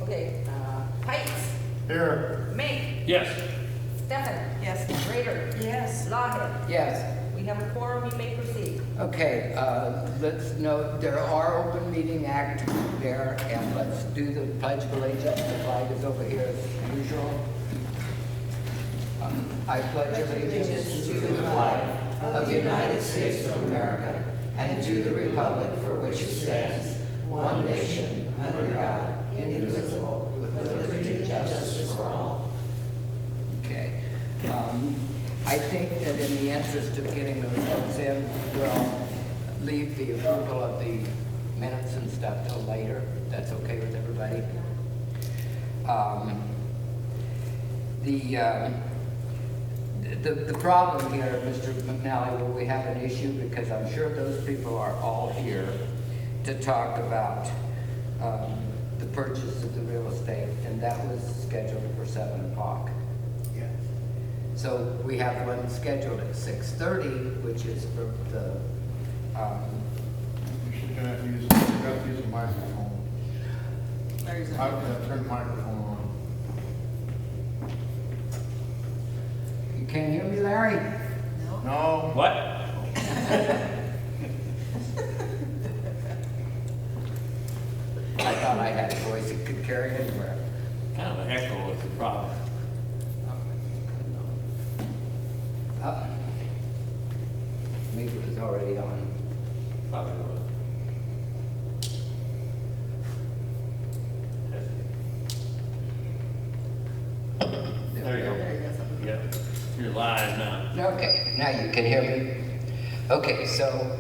Okay, Pikes, Here. Mink, Yes. Stefan. Yes. Raider. Yes. Lawhead. Yes. We have a quorum, you may proceed. Okay, let's note there are Open Meeting Act there, and let's do the Pledge of Allegiance. The flag is over here as usual. I pledge allegiance to the flag of the United States of America and to the republic for which it stands, one nation, under God, indivisible, with liberty and justice for all. Okay. I think that in the interest of getting those votes in, we'll leave the approval of the minutes and stuff till later. That's okay with everybody? The problem here, Mr. McNally, where we have an issue, because I'm sure those people are all here to talk about the purchase of the real estate, and that was scheduled for 7 o'clock. So we have one scheduled at 6:30, which is for the, You should have to use a microphone. There's I've got to turn the microphone on. you can't hear me, Larry? No. What? I thought I had a voice that could carry anywhere. Kind of an echo is the problem. Maybe it was already on. Probably was. There you go. Yep. You're live now. Okay, now you can hear me. Okay, so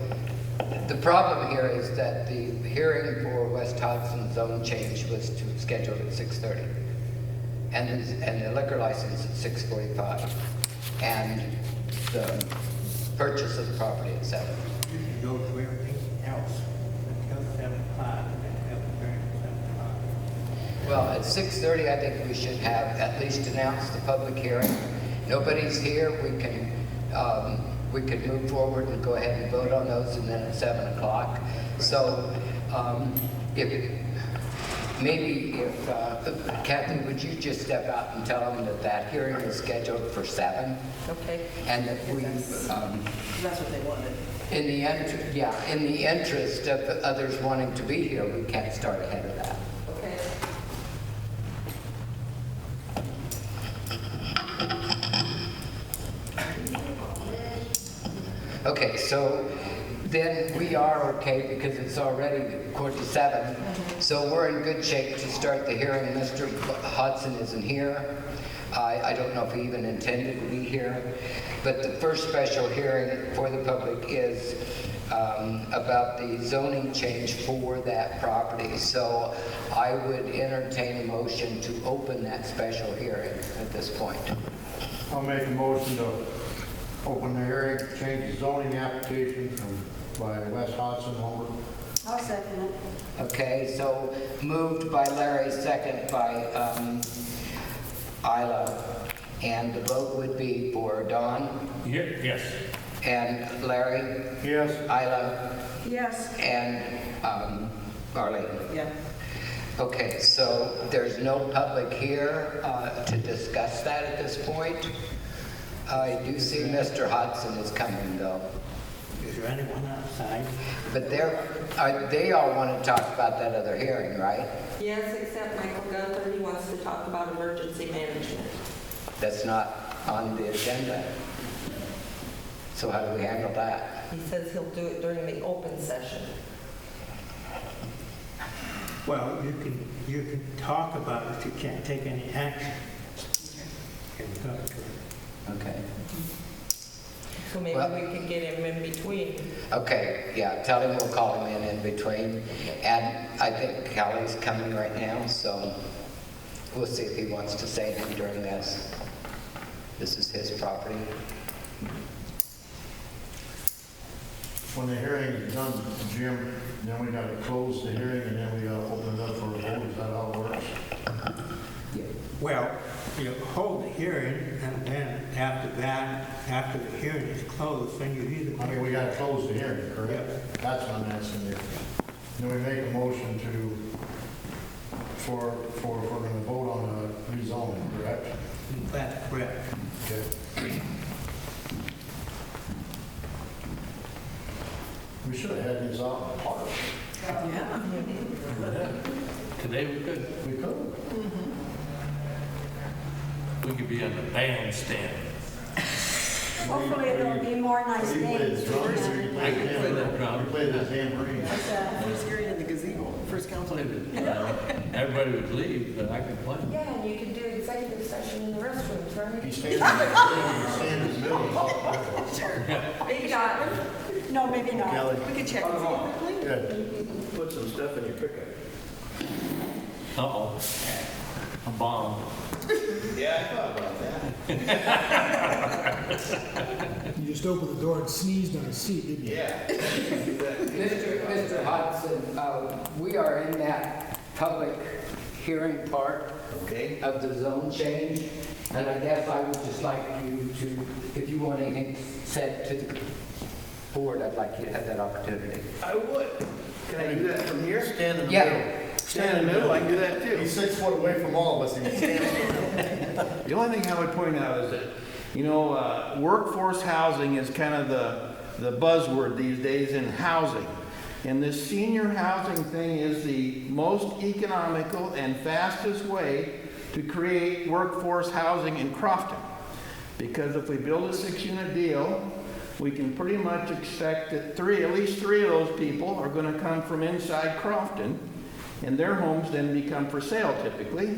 the problem here is that the hearing for West Hodson zone change was scheduled at 6:30, and the liquor license at 6:45, and the purchase of the property at 7. You can go to everything else until 7 o'clock and then have a hearing at 7 o'clock. Well, at 6:30, I think we should have at least announced the public hearing. Nobody's here, we could move forward and go ahead and vote on those, and then at 7 o'clock. So, if Kathy, would you just step out and tell them that that hearing is scheduled for 7? Okay. And that we, That's what they wanted. in the interest of others wanting to be here, we can't start ahead of that. Okay. Okay, so then we are okay because it's already 6:45. So we're in good shape to start the hearing. Mr. Hudson isn't here. I don't know if he even intended to be here. But the first special hearing for the public is about the zoning change for that property. So I would entertain a motion to open that special hearing at this point. I'll make a motion to open the hearing, change the zoning application by West Hodson Lumber. I'll second it. Okay, so moved by Larry, second by Isla, and the vote would be for Don Here? Yes. and Larry, Yes. Isla, Yes. and Arlene. Yeah. Okay, so there's no public here to discuss that at this point. I do see Mr. Hodson is coming though. Is there anyone outside? But they all want to talk about that other hearing, right? Yes, except Michael Gunther, he wants to talk about emergency management. That's not on the agenda. So how do we handle that? He says he'll do it during the open session. Well, you can talk about it, you can't take any action. You can talk to it. Okay. So maybe Well- we can get him in between. Okay, yeah, tell him we'll call him in between. And I think Kelly's coming right now, so we'll see if he wants to say anything during this. This is his property. When the hearing is done, Jim, then we gotta close the hearing and then we gotta open it up for a vote. Is that how it works? Well, you hold the hearing, and then after that, after the hearing is closed, then you either... I mean, we gotta close the hearing, correct? That's what I'm asking you. Then we make a motion to if we're gonna vote on a rezoning, correct? That's correct. Okay. We should have had these out in the park. Today we could. We could. We could be on the bandstand. Hopefully there'll be more nice You play names. the drums, or you play the I can play that drum. You play the tambourine. First hearing in the gazebo, first council. Everybody would leave, but I could play. Yeah, and you can do executive session in the restrooms, right? He stands in the middle. Big shot. No, maybe not. Kelly, We can check. good. Put some stuff in your pickup. Uh-oh. A bomb. Yeah, I thought about that. You just opened the door and sneezed on a seat, didn't you? Yeah. Mr. Hudson, we are in that public hearing part Okay. of the zone change, and I guess I would just like you to, if you want anything said to the board, I'd like you to have that opportunity. I would. Can I do that from here? Stand in the Yeah. middle. Stand in the middle, I can do that too. He's 6 foot away from all of us, and he stands in the middle. The only thing I would point out is that, workforce housing is kind of the buzzword these days in housing. And this senior housing thing is the most economical and fastest way to create workforce housing in Crofton. Because if we build a 6-unit deal, we can pretty much expect that at least three of those people are going to come from inside Crofton, and their homes then become for sale typically.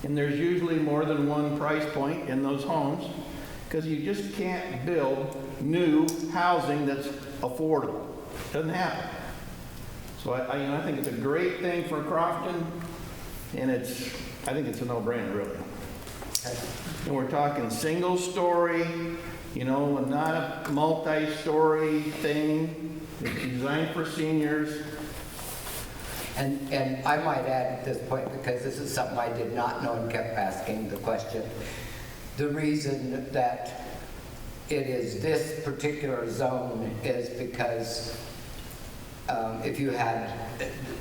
And there's usually more than one price point in those homes, because you just can't build new housing that's affordable. Doesn't happen. So I think it's a great thing for Crofton, and I think it's a no-brainer, really. And we're talking single story, not a multi-story thing. It's designed for seniors. And I might add at this point, because this is something I did not know and kept asking the question, the reason that it is this particular zone is because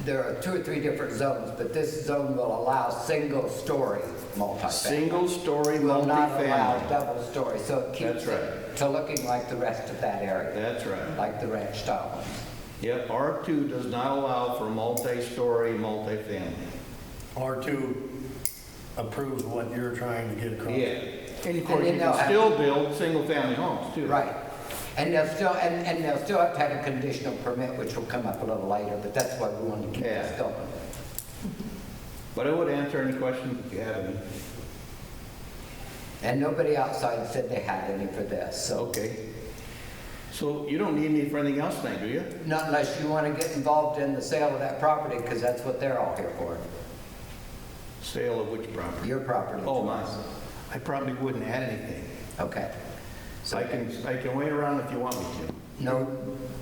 there are 2 or 3 different zones, but this zone will allow single-story multifamily. Single-story Will not allow multifamily. double-story, so it keeps That's right. it to looking like the rest of that area, That's right. like the ranch style ones. Yep, R2 does not allow for multi-story multifamily. R2 approves what you're trying to get across. Yeah. And of course, then you they'll can have still build single-family homes too. Right. And they'll still have to have a conditional permit, which will come up a little later, but that's why we wanted to keep this Yeah. going. But I would answer any questions if you have any. And nobody outside said they had any for this, so. Okay. So you don't need me for anything else tonight, do you? Not unless you want to get involved in the sale of that property, because that's what they're all here for, Sale of which property? your property. Oh, mine. I probably wouldn't add anything. Okay. So I can wait around if you want me to. No,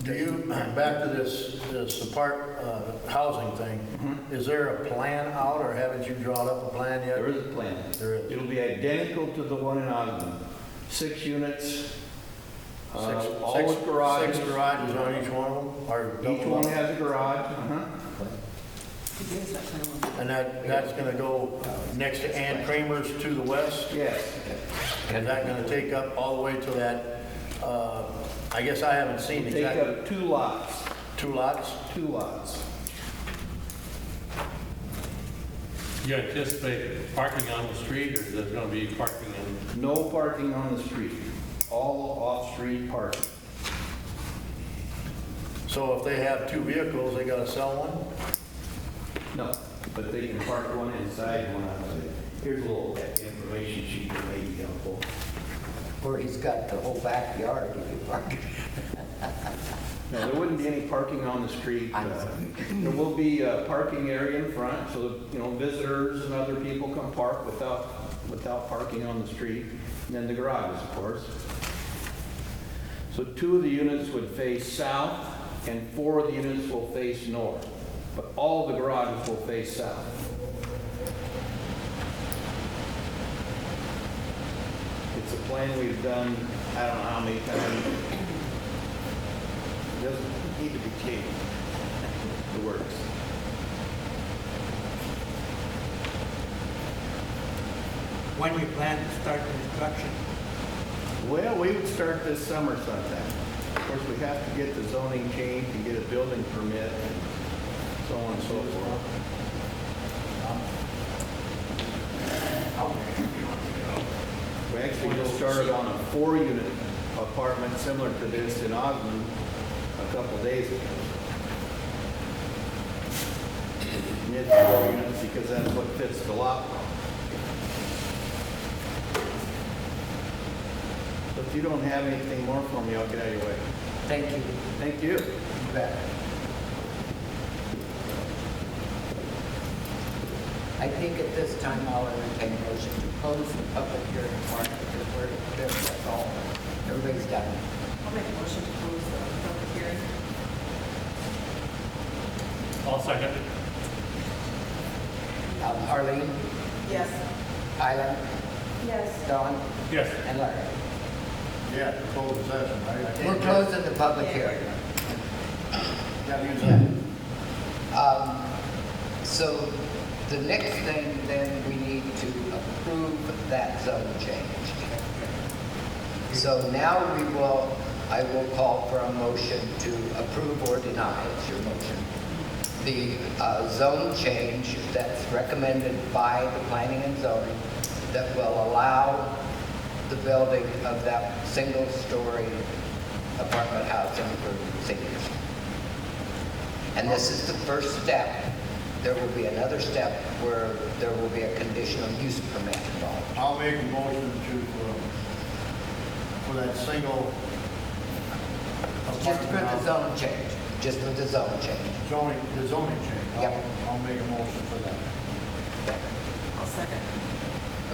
Do you, back to this housing thing, is there a plan out, or haven't you drawn up a plan yet? There is a plan. There is. It'll be identical to the one in Ogden. 6 units, all with garages. 6 garages on each one of them? Or Each double one up? has a garage. And that's gonna go next to Ann Kramer's to the west? Yes. Is that gonna take up all the way to that, I guess I haven't seen Take exactly, up 2 lots. 2 lots? 2 lots. You anticipate parking on the street, or is there going to be parking in? No parking on the street. All off-street parking. So if they have 2 vehicles, they gotta sell one? No, but they can park one inside, one outside. Here's a little information sheet that may be helpful. where he's got the whole backyard you can park. No, there wouldn't be any parking on the street. I know. There will be a parking area in front, so visitors and other people can park without parking on the street. And then the garages, of course. So 2 of the units would face south, and 4 of the units will face north. But all the garages will face south. It's a plan we've done, I don't know how many times. It doesn't need to be changed. It works. when you plan to start construction? Well, we would start this summer sometime. Of course, we have to get the zoning changed and get a building permit and so on and so forth. We actually just started on a 4-unit apartment similar to this in Osmond a couple days ago. And it's 4 units because that's what fits the lot. So if you don't have anything more for me, I'll get out of your way. Thank you. Thank you. You bet. I think at this time I'll entertain a motion to close the public hearing part because that's all. Everybody's done. I'll make a motion to close the public hearing. I'll second. Arlene, Yes. Isla, Yes. Dawn, Yes. and Larry. Yeah, closed session, right? We're closing the public hearing. Gotta use that. So the next thing then we need to approve that zone change. So now I will call for a motion to approve or deny, it's your motion, the zone change that's recommended by the planning and zoning that will allow the building of that single-story apartment housing for seniors. And this is the first step. There will be another step where there will be a conditional use permit involved. I'll make a motion to, for that single Just for the apartment house, zone change, just for the zone change. the zoning change. Yep. I'll make a motion for that. I'll second.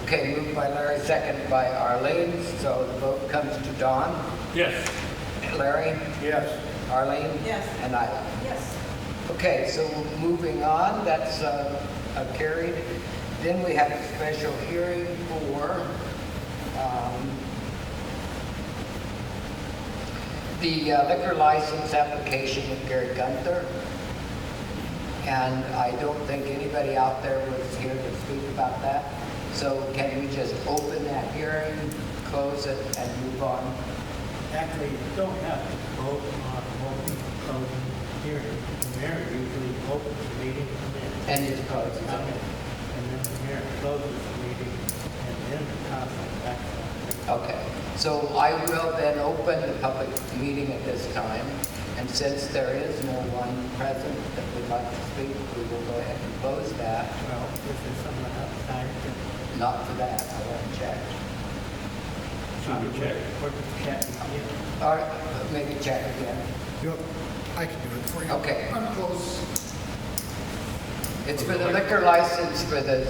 Okay, moved by Larry, seconded by Arlene, so the vote comes to Dawn. Yes. Larry, Yes. Arlene? Yes. And Isla. Yes. Okay, so moving on, that's carried. Then we have a special hearing for the liquor license application of Gary Gunther. And I don't think anybody out there was here to speak about that. So can we just open that hearing, close it, and move on? Actually, you don't have to vote on opening, closing the hearing. The mayor usually opens the meeting And just close it. and then the mayor closes the meeting, and then the council acts on it. Okay, so I will then open the public meeting at this time, and since there is no one present that would like to speak, we will go ahead and close that. Well, this is someone outside that Not for that, I want to check. Should we check? Or to check again. All right, maybe check again. Yep, I can do it for you. Okay. I'm close. It's for the liquor license for the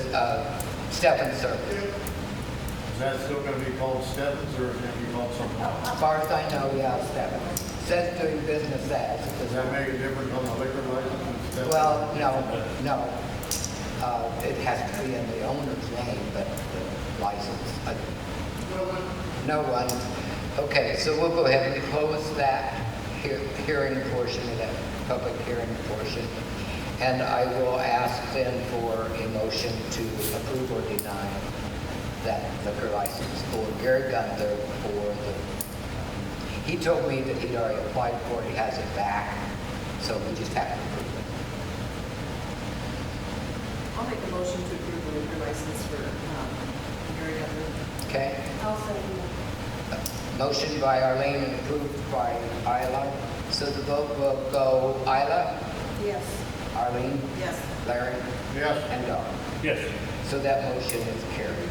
Stephen Circle. Is that still gonna be called Stebbins or is it gonna be called something else? As far as I know, yeah, Stephen. Says doing business as. Does that make a difference on the liquor license? Stebbins? Well, no. It has to be in the owner's name, but the license. No one. Okay, so we'll go ahead and close that hearing portion of that public hearing portion. And I will ask then for a motion to approve or deny that liquor license for Gary Gunther for the, he told me that he'd already applied for it, he has it back, so we just have to approve it. I'll make a motion to approve the liquor license for Gary Gunther. Okay? I'll second Motion by Arlene and approved by Isla. So the vote will go Isla, that. Yes. Arlene, Yes. Larry, Yes. and Dawn. Yes. So that motion is carried.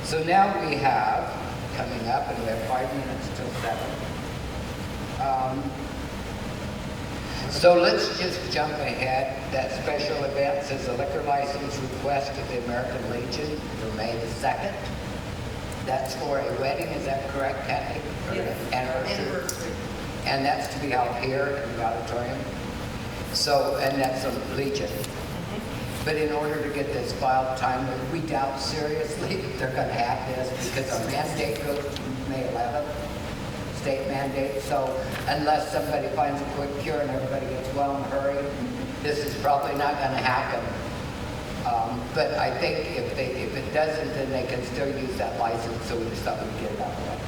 So now we have, coming up, and we have 5 minutes till 7. So let's just jump ahead. That special event says a liquor license request of the American Legion for May the 2nd. That's for a wedding, is that correct, Kathy? Or Yes. Anniversary. And that's to be held here in the auditorium. So, and that's a Legion. But in order to get this filed timely, we doubt seriously that they're going to have this because our mandate goes to May 11th, state mandate. So unless somebody finds a quick cure and everybody gets well in a hurry, this is probably not going to happen. But I think if it doesn't, then they can still use that license, so we just thought we'd get it out of the way.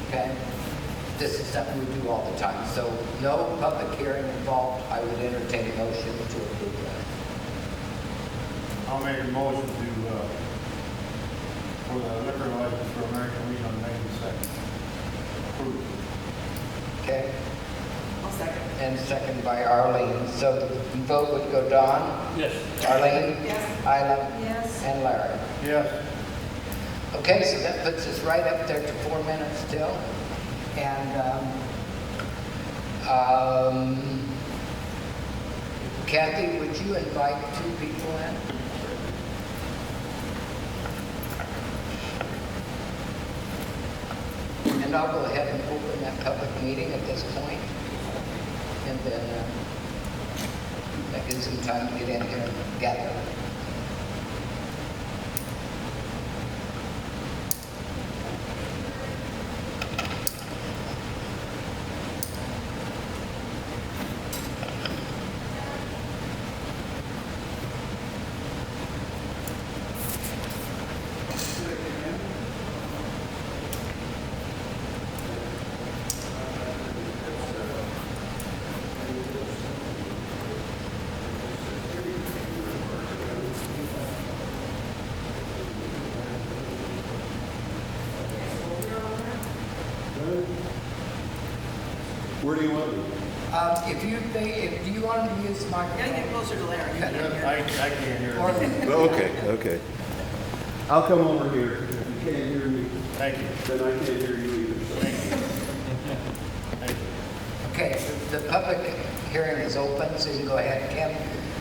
Okay? This is something we do all the time. So no public hearing involved. I would entertain a motion to approve that. I'll make a motion to, for the liquor license for American Legion on May the 2nd. Approved. Okay? I'll second. And second by Arlene. So the vote would go Don, Yes. Arlene, Yes. Isla, Yes. and Larry. Yes. Okay, so that puts us right up there to 4 minutes still. And Kathy, would you invite 2 people in? And I'll go ahead and open that public meeting at this point. And then that gives them time to get in here and gather. Where do you want me? If you want to use the microphone. Gotta get closer to Larry. I can't hear Or- it. Okay. I'll come over here. If you can't hear me, Thank you. then I can't hear you either. so. Thank you. Okay, the public hearing is open, so you can go ahead. Kim,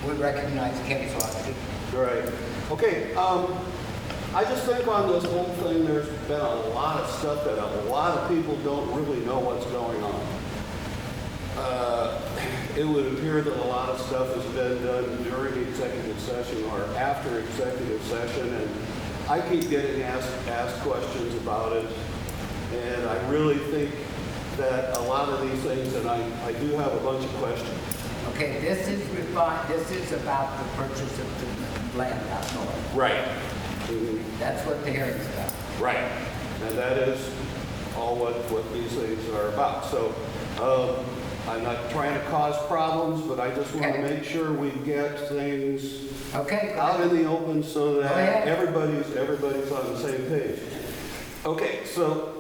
we recognize Kim Frosty. Right. Okay, I just think on this whole thing, there's been a lot of stuff that a lot of people don't really know what's going on. It would appear that a lot of stuff has been done during the executive session or after executive session, and I keep getting asked questions about it, and I really think that a lot of these things, and I do have a bunch of questions. Okay, this is about the purchase of the land out north. Right. Mhm. That's what the hearing's about. Right, and that is all what these things are about. So, I'm not trying to cause problems, but I just want to Okay. make sure we get things Okay, go out ahead. in the open so Go ahead. that everybody's on the same page. Okay, so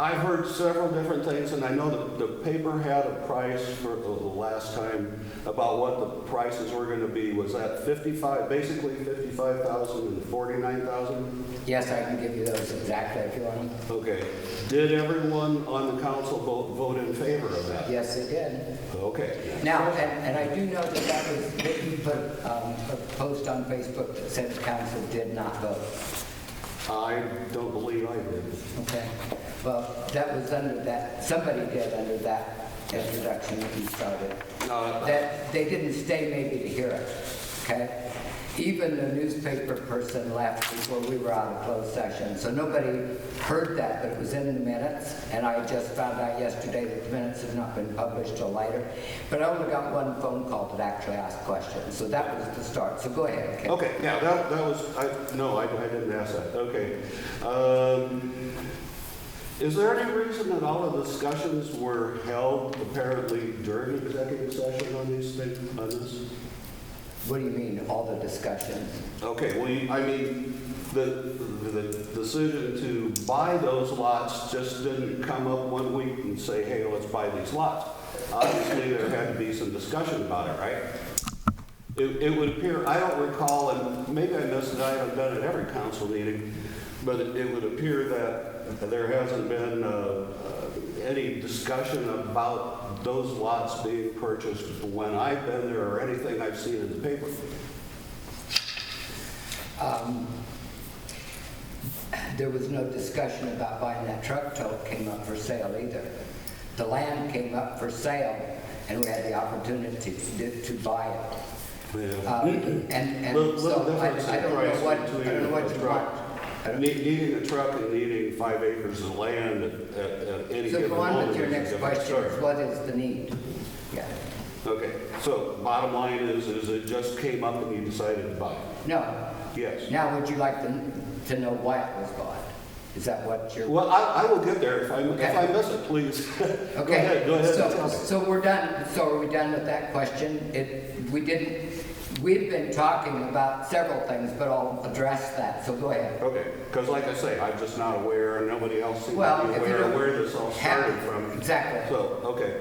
I've heard several different things, and I know that the paper had a price for the last time about what the prices were going to be. Was that 55, basically 55,000 and 49,000? Yes, I can give you those exactly if you want them. Okay. Did everyone on the council vote in favor of that? Yes, it did. Okay. Now, and I do know that you put a post on Facebook that said the council did not vote. I don't believe I did. Okay. Well, that was under that, somebody did under that introduction that you started. That they didn't stay maybe to hear it, okay? Even the newspaper person left before we were out of closed session. So nobody heard that, but it was in the minutes. And I just found out yesterday that the minutes have not been published till later. But I only got one phone call that actually asked questions. So that was the start. So go ahead, Ken. Okay, yeah, that was, I didn't ask that. Okay. Is there any reason that all of the discussions were held apparently during the executive session on these things, on this? What do you mean, all the discussions? Okay, well, I mean, the decision to buy those lots just didn't come up one week and say, hey, let's buy these lots. Obviously, there had to be some discussion about it, right? It would appear, I don't recall, and maybe I missed it, I haven't been at every council meeting, but it would appear that there hasn't been any discussion about those lots being purchased when I've been there or anything I've seen in the paper. There was no discussion about buying that truck till it came up for sale either. The land came up for sale, and we had the opportunity to buy it. Yeah. And Little so difference I in don't price know what between you want. Needing a truck and needing 5 acres of land at any So given go on moment with your is a next different question, story. is what is the need? Yeah. Okay, so bottom line is it just came up and you decided to buy it? No. Yes. Now, would you like to know why it was bought? Is that what you're? Well, I will get there if I miss it, please. Okay. Go ahead and tell me. So we're done. So are we done with that question? We've been talking about several things, but I'll address that. So go ahead. Okay, because like I say, I'm just not aware, and nobody else seems Well, to be if you aware don't of where this all started have- from. Exactly. So, okay.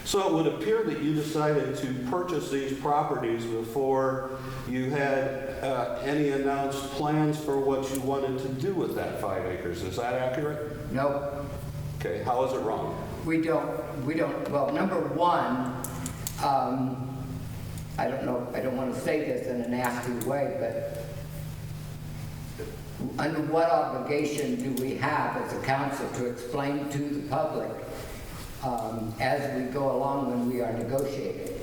So it would appear that you decided to purchase these properties before you had any announced plans for what you wanted to do with that 5 acres. Is that accurate? No, Okay, how is it wrong? we don't, well, number one, I don't know, I don't want to say this in a nasty way, but under what obligation do we have as a council to explain to the public as we go along when we are negotiating?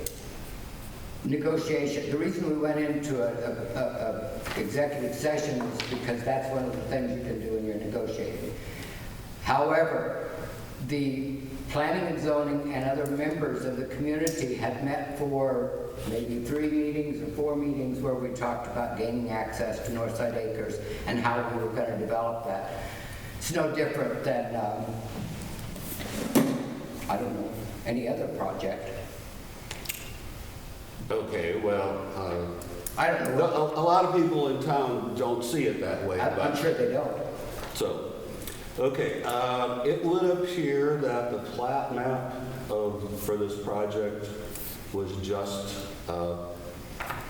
Negotiation, the reason we went into a executive session is because that's one of the things you can do when you're negotiating. However, the planning and zoning and other members of the community have met for maybe 3 meetings or 4 meetings where we talked about gaining access to Northside Acres and how we were going to develop that. It's no different than, I don't know, any other project. Okay, well, I don't know. a lot of people in town don't see it that way. I'm but- sure they don't. So, okay, it would appear that the plat map for this project was just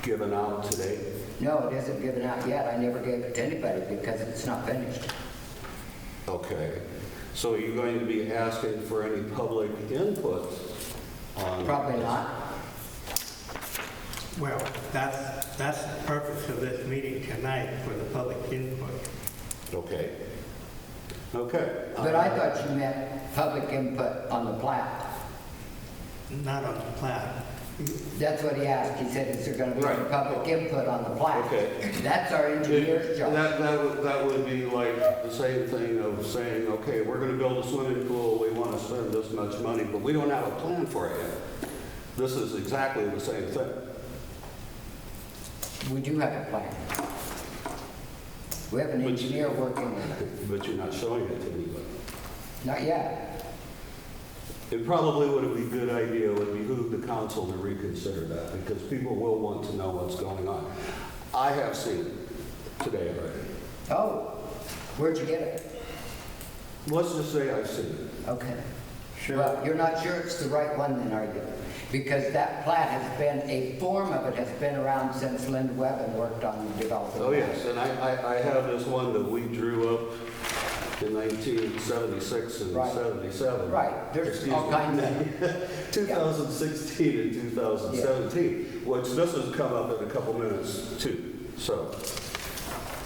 given out today. No, it isn't given out yet. I never gave it to anybody because it's not finished. Okay, so are you going to be asking for any public input on? Probably not. Well, that's the purpose of this meeting tonight, for the public input. Okay. Okay. But I thought you meant public input on the plat. Not on the plat. That's what he asked. He said, is there going to be any Right. public input on the plat? Okay. That's our engineer's job. That would be like the same thing of saying, okay, we're gonna build a swimming pool, we wanna spend this much money, but we don't have a plan for it yet. This is exactly the same thing. We do have a plan. We have an engineer working on it. But you're not showing it to anybody. Not yet. It probably would be a good idea, would behoove the council to reconsider that, because people will want to know what's going on. I have seen it today already. Oh, where'd you get it? Let's just say I've seen it. Okay. Sure. Well, you're not sure it's the right one then, are you? Because that plat has been, a form of it has been around since Linda Webben worked on developing. Oh, yes, and I have this one that we drew up in 1976 and Right. 77. Right, there's Excuse all me. kinds of, 2016 and 2017, which this has come up in a couple minutes too. So,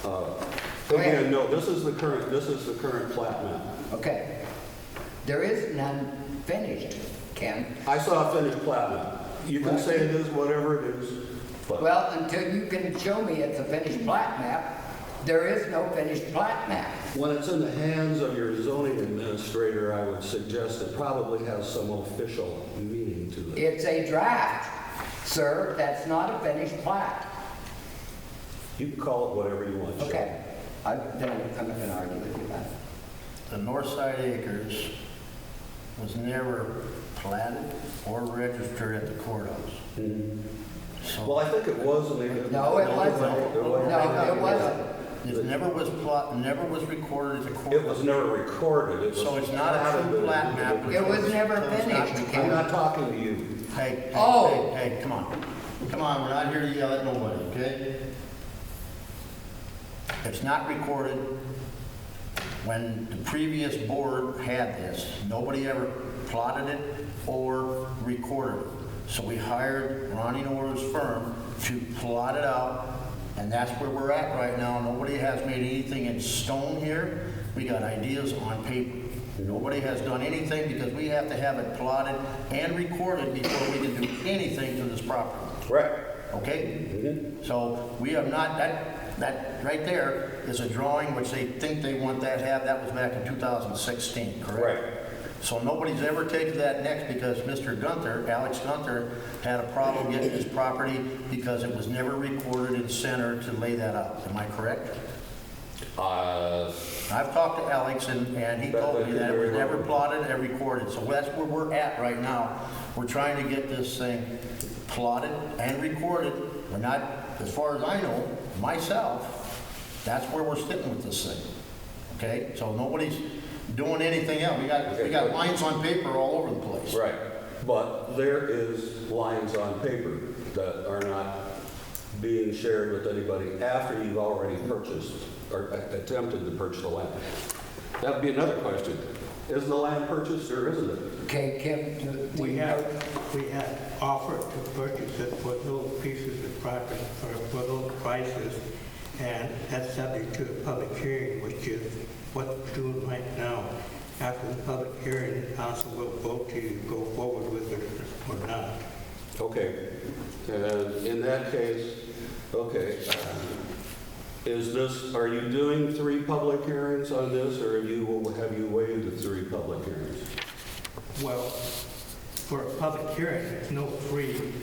Go ahead. again, no, this is the current plat map. okay. There is none finished, Ken. I saw a finished plat map. You can say it is whatever it is, but Well, until you can show me it's a finished plat map, there is no finished plat map. when it's in the hands of your zoning administrator, I would suggest it probably has some official meaning to it. It's a draft, sir. That's not a finished plat. You can call it whatever you want. Sean. Okay. I'm not going to argue with you about it. The Northside Acres was never platted or registered at the courthouse. Mhm. So Well, I think it was, and they didn't. No, it wasn't. wasn't. No, it wasn't. it never was recorded at the It courthouse. was never recorded. It was So it's not a platted, true but plat map. It was never So it's not finished, recorded. I'm not talking to you. Hey, Oh. hey, come on. Come on, we're not here to yell at nobody, okay? It's not recorded. When the previous board had this, nobody ever plotted it or recorded it. So we hired Ronnie Nora's firm to plot it out, and that's where we're at right now. Nobody has made anything in stone here. We got ideas on paper. Nobody has done anything because we have to have it plotted and recorded before we can do anything to this property. Right. Okay? So we have not, that right there is a drawing which they think they want that to have. That was back in 2016, correct? Right. So nobody's ever taken that next because Mr. Gunther, Alex Gunther, had a problem getting his property because it was never recorded in center to lay that out. Am I correct? I've talked to Alex and he told me that it was never plotted and recorded. So that's where we're at right now. We're trying to get this thing plotted and recorded. We're not, as far as I know, myself, that's where we're sitting with this thing. Okay? So nobody's doing anything else. We got lines on paper all over the place. Right, but there is lines on paper that are not being shared with anybody after you've already purchased or attempted to purchase the land. That would be another question. Is the land purchased or isn't it? Okay, Kim, We had offered to purchase it for those pieces of property, or for those prices, and that's subject to a public hearing, which is what we're doing right now. After the public hearing, the council will vote to go forward with it or not. Okay, and in that case, okay, are you doing 3 public hearings on this, or have you waived the 3 public hearings? Well, for a public hearing, there's no free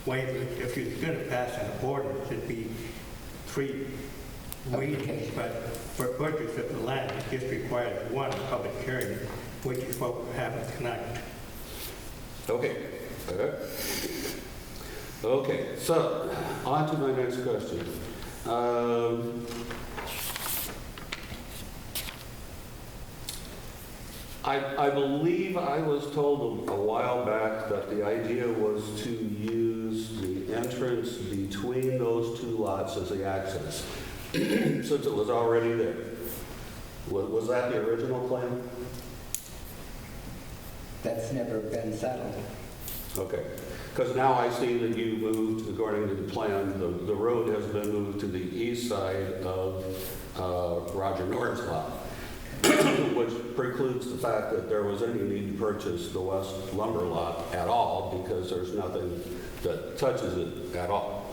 waiver. If you're going to pass an ordinance, it'd be 3 readings, but for purchase of the land, it just requires 1 public hearing, which is what we're having tonight. Okay. Okay, so on to my next question. I believe I was told a while back that the idea was to use the entrance between those 2 lots as the access, since it was already there. Was that the original plan? that's never been settled. Okay, because now I see that you moved, according to the plan, the road has been moved to the east side of Roger Norton's lot, which precludes the fact that there was any need to purchase the west lumber lot at all, because there's nothing that touches it at all.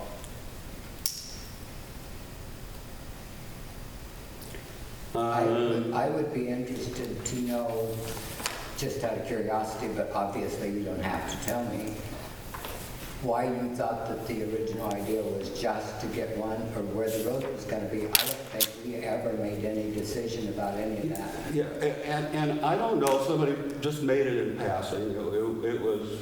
I would be interested to know, just out of curiosity, but obviously you don't have to tell me, why you thought that the original idea was just to get one, or where the road was going to be. I don't think we ever made any decision about any of that. Yeah, and I don't know, somebody just made it in passing. It was,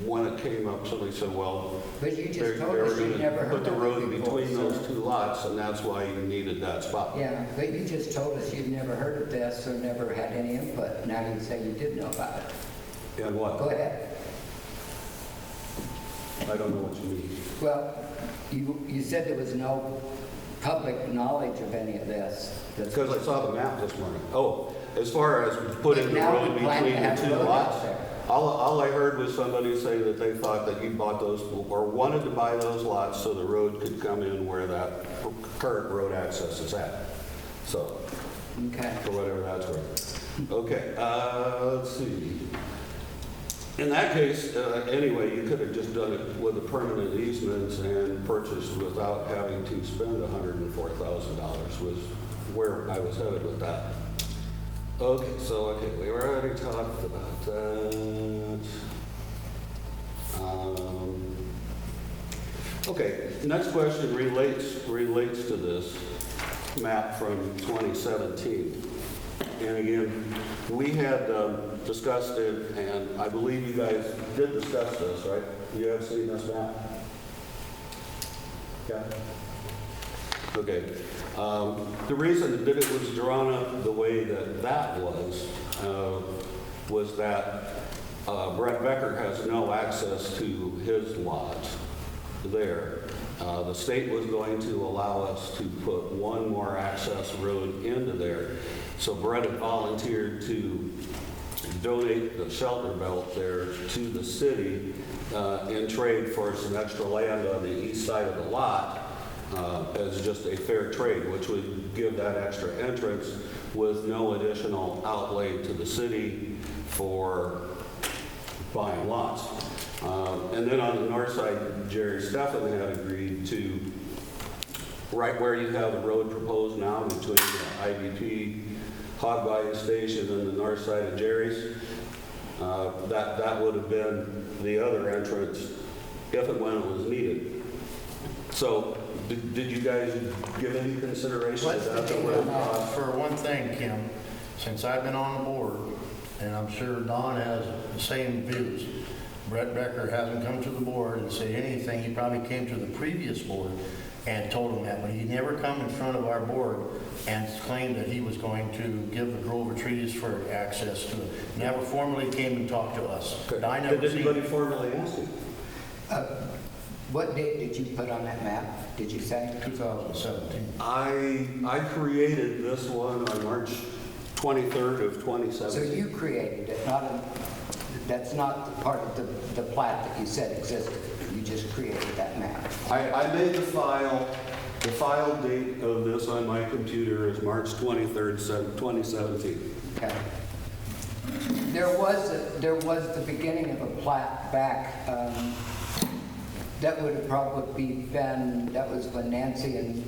when it came up, somebody said, well, But you just they told were us you going never to heard put the of road it before, between so- those 2 lots, and that's why you needed that spot. Yeah, but you just told us you'd never heard of this or never had any input. Now you say you did know about it. And what? Go ahead. I don't know what you mean. Well, you said there was no public knowledge of any of this. Because I saw the map this morning. Oh, as far as putting the Now road we plan to between the have 2 road out lots, there. all I heard was somebody say that they thought that you bought those, or wanted to buy those lots so the road could come in where that current road access is at. So, Okay. for whatever that's worth. Okay, let's see. In that case, anyway, you could have just done it with a permanent easement and purchased without having to spend $104,000 was where I was headed with that. Okay, so, we already talked about that. Okay, next question relates to this map from 2017. And again, we had discussed it, and I believe you guys did discuss this, right? You have seen this map? Yeah? Okay. The reason that it was drawn up the way that was that Brett Becker has no access to his lot there. The state was going to allow us to put one more access road into there. So Brett had volunteered to donate the shelter belt there to the city in trade for some extra land on the east side of the lot as just a fair trade, which would give that extra entrance with no additional outlay to the city for buying lots. And then on the north side, Jerry Steffen had agreed to, right where you have the road proposed now between the IVP hog buying station on the north side of Jerry's. That would have been the other entrance if and when it was needed. So, did you guys give any consideration to that? For one thing, Kim, since I've been on the board, and I'm sure Don has the same views, Brett Becker hasn't come to the board and said anything. He probably came to the previous board and told them that, but he never come in front of our board and claimed that he was going to give the Grover Trees for access to it. Never formally came and talked to us. Did I never anybody seen. formally ask you? What date did you put on that map, did you say? 2017. I created this one on March 23rd of 2017. So you created it, that's not part of the plat that you said existed. You just created that map. I made the file date of this on my computer is March 23rd, 2017. Okay. There was the beginning of a plat back, that would have probably been, that was when Nancy and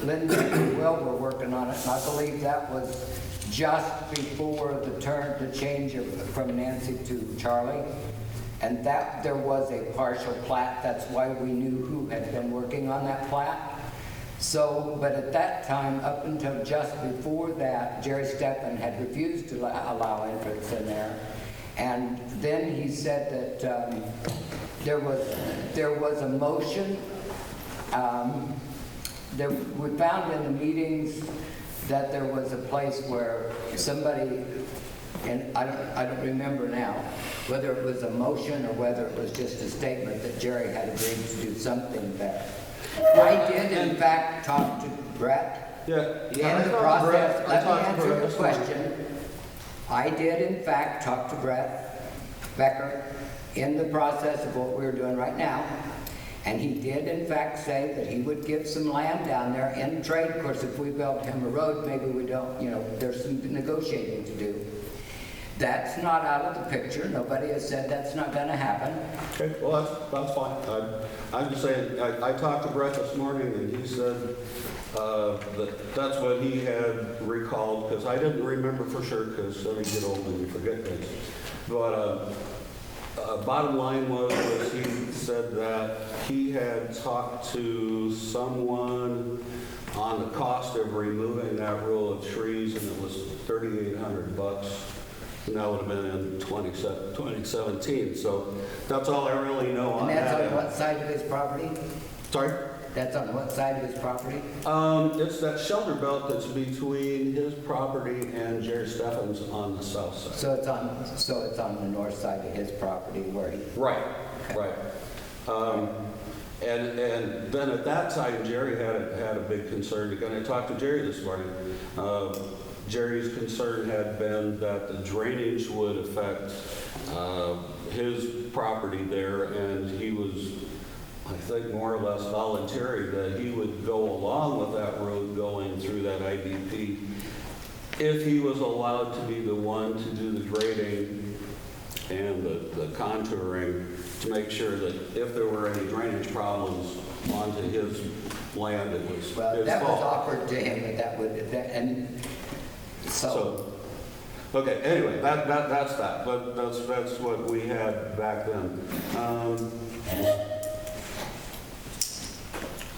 Linda and Will were working on it, and I believe that was just before the change from Nancy to Charlie. And that there was a partial plat. That's why we knew who had been working on that plat. So, but at that time, up until just before that, Jerry Steffen had refused to allow entrance in there. And then he said that there was a motion. We found in the meetings that there was a place where somebody, and I don't remember now, whether it was a motion or whether it was just a statement that Jerry had agreed to do something there. I did, in fact, talk to Brett. Yeah. In the process, let me answer the question. I did, in fact, talk to Brett Becker in the process of what we're doing right now. And he did, in fact, say that he would give some land down there in trade. Of course, if we built him a road, maybe we don't, there's some negotiating to do. That's not out of the picture. Nobody has said that's not going to happen. Okay, well, that's fine. I'm just saying, I talked to Brett this morning, and he said that's what he had recalled, because I didn't remember for sure, because when you get old and you forget things. But bottom line was he said that he had talked to someone on the cost of removing that row of trees, and it was $3,800. And that would have been in 2017. So that's all I really know on that. And that's on what side of his property? Sorry? That's on what side of his property? It's that shelter belt that's between his property and Jerry Steffen's on the south side. So it's on the north side of his property where he... Right, right. And then at that time, Jerry had a big concern. Again, I talked to Jerry this morning. Jerry's concern had been that the drainage would affect his property there, and he was, I think, more or less voluntary that he would go along with that road going through that IDP if he was allowed to be the one to do the grading and the contouring to make sure that if there were any drainage problems onto his land, it was Well, his that was fault. offered to him, and so okay, anyway, that's that, but that's what we had back then.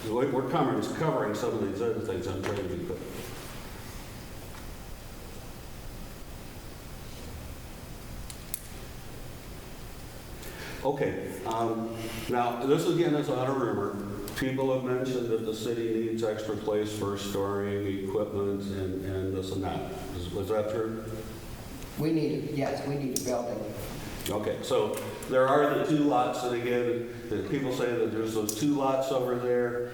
We're covering some of these other things I'm trying to be quick. Okay, now this again is not a rumor. People have mentioned that the city needs extra place for storing equipment and this and that. Was that true? we need a building. Okay, so there are the two lots, and again, the people say that there's those two lots over there.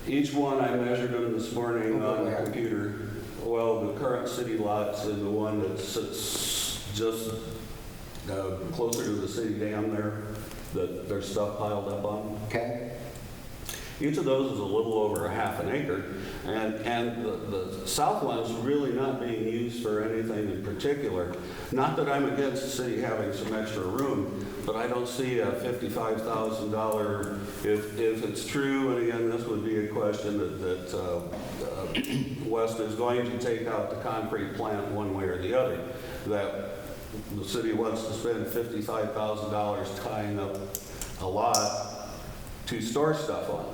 Each one, I measured them this morning on the computer. Well, the current city lots and the one that sits just closer to the city dam there, that there's stuff piled up on. Okay. Each of those is a little over a half an acre, and the south one's really not being used for anything in particular. Not that I'm against the city having some extra room, but I don't see a $55,000, if it's true, and again, this would be a question that West is going to take out the concrete plant one way or the other, that the city wants to spend $55,000 tying up a lot to store stuff on.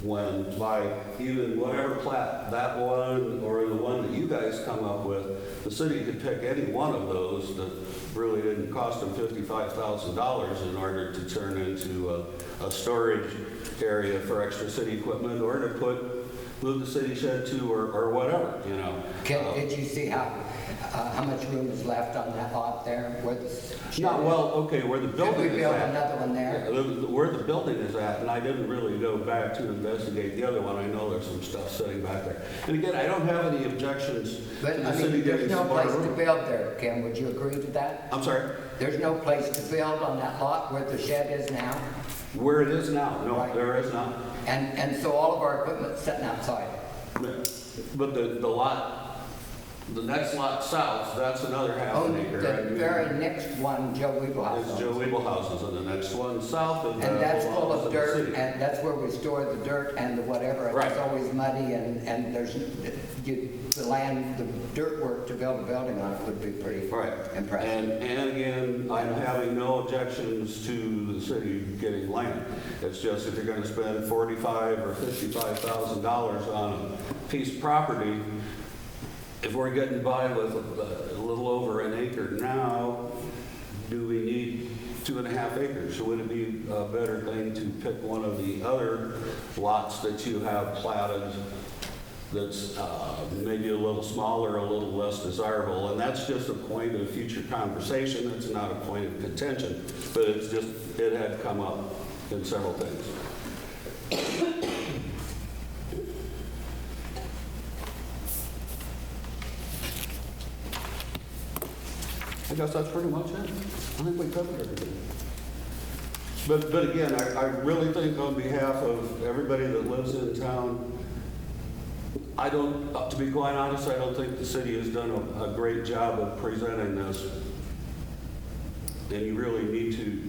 When by even whatever plat, that one or the one that you guys come up with, the city could pick any one of those that really didn't cost them $55,000 in order to turn into a storage area for extra city equipment, or to move the city shed to, or whatever, you know. Did you see how much room is left on that lot there? Where the shed Not is? well, okay, where the building Could we is build at. another one there? Yeah, where the building is at, and I didn't really go back to investigate the other one. I know there's some stuff sitting back there. And again, I don't have any objections But to the I city mean, getting there's no some more place to room. build there, Kim. Would you agree to that? I'm sorry? There's no place to build on that lot where the shed is now? Where it is now? No, Right. there is not. And so all of our equipment's sitting outside? But the lot, the next lot south, that's another half Oh, an acre. the right? very next one, Joe Weeble House. It's Joe Weeble houses, and the next one south of that. And that's full belongs of to the dirt, city. and that's where we store the dirt and the whatever. And Right. it's always muddy, and there's, the land, the dirt work to build a building on it would be pretty Right. impressive. And again, I'm having no objections to the city getting land. It's just if you're gonna spend $45,000 or $55,000 on a piece of property, if we're getting by with a little over an acre now, do we need 2.5 acres? Would it be a better thing to pick one of the other lots that you have platted that's maybe a little smaller, a little less desirable? And that's just a point of future conversation. It's not a point of contention, but it's just, it had come up in several things. I guess that's pretty much it. I think we covered everything. But again, I really think on behalf of everybody that lives in town, to be quite honest, I don't think the city has done a great job of presenting this. And you really need to,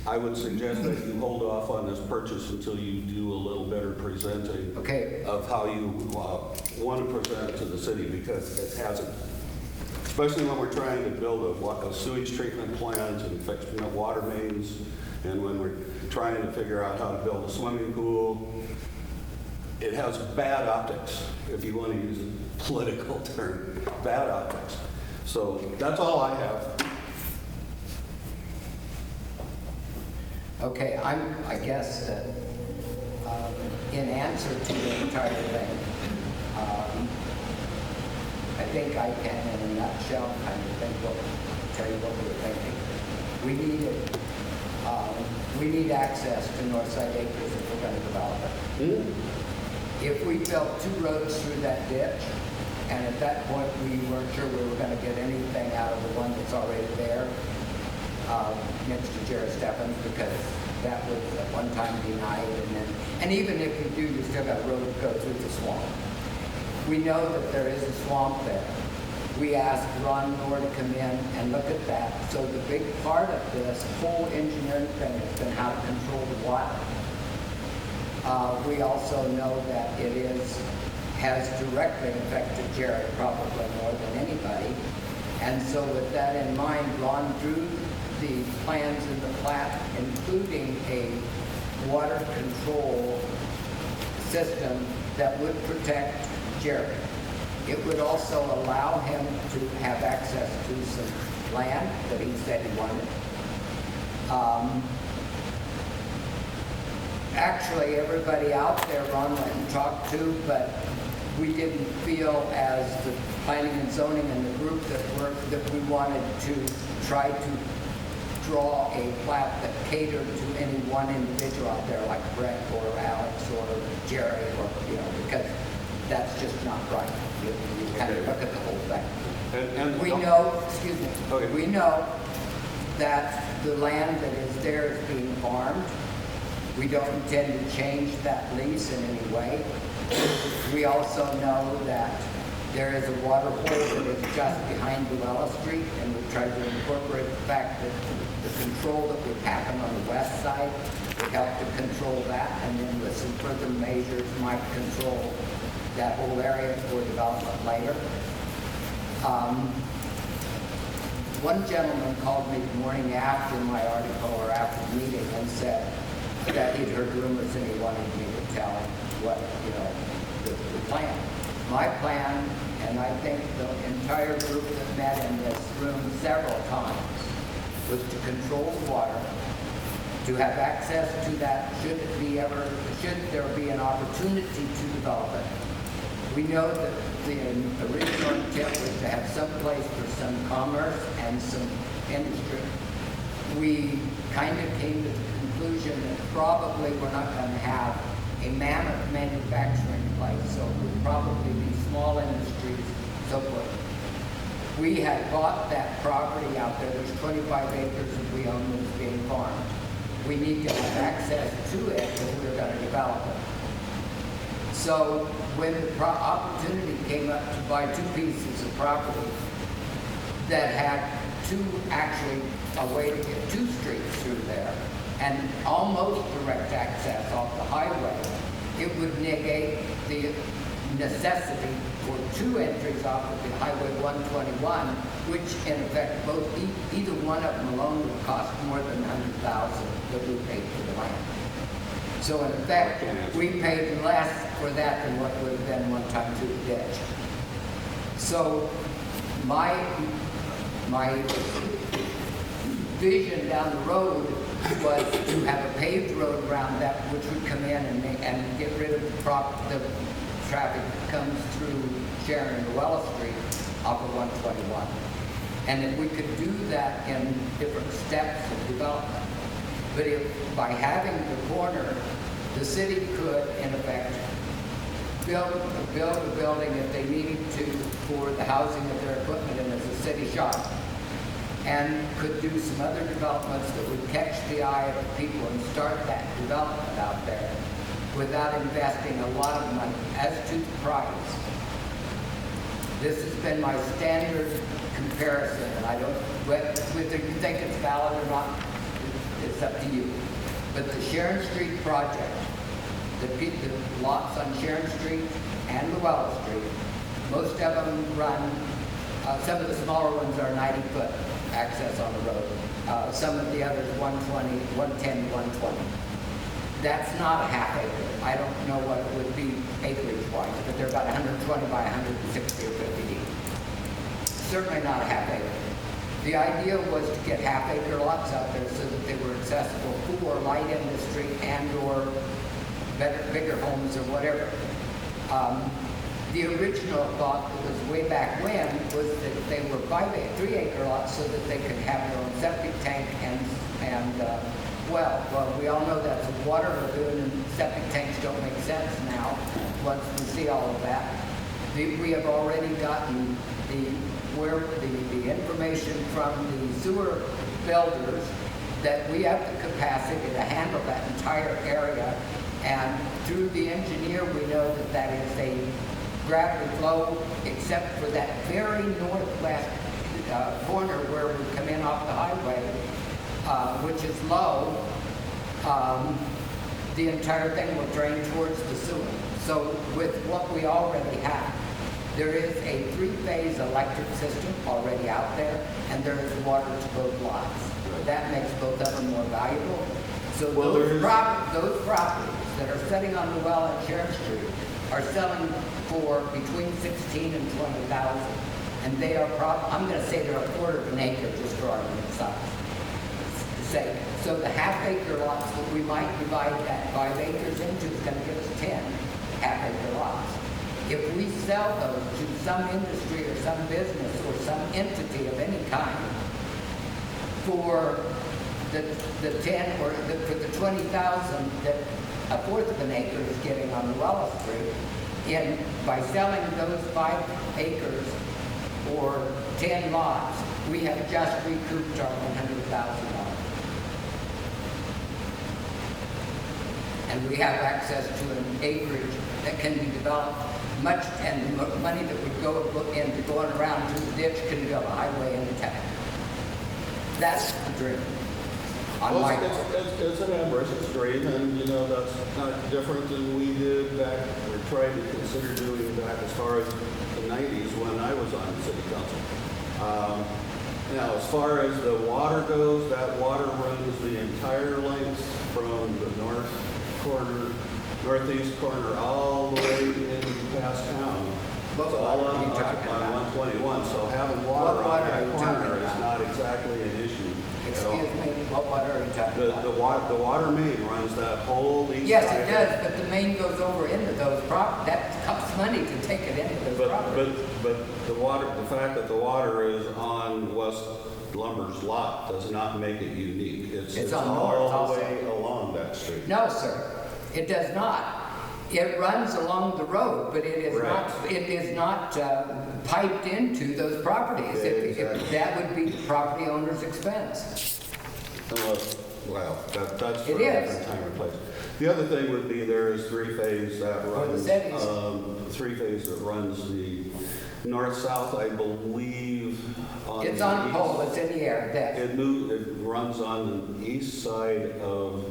I would suggest that you hold off on this purchase until you do a little better presenting Okay. of how you want to present it to the city, because it hasn't. Especially when we're trying to build a sewage treatment plant and fix water mains, and when we're trying to figure out how to build a swimming pool. It has bad optics, if you want to use a political term, bad optics. So that's all I have. Okay, I guess that in answer to the entire thing, I think I can, in a nutshell, kind of tell you what we're thinking. We need access to Northside Acres if we're going to develop it. If we built 2 roads through that ditch, and at that point we weren't sure we were going to get anything out of the one that's already there, next to Jerry Stephens, because that was at one time denied, and even if you do, you still got a road to go through the swamp. We know that there is a swamp there. We asked Ron Moore to come in and look at that. So the big part of this whole engineering thing has been how to control the water. We also know that has directly affected Jared probably more than anybody. And so with that in mind, Ron drew the plans in the plat, including a water control system that would protect Jared. It would also allow him to have access to some land that he said he wanted. Actually, everybody out there Ron went and talked to, but we didn't feel as the planning and zoning and the group that we wanted to try to draw a plat that catered to any one individual out there, like Brett or Alex or Jerry, or because that's just not right. You kind of look at the whole thing. And We know, excuse me, Okay. we know that the land that is there is being farmed. We don't intend to change that lease in any way. We also know that there is a water hole that is just behind Luella Street, and we tried to incorporate the fact that the control that would happen on the west side would help to control that, and then with some further measures might control that whole area for development later. One gentleman called me the morning after my article or after the meeting and said that he'd heard rumors and he wanted me to tell him what, the plan. My plan, and I think the entire group that met in this room several times, was to control the water, to have access to that should there be an opportunity to develop it. We know that the original intent was to have some place for some commerce and some industry. We kind of came to the conclusion that probably we're not going to have a mammoth manufacturing place, so it would probably be small industries, so forth. We had bought that property out there. There's 25 acres that we own that's being farmed. We need to have access to it if we're going to develop it. So when the opportunity came up to buy two pieces of property that had actually a way to get two streets through there and almost direct access off the highway, it would negate the necessity for two entries off of the Highway 121, which in effect either one of them alone would cost more than $100,000 that we paid for the land. So in effect, we paid less for that than what would have been one time through the ditch. So my vision down the road was to have a paved road around that, which would come in and get rid of the traffic that comes through Sharon and Luella Street off of 121. And that we could do that in different steps of development. But if by having the corner, the city could, in effect, build a building if they needed to for the housing of their equipment and as a city shop, and could do some other developments that would catch the eye of the people and start that development out there without investing a lot of money. As to the price, this has been my standard comparison, and I don't, whether you think it's valid or not, it's up to you. But the Sharon Street project, the lots on Sharon Street and Luella Street, most of them run, some of the smaller ones are 90-foot access on the road. Some of the others 120, 110, 120. That's not a half acre. I don't know what it would be acreage-wise, but they're about 120 by 160 or 50 deep. Certainly not a half acre. The idea was to get half-acre lots out there so that they were accessible for light industry and or bigger homes or whatever. The original thought that was way back when was that they were 3-acre lots so that they could have their own septic tank and well, we all know that's a water lagoon and septic tanks don't make sense now once we see all of that. We have already gotten the information from the sewer builders that we have the capacity to handle that entire area, and through the engineer we know that that is a gravity flow except for that very northwest corner where we come in off the highway, which is low. The entire thing will drain towards the sewer. So with what we already have, there is a 3-phase electric system already out there, and there is water to both lots. That makes both of them more valuable. So those properties that are sitting on Luella and Sharon Street are selling for between $16,000 and $20,000, and they are I'm going to say they're a quarter of an acre just for argument's sake. So the half-acre lots that we might divide that 5 acres into is going to give us 10 half-acre lots. If we sell those to some industry or some business or some entity of any kind for the 10 or for the 20,000 that a fourth of an acre is getting on Luella Street, by selling those 5 acres or 10 lots, we have just recouped our $100,000. and we have access to an acreage that can be developed much, and the money that would go into going around through the ditch can build a highway in the town. That's the dream. On Well, my it's, part. it's an ambitious dream, and you know, that's not different than we did back, or tried to consider doing back as far as the 90s when I was on the city council. Now, as far as the water goes, that water runs the entire length from the northeast corner, all the way in past town. What It's all water are on, you talking on about? 121, so having What water on water are that you corner talking is about? not exactly an issue at all. Excuse me, what water are you talking about? The water main runs that whole east Yes, side. it does, but the main goes over into those that costs money to take it into those properties. But the fact that the water is on West Lumber's lot does not make it unique. It's on North all the also. way along that street. No, sir, it does not. It runs along the road, but it is Right. not piped into those properties. Exactly. That would be the property owner's expense. Unless, well, that's It for a is. different time and place. The other thing would be there is three-phase that the runs, cities. three-phase that runs the north-south, I believe. It's the on a east. pole, it's in the air, that, It runs on the east side of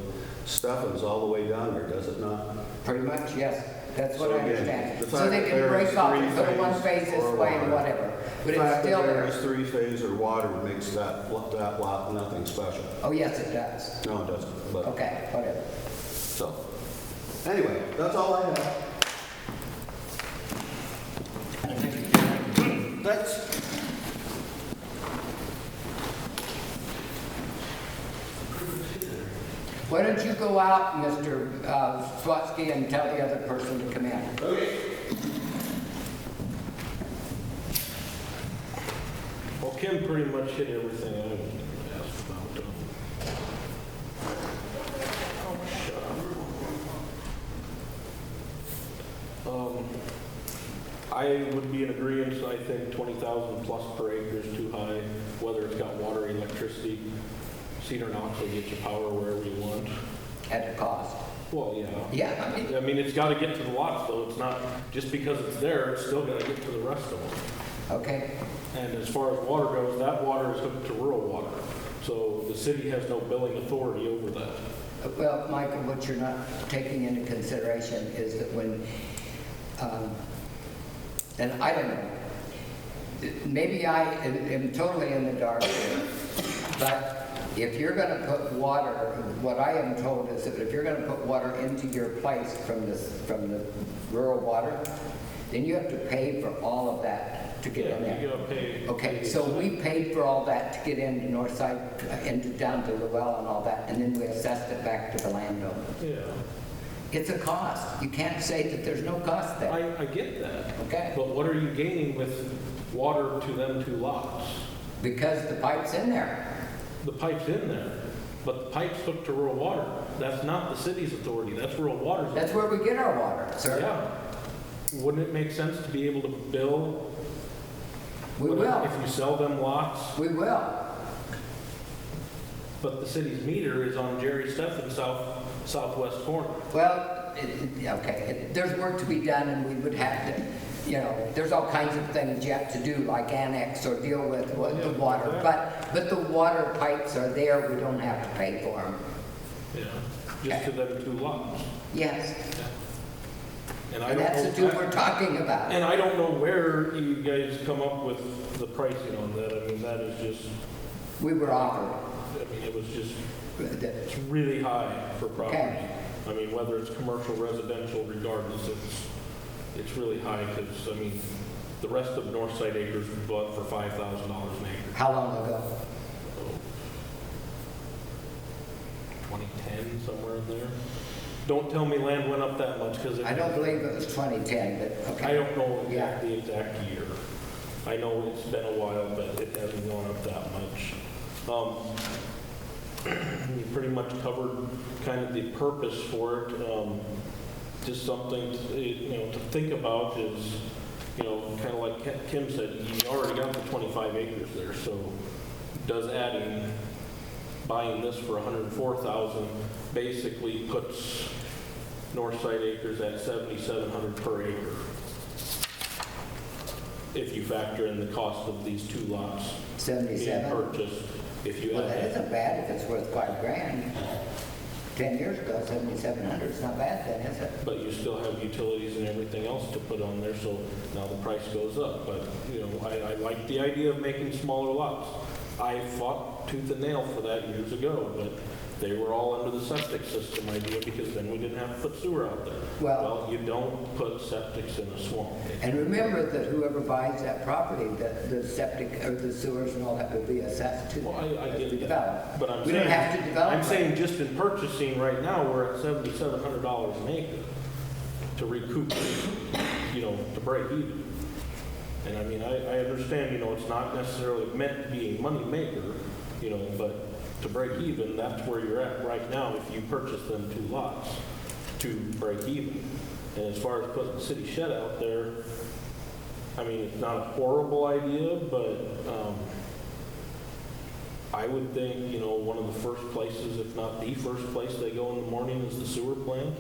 Stephens all the way down there, does it not? pretty much, yes. That's what So I again, understand. the So fact they that can there break is off and put a three-phase one-phase this or way and water. whatever, but The it's fact still that there there. is three-phase or water makes that lot nothing special. Oh, yes, it does. No, it doesn't, but, Okay, whatever. so. Anyway, that's all I have. That's, Why don't you go out, Mr. Swatsky, and tell the other person to come in? Okay. Well, Kim pretty much hit everything I asked about. I would be in agreement. I think 20,000 plus per acre is too high, whether it's got water, electricity. Cedar Knox will get you power wherever you want. At a cost. Well, yeah. Yeah, I mean, it's got to get to the lots, though. It's not just because it's there. It's still got to get to the rest of them. okay. And as far as water goes, that water is hooked to rural water. So the city has no billing authority over that. Well, Michael, what you're not taking into consideration is that when, and I don't know, maybe I am totally in the dark here, but if you're going to put water, what I am told is that if you're going to put water into your place from the rural water, then you have to pay for all of that to get in there. You gotta pay. Okay, so we paid for all that to get into Northside, into down to Llewellyn and all that, and then we assessed it back to the landowner. Yeah, It's a cost. You can't say that there's no cost there. I get that. Okay. But what are you gaining with water to them two lots? Because the pipe's in there. The pipe's in there, but the pipe's hooked to rural water. That's not the city's authority, that's rural water's. That's where we get our water, sir. Yeah. Wouldn't it make sense to be able to bill? We will. If you sell them lots, We will. but the city's meter is on Jerry Steffen's southwest corner. Well, okay, there's work to be done, and we would have to, there's all kinds of things you have to do, like annex or deal with the water. But the water pipes are there, we don't have to pay for them. Yeah, just to them two lots. Yes, And I and don't that's the know, two we're talking about. and I don't know where you guys come up with the pricing on that. I mean, that is just, We were offered. I mean, it was just, that- it's really high for property. Okay. I mean, whether it's commercial, residential, regardless, it's really high because, I mean, the rest of Northside Acres was bought for $5,000 an acre. How long ago? 2010, somewhere in there. Don't tell me land went up that much because I don't believe it was 2010, but okay. I don't know Yeah. the exact year. I know it's been a while, but it hasn't gone up that much. You pretty much covered kind of the purpose for it. Just something to think about is, kind of like Kim said, you already got the 25 acres there, so does buying this for $104,000 basically puts Northside acres at 7,700 per acre. If you factor in the cost of these 2 lots being 77? purchased, if you Well, add that that. isn't bad if it's worth $5,000. 10 years ago, 7,700, it's not bad then, is it? But you still have utilities and everything else to put on there, so now the price goes up. But, you know, I like the idea of making smaller lots. I fought tooth and nail for that years ago, but they were all under the septic system idea because then we didn't have to put sewer out there. Well- You don't put septics in a swamp. And remember that whoever buys that property, that the septic or the sewers and all that will be assessed to. Well, I as we get develop. that, but I'm We saying. don't have to develop. I'm it. saying just in purchasing right now, we're at $7,700 an acre to recoup, you know, to break even. And I mean, I understand, you know, it's not necessarily meant to be a money maker, you know, but to break even, that's where you're at right now if you purchase them 2 lots to break even. And as far as putting the city shed out there, I mean, it's not a horrible idea, but I would think, you know, one of the first places, if not the first place they go in the morning is the sewer plant,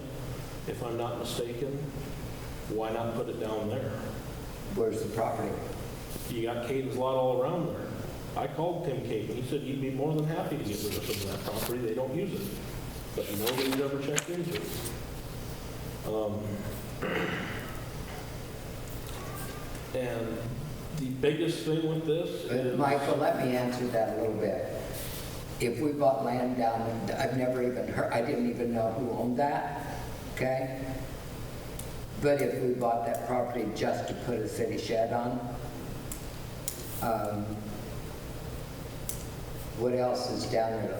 if I'm not mistaken. Why not put it down there? Where's the property? You got Caden's lot all around there. I called Tim Caden. He said he'd be more than happy to get rid of some of that property. They don't use it. But nobody's ever checked into it. And the biggest thing with this is... Michael, let me answer that a little bit. If we bought land down, I've never even heard, I didn't even know who owned that, okay? But if we bought that property just to put a city shed on, what else is down there?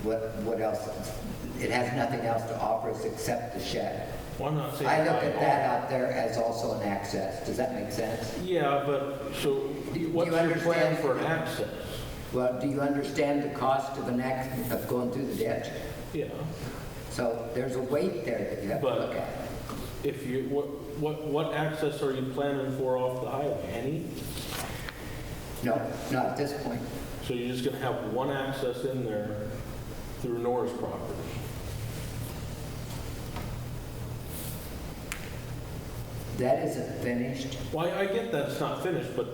What else? It has nothing else to offer us except the shed. Well, I'm not saying... I look buy at all. that out there as also an access. Does that make sense? Yeah, but so what's you your plan understand? for an access? Well, do you understand the cost of of going through the ditch? Yeah. So there's a weight there that you have to But- look at. If you, what access are you planning for off the highway? Any? No, not at this point. So you're just gonna have one access in there through Nora's property? That isn't finished. Well, I get that it's not finished, but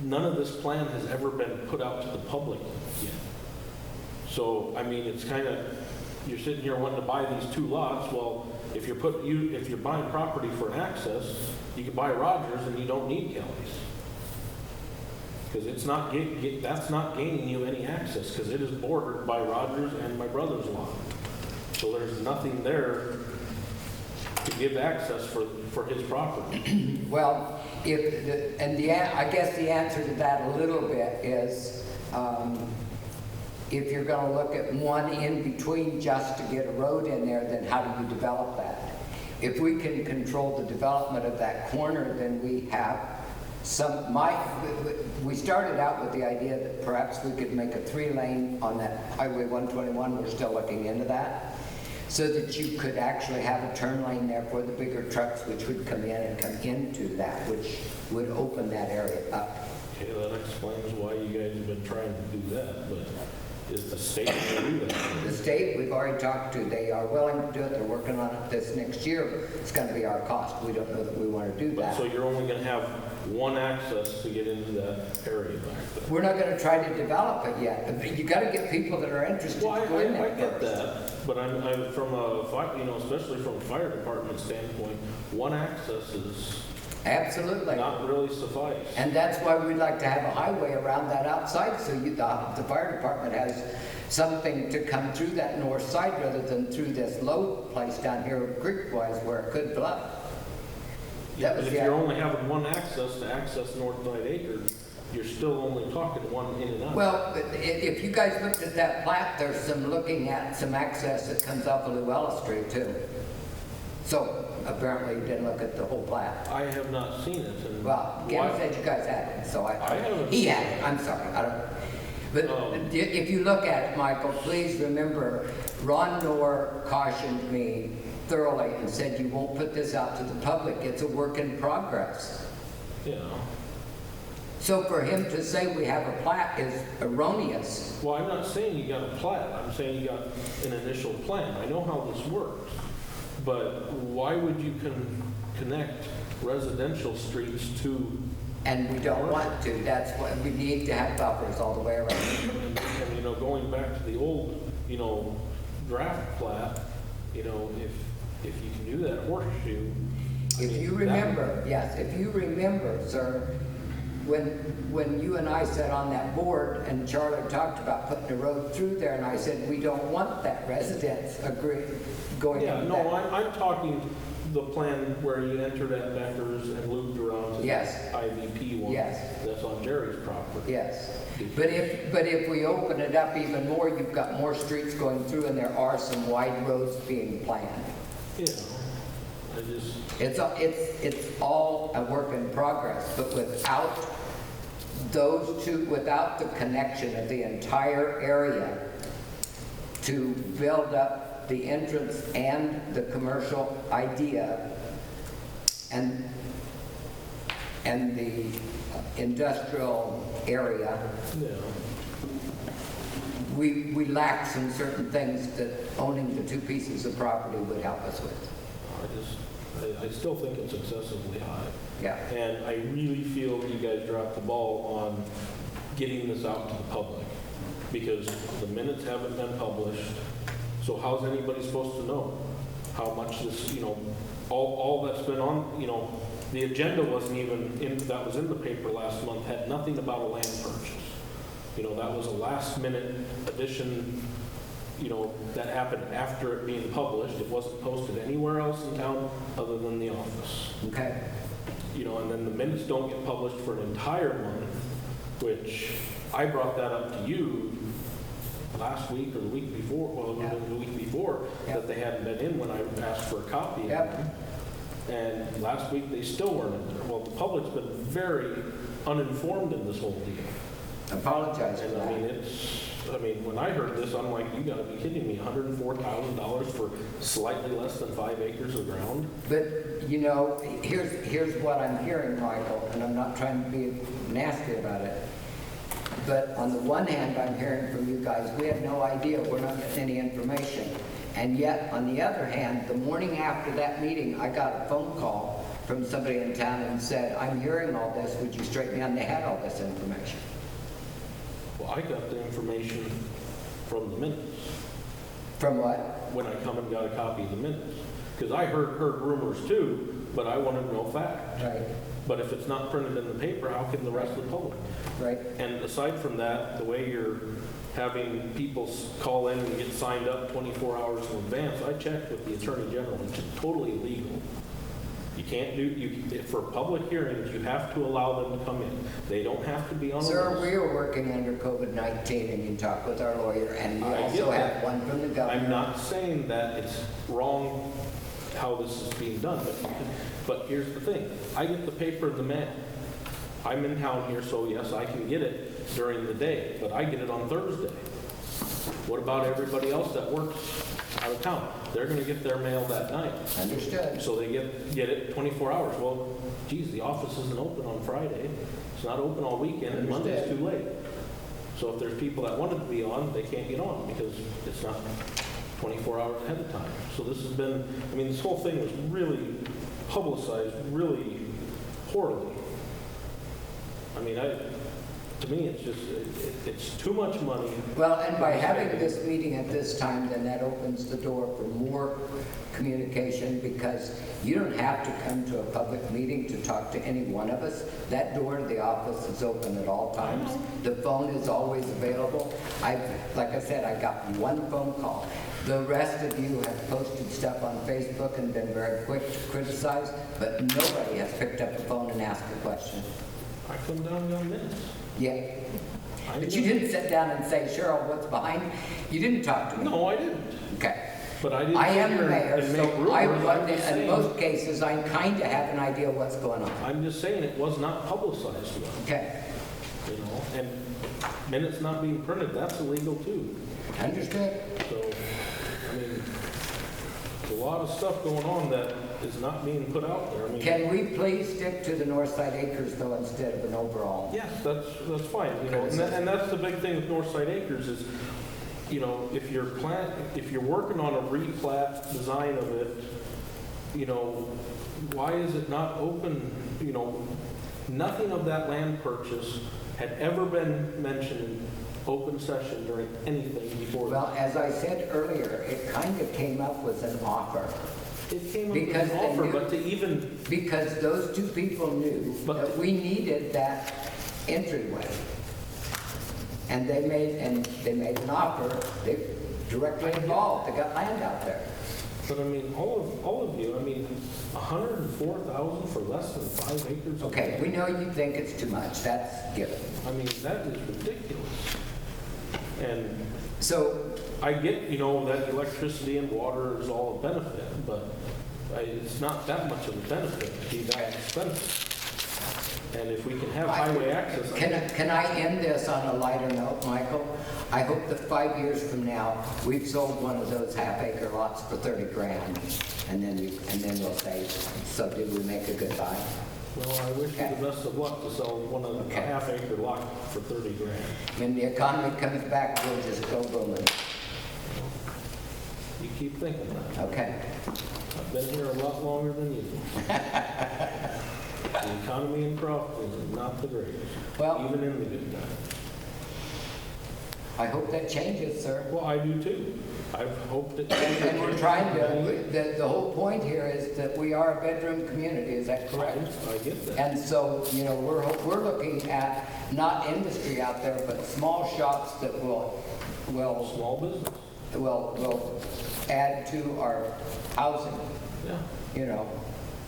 none of this plan has ever been put out to the public yet. So, I mean, it's kind of, you're sitting here wanting to buy these 2 lots. Well, if you're buying property for an access, you can buy Rogers and you don't need Kelly's. Because it's not, that's not gaining you any access because it is bordered by Rogers and my brother's lot. So there's nothing there to give access for his property. Well, I guess the answer to that a little bit is, if you're going to look at one in between just to get a road in there, then how do you develop that? If we can control the development of that corner, then we have we started out with the idea that perhaps we could make a 3-lane on that Highway 121. We're still looking into that. So that you could actually have a turn lane there for the bigger trucks, which would come in and come into that, which would open that area up. Okay, that explains why you guys have been trying to do that, but is the state going to do that? The state, we've already talked to, they are willing to do it. They're working on it this next year. It's going to be our cost. We don't know that we want to do But that. so you're only going to have one access to get into that area back there? We're not going to try to develop it yet. You got to get people that are interested Well, to go in I there get first. that, but I'm from especially from a fire department standpoint, one access is Absolutely. not really suffice. And that's why we'd like to have a highway around that outside, so the fire department has something to come through that north side rather than through this low place down here creek-wise where it could flood. Yeah, That but was if the you're idea. only having one access to access Northside Acres, you're still only talking one in and out. Well, if you guys looked at that plat, there's looking at some access that comes off of Llewellyn Street too. So apparently you didn't look at the whole plat. I have not seen it. And Well, Gavin why- said you guys had it, so I haven't. he had it, I'm sorry, I don't. But Oh. if you look at it, Michael, please remember, Ron Knorr cautioned me thoroughly and said you won't put this out to the public, it's a work in progress. Yeah. So for him to say we have a plat is erroneous. Well, I'm not saying you got a plat. I'm saying you got an initial plan. I know how this works. But why would you connect residential streets to, And we don't want to. That's what, we need to have buffers all the way around. and, you know, going back to the old, you know, draft plat, you know, if you can do that horseshoe. I If mean, you that- remember, yes, if you remember, sir, when you and I sat on that board and Charlie talked about putting a road through there, and I said, we don't want that residence going Yeah, into no, that. I'm talking the plan where you entered at Beckers and looped around to the Yes. IVP one. Yes. That's on Jerry's property. Yes, but if we open it up even more, you've got more streets going through, and there are some wide roads being planned. Yeah, I just, It's all a work in progress, but without those two, without the connection of the entire area to build up the entrance and the commercial idea and the industrial area, yeah. we lack some certain things that owning the two pieces of property would help us with. I still think it's excessively high. Yeah. And I really feel you guys dropped the ball on getting this out to the public, because the minutes haven't been published. So how's anybody supposed to know how much this, you know, all that's been on, you know, the agenda wasn't even in, that was in the paper last month, had nothing about a land purchase. You know, that was a last minute addition, you know, that happened after it being published. It wasn't posted anywhere else in town other than the office. Okay. You know, and then the minutes don't get published for an entire month, which I brought that up to you last week or the week before, well, it would have been the week before, Yeah. that they hadn't been in when I asked for a copy of Yep. them. And last week, they still weren't in there. Well, the public's been very uninformed in this whole deal. Apologize for And I mean, that. when I heard this, I'm like, you gotta be kidding me, $104,000 for slightly less than 5 acres of ground? But, you know, here's what I'm hearing, Michael, and I'm not trying to be nasty about it. But on the one hand, I'm hearing from you guys, we have no idea, we're not getting any information. And yet, on the other hand, the morning after that meeting, I got a phone call from somebody in town and said, I'm hearing all this, would you straighten me out? And they had all this information. Well, I got the information from the minutes, From what? when I come and got a copy of the minutes. Because I heard rumors too, but I wanted to know fact. Right, But if it's not printed in the paper, how can the rest of the public? right. And aside from that, the way you're having people call in and get signed up 24 hours in advance, I checked with the Attorney General, which is totally illegal. You can't for public hearings, you have to allow them to come in. They don't have to be on a Sir, list. we are working under COVID-19, and you talk with our lawyer, and we I get also that. have one from the governor. I'm not saying that it's wrong how this is being done, but here's the thing. I get the paper in the mail. I'm in town here, so yes, I can get it during the day, but I get it on Thursday. What about everybody else that works out of town? They're gonna get their mail that night. Understood. So they get it 24 hours. Well, geez, the office isn't open on Friday. It's not open all weekend, and Monday's too late. So if there's people that wanted to be on, they can't get on because it's not 24 hours ahead of time. So this has been, I mean, this whole thing was really publicized really poorly. I mean, to me, it's just, it's too much money. Well, and by having this meeting at this time, then that opens the door for more communication, because you don't have to come to a public meeting to talk to any one of us. That door to the office is open at all times. The phone is always available. Like I said, I got one phone call. The rest of you have posted stuff on Facebook and been very quick to criticize, but nobody has picked up the phone and asked a question. I come down and got minutes. Yeah. But you didn't sit down and say, Cheryl, what's behind? You didn't talk to me. No, I didn't. Okay. But I didn't I am sit the here mayor, and make so rumors. I'm just in saying- most cases, I kind of have an idea what's going on. I'm just saying it was not publicized well, Okay. you know, and minutes not being printed, that's illegal too. Understood? So, I mean, there's a lot of stuff going on that is not being put out there. I mean, Can we please stick to the Northside Acres though instead of an overall? yes, that's fine, you know, and that's the big thing with Northside Acres is, you know, if you're working on a replat design of it, you know, why is it not open, you know, nothing of that land purchase had ever been mentioned in open session during anything before that. Well, as I said earlier, it kind of came up with an offer. It came up because with an they offer, knew- but to even, Because those two people knew But- that we needed that entryway. And they made an offer, they directly involved, they got land out there. but I mean, all of you, I mean, 104,000 for less than 5 acres. of Okay, land? we know you think it's too much, that's given. I mean, that is ridiculous. And So, I get, you know, that electricity and water is all a benefit, but it's not that much of a benefit to be that expensive. And if we can have highway access, can I end this on a lighter note, Michael? I hope that 5 years from now, we've sold one of those half-acre lots for 30 grand, and then we'll say, so did we make a good buy? well, I wish you Okay. the best of luck to sell one of the Okay. half-acre lot for 30 grand. When the economy comes back, we'll just go booming. You keep thinking that. Okay? I've been here a lot longer than you. The economy in Crofton is not the greatest, Well- even in the good times. I hope that changes, sir. Well, I do too. I've hoped it. And we're trying to, the whole point here is that we are a bedroom community, is that correct? I get that. And so, you know, we're looking at not industry out there, but small shops that will Small business, add to our housing, yeah. you know.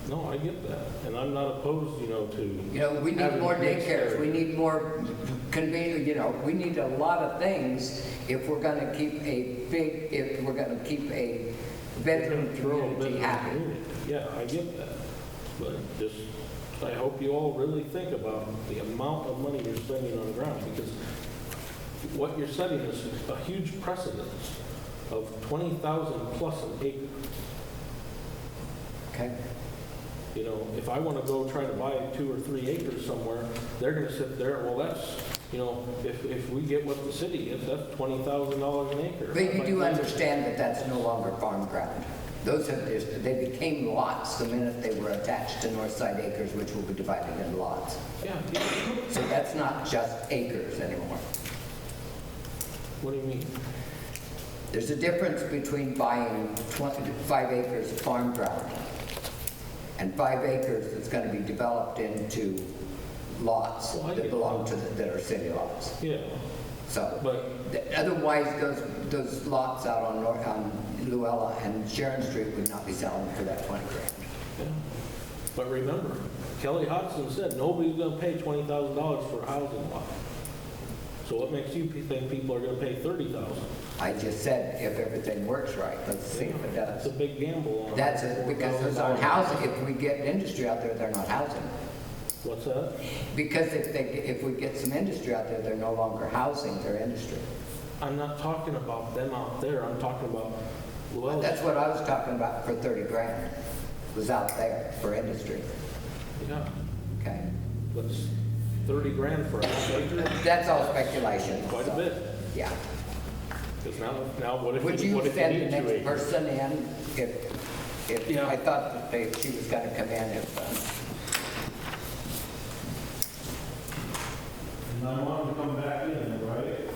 No, I get that. And I'm not opposed, you know, to. You know, we need having more mixed daycares, area. we need more convenience, you know, we need a lot of things if we're gonna keep a bedroom Throw a community bedroom happy. community. Yeah, I get that. But just, I hope you all really think about the amount of money you're spending on the ground, because what you're setting is a huge precedence of 20,000 plus an acre. Okay? You know, if I want to go try to buy 2 or 3 acres somewhere, they're going to sit there, well, that's, you know, if we get what the city gets, that's $20,000 an acre. But you do understand that that's no longer farm ground. Those have, they became lots the minute they were attached to Northside Acres, which will be divided into lots. Yeah, So that's not just acres anymore. what do you mean? There's a difference between buying 5 acres of farm ground and 5 acres that's going to be developed into lots Well, I that get belong to, that are city lots. Yeah, So, but otherwise, those lots out on Luella and Sharon Street would not be selling for that 20 grand. yeah. But remember, Kelly Hodgson said nobody's going to pay $20,000 for a housing lot. So what makes you think people are going to pay $30,000? I just said if everything works right, let's see if it It's a does. big gamble on. That's it, because those aren't housing. If we get industry out there, they're not housing. What's that? Because if we get some industry out there, they're no longer housing, they're industry. I'm not talking about them out there. I'm talking about Llewellyn. That's what I was talking about for 30 grand, was out there for industry, Yeah, okay? but it's 30 grand for a half acre, That's all speculation. quite a so, bit. Yeah. Because now what if Would you you need send 2 the next acres? person in if, Yeah. I thought that she was gonna come in if, And I want them to come back in, right?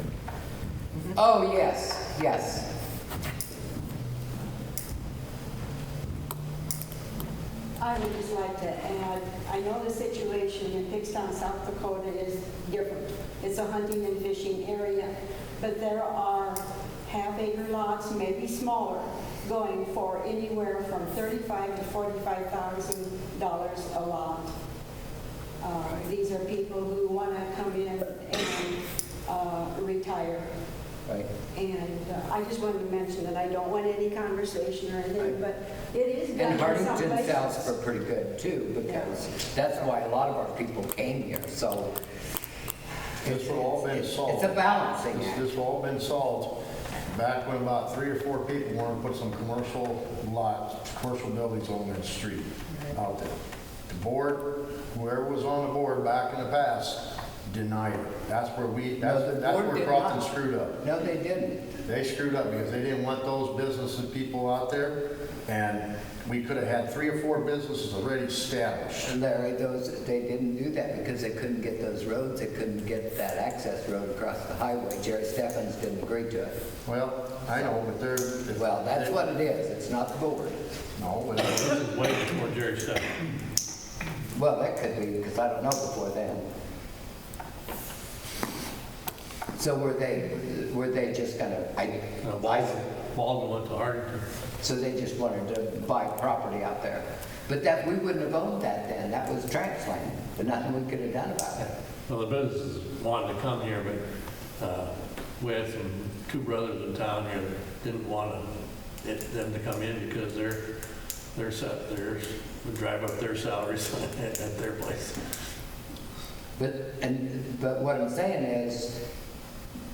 oh, yes, yes. I would just like to add, I know the situation in Pickstown, South Dakota is different. It's a hunting and fishing area, but there are half-acre lots, maybe smaller, going for anywhere from $35,000 to $45,000 a lot. These are people who want to come in and retire. Right. And I just wanted to mention that I don't want any conversation or anything, but it is done And in some Hardington places. sells for pretty good too, because that's why a lot of our people came here, so. This will all been solved. It's a balancing act. This will all been solved back when about 3 or 4 people wanted to put some commercial lots, commercial buildings on their street out there. The board, whoever was on the board back in the past, denied it. That's where board where did Crofton not. screwed up. No, they didn't. They screwed up because they didn't want those businesses people out there. And we could have had 3 or 4 businesses already established. And Larry, they didn't do that because they couldn't get those roads, they couldn't get that access road across the highway. Jerry Steffens didn't agree to it. Well, I know, but they're... Well, that's what it is, it's not the board. No, but Way before Jerry stepped. Well, that could be, because I don't know before then. So were they just gonna, Baldwin went to Arlington. so they just wanted to buy property out there? But that, we wouldn't have owned that then, that was Travis land, but nothing we could have done about it. Well, the businesses wanted to come here, but we had some 2 brothers in town here that didn't want them to come in because would drive up their salaries at their place. But what I'm saying is,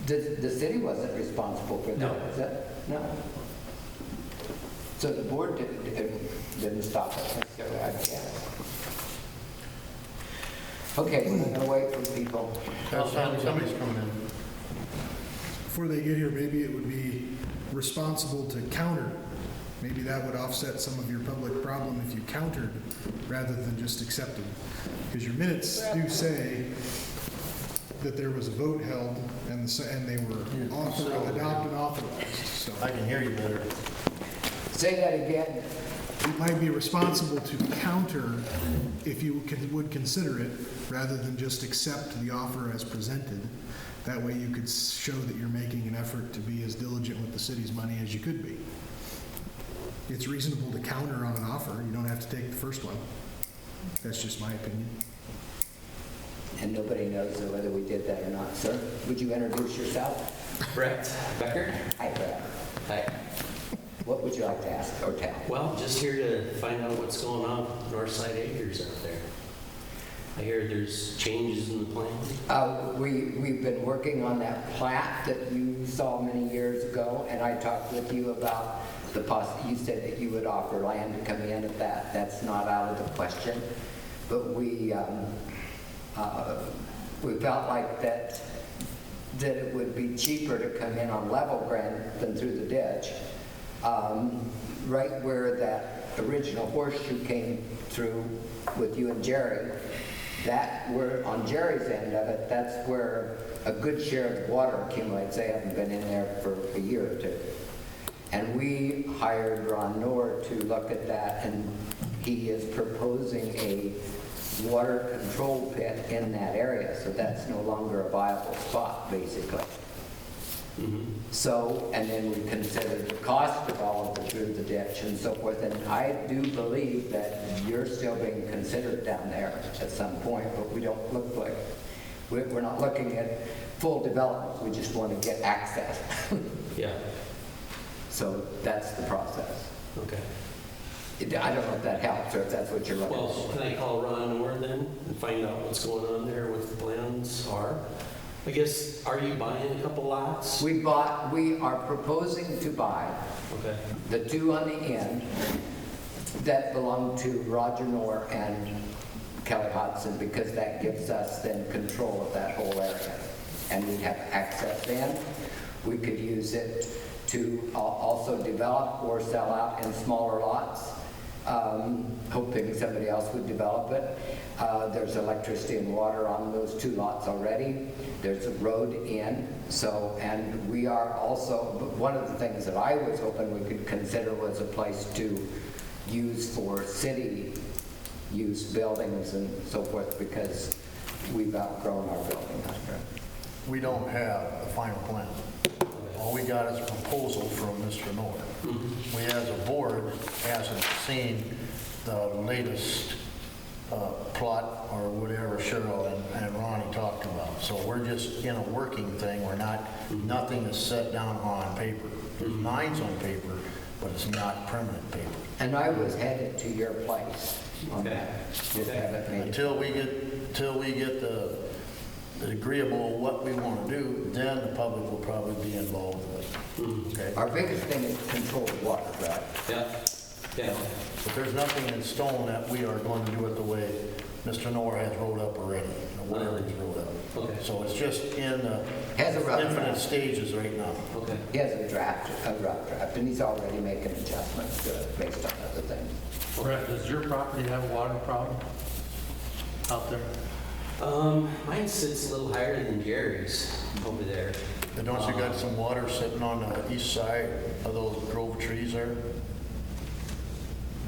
the city wasn't responsible for that, No. was it? No. So the board didn't stop it necessarily, I guess. Okay, we're gonna wait for people. somebody's coming in. Before they get here, maybe it would be responsible to counter. Maybe that would offset some of your public problem if you countered rather than just accepted. Because your minutes do say that there was a vote held and they were adopted and authorized. So I can hear you better. Say that again. it might be responsible to counter if you would consider it rather than just accept the offer as presented. That way you could show that you're making an effort to be as diligent with the city's money as you could be. It's reasonable to counter on an offer. You don't have to take the first one. That's just my opinion. And nobody knows whether we did that or not. Sir, would you introduce yourself? Brett Becker. Hi, Brad. Hi. What would you like to ask or tell? Well, just here to find out what's going on with Northside Acres out there. I hear there's changes in the plan. We've been working on that plat that you saw many years ago, and I talked with you about you said that you would offer land to come in at that. That's not out of the question. But we felt like that it would be cheaper to come in on level ground than through the ditch. Right where that original horseshoe came through with you and Jerry, we're on Jerry's end of it, that's where a good share of the water accumulates. They haven't been in there for a year or two. And we hired Ron Noor to look at that, and he is proposing a water control pit in that area, so that's no longer a viable spot, basically. So, and then we considered the cost of all of it through the ditch and so forth, and I do believe that you're still being considered down there at some point, but we don't look like, we're not looking at full development, we just want to get access. Yeah. So that's the process. Okay. I don't know if that helps or if that's what you're looking Well, for. can I call Ron Moore then and find out what's going on there, what the plans are? I guess, are you buying a couple lots? We are proposing to buy Okay. the 2 on the end that belong to Roger Noor and Kelly Hodson, because that gives us then control of that whole area. And we have access in. We could use it to also develop or sell out in smaller lots, hoping somebody else would develop it. There's electricity and water on those 2 lots already. There's a road in, and we are also, but one of the things that I was hoping we could consider was a place to use for city use buildings and so forth, because we've outgrown our building out there. We don't have a final plan. All we got is a proposal from Mr. Noor. We as a board hasn't seen the latest plot or whatever Cheryl and Ronnie talked about. So we're just in a working thing. We're not, nothing is set down on paper. There's lines on paper, but it's not permanent paper. And I was headed to your place on that. Just haven't made it. Until we get the agreeable what we want to do, then the public will probably be involved with it. Okay? Our biggest thing is control of water, right? Yeah. Yeah. But there's nothing in stone that we are going to do it the way Mr. Noor has wrote up already, or whatever he's wrote up. Okay. So it's just in Has a rough infinite draft. stages right now. Okay. He has a rough draft, and he's already making adjustments to it based on other things. Brett, does your property have a water problem out there? Mine sits a little higher than Jerry's over there. And don't you got some water sitting on the east side of those grove trees there?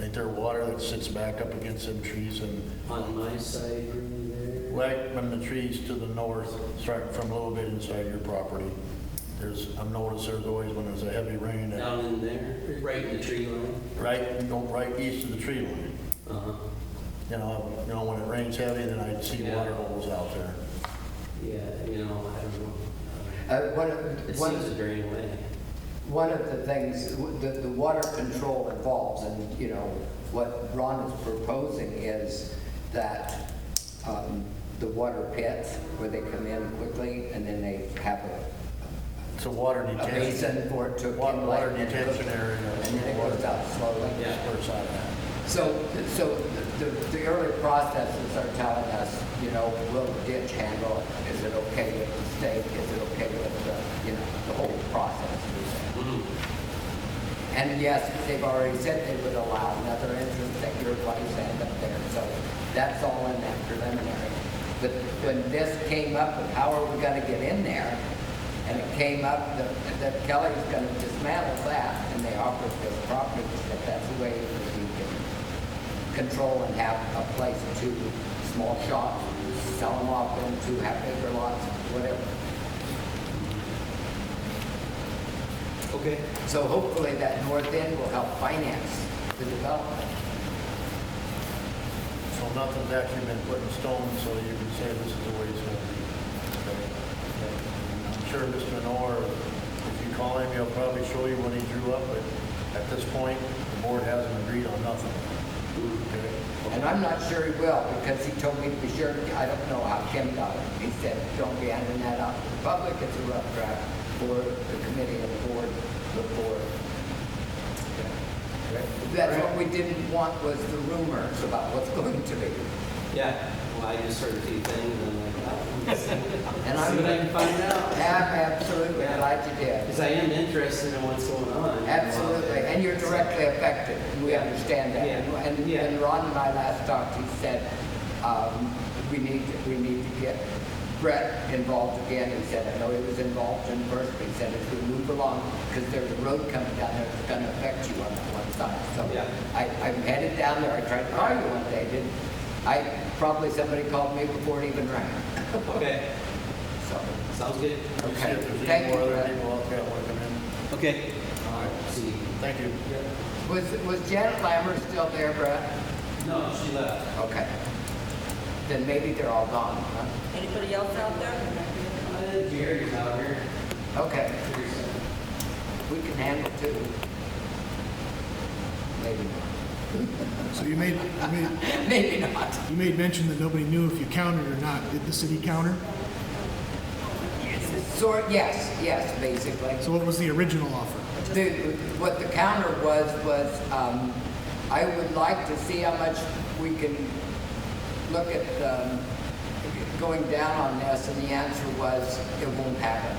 Ain't there water that sits back up against them trees and On my side, really there. right from the trees to the north, starting from a little bit inside your property? I've noticed there's always when there's a heavy rain, Down in there, right in the tree line. right east of the tree line. Uh-huh. You know, when it rains heavy, then I see Yeah. water holes out there. Yeah, I don't know. It One seems to drain away. one of the things, the water control involves, and you know, what Ron is proposing is that the water pits, where they come in quickly, and then they have It's a water a detention. basin for it to accumulate. Water and detention area. And then it goes out slowly. Yeah. Where's that at? So the early processes are telling us, you know, will the ditch handle it? Is it okay with the state? Is it okay with the whole process? And yes, they've already said they would allow another entrance at your place and up there, so that's all in that preliminary. But when this came up with how are we gonna get in there, and it came up that Kelly's gonna dismantle that, and they offered this property, that that's the way that we can control and have a place to small shops, sell them off into half-acre lots, whatever. Okay. So hopefully that north end will help finance the development. So nothing's actually been put in stone, so you can say this is the way it's gonna be. Okay. I'm sure Mr. Noor, if you call him, he'll probably show you what he drew up, but at this point, the board hasn't agreed on nothing. Okay? And I'm not sure he will, because he told me to be sure, I don't know how Kim got it. He said, don't be handing that out to the public, it's a rough draft for the committee and the board, That's what we didn't want, was the rumors about what's going to be. Yeah, well, I just heard a few things and I'm like, oh, And see what I can find out. I'm absolutely Yeah. glad you did. Because I am interested in what's going on. Absolutely, and you're directly affected, and we understand that. Yeah. And Yeah. when Ron and I last talked, he said, we need to get Brett involved again. He said, I know he was involved in first, but he said, as we move along, because there's a road coming down there that's gonna affect you on that one side. So Yeah. I'm headed down there. I tried to call you one day, probably somebody called me before it even rang. Okay, So, sounds good. See okay, if there's thank any you, more other Brett. people out there that want to come in. Okay. All right, see you. Thank you. Was Janet Lammer still there, Brett? No, she left. Okay. Then maybe they're all gone, huh? Anybody else out there? Jerry's out here. Okay, we can handle two. Maybe not. So you made Maybe not. mention that nobody knew if you counted or not. Did the city counter? Yes, basically. So what was the original offer? What the counter was, I would like to see how much we can look at going down on this, and the answer was, it won't happen.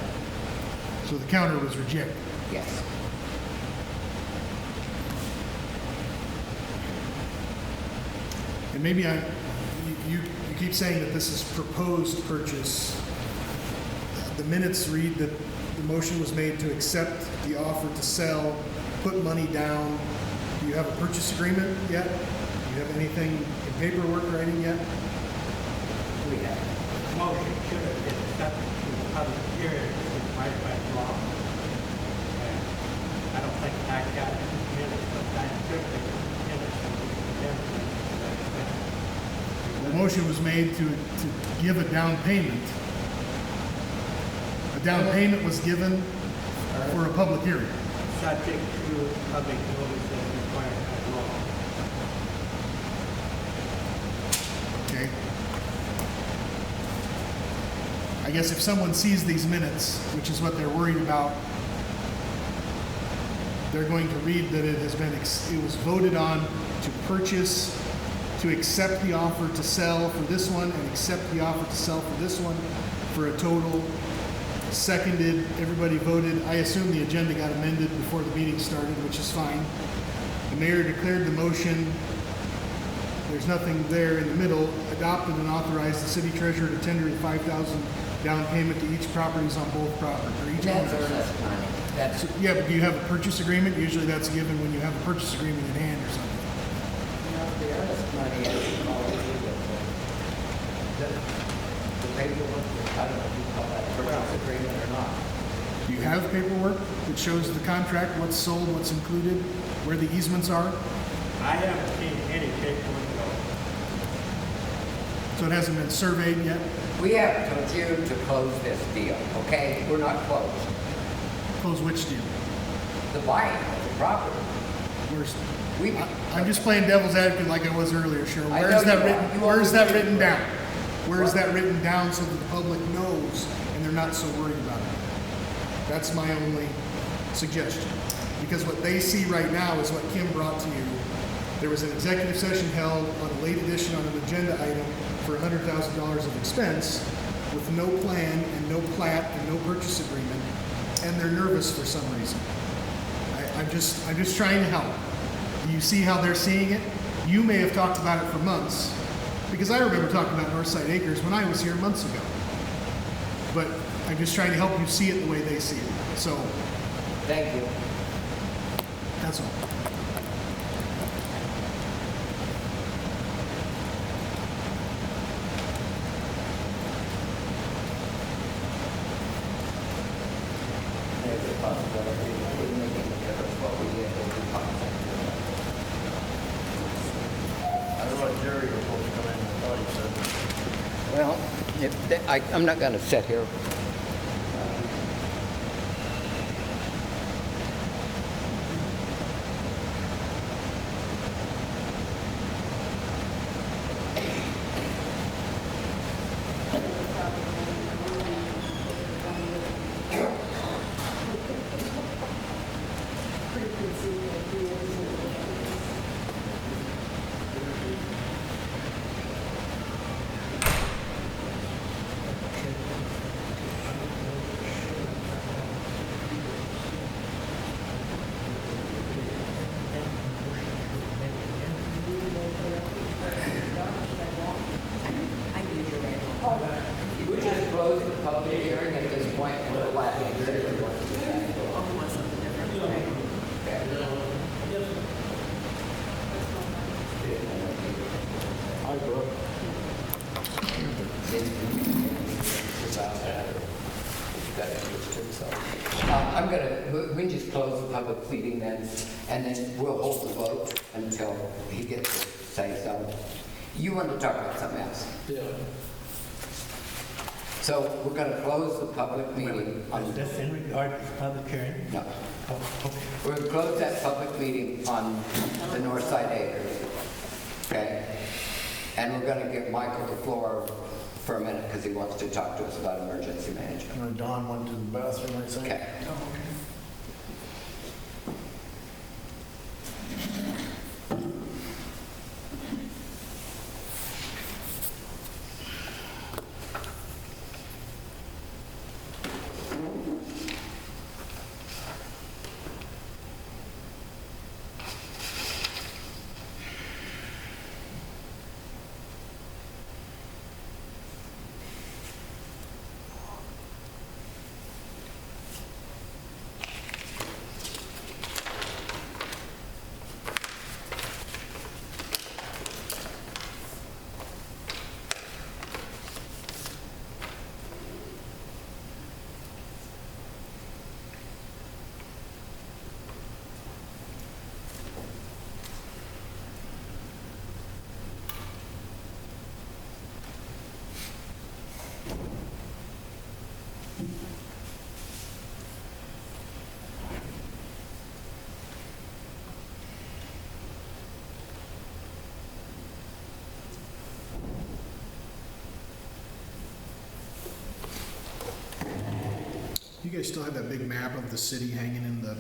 So the counter was rejected. Yes. And maybe you keep saying that this is proposed purchase. The minutes read that the motion was made to accept the offer to sell, put money down. Do you have a purchase agreement yet? Do you have anything in paperwork writing yet? We have. Motion should have been accepted to the public hearing, if I went wrong. And I don't think I got it in minutes, but I took the minutes and The motion was made to give a down payment. A down payment was given for a public hearing. subject to public notice as required by law. Okay. I guess if someone sees these minutes, which is what they're worried about, they're going to read that it has been, it was voted on to purchase, to accept the offer to sell for this one and accept the offer to sell for this one for a total. Seconded, everybody voted. I assume the agenda got amended before the meeting started, which is fine. The mayor declared the motion there's nothing there in the middle. Adopted and authorized the city treasurer to tender the $5,000 down payment to each properties on both properties, or each That's owner. earnest money. That's, Yeah, but do you have a purchase agreement? Usually that's given when you have a purchase agreement in hand or something. the earnest money is all the paperwork, I don't know if you call that a purchase agreement or not. Do you have paperwork that shows the contract, what's sold, what's included, where the easements are? I haven't seen any paperwork though. So it hasn't been surveyed yet? We have told you to close this deal, okay? We're not closed. Close which deal? The buying of the property. Where's, We, I'm just playing devil's advocate like I was earlier, Cheryl. I Where know is that you are. written, You where is that always written do. down? Where is that written down so that the public knows and they're not so worried about it? That's my only suggestion. Because what they see right now is what Kim brought to you. There was an executive session held on a late edition on an agenda item for $100,000 of expense with no plan and no plat and no purchase agreement, and they're nervous for some reason. I'm just trying to help. Do you see how they're seeing it? You may have talked about it for months, because I remember talking about Northside Acres when I was here months ago. But I'm just trying to help you see it the way they see it. So thank you. that's all. There's a possibility it wouldn't make any difference what we did if we contacted them. I thought Jerry was supposed to come in, I thought he said. Well, I'm not going to sit here. We just closed the public hearing at this point. We're laughing. Hi, Brooke. I'm gonna, we just close the public meeting then, and then we'll hold the vote until he gets to say so. You want to talk about something else? Yeah. So we're gonna close the public meeting on. Is this in regard to the public hearing? No. Oh, okay. We're gonna close that public meeting on the Northside Acres. Okay? And we're gonna give Michael the floor for a minute because he wants to talk to us about emergency management. Don went to the bathroom, I think. Okay. You guys still have that big map of the city hanging in the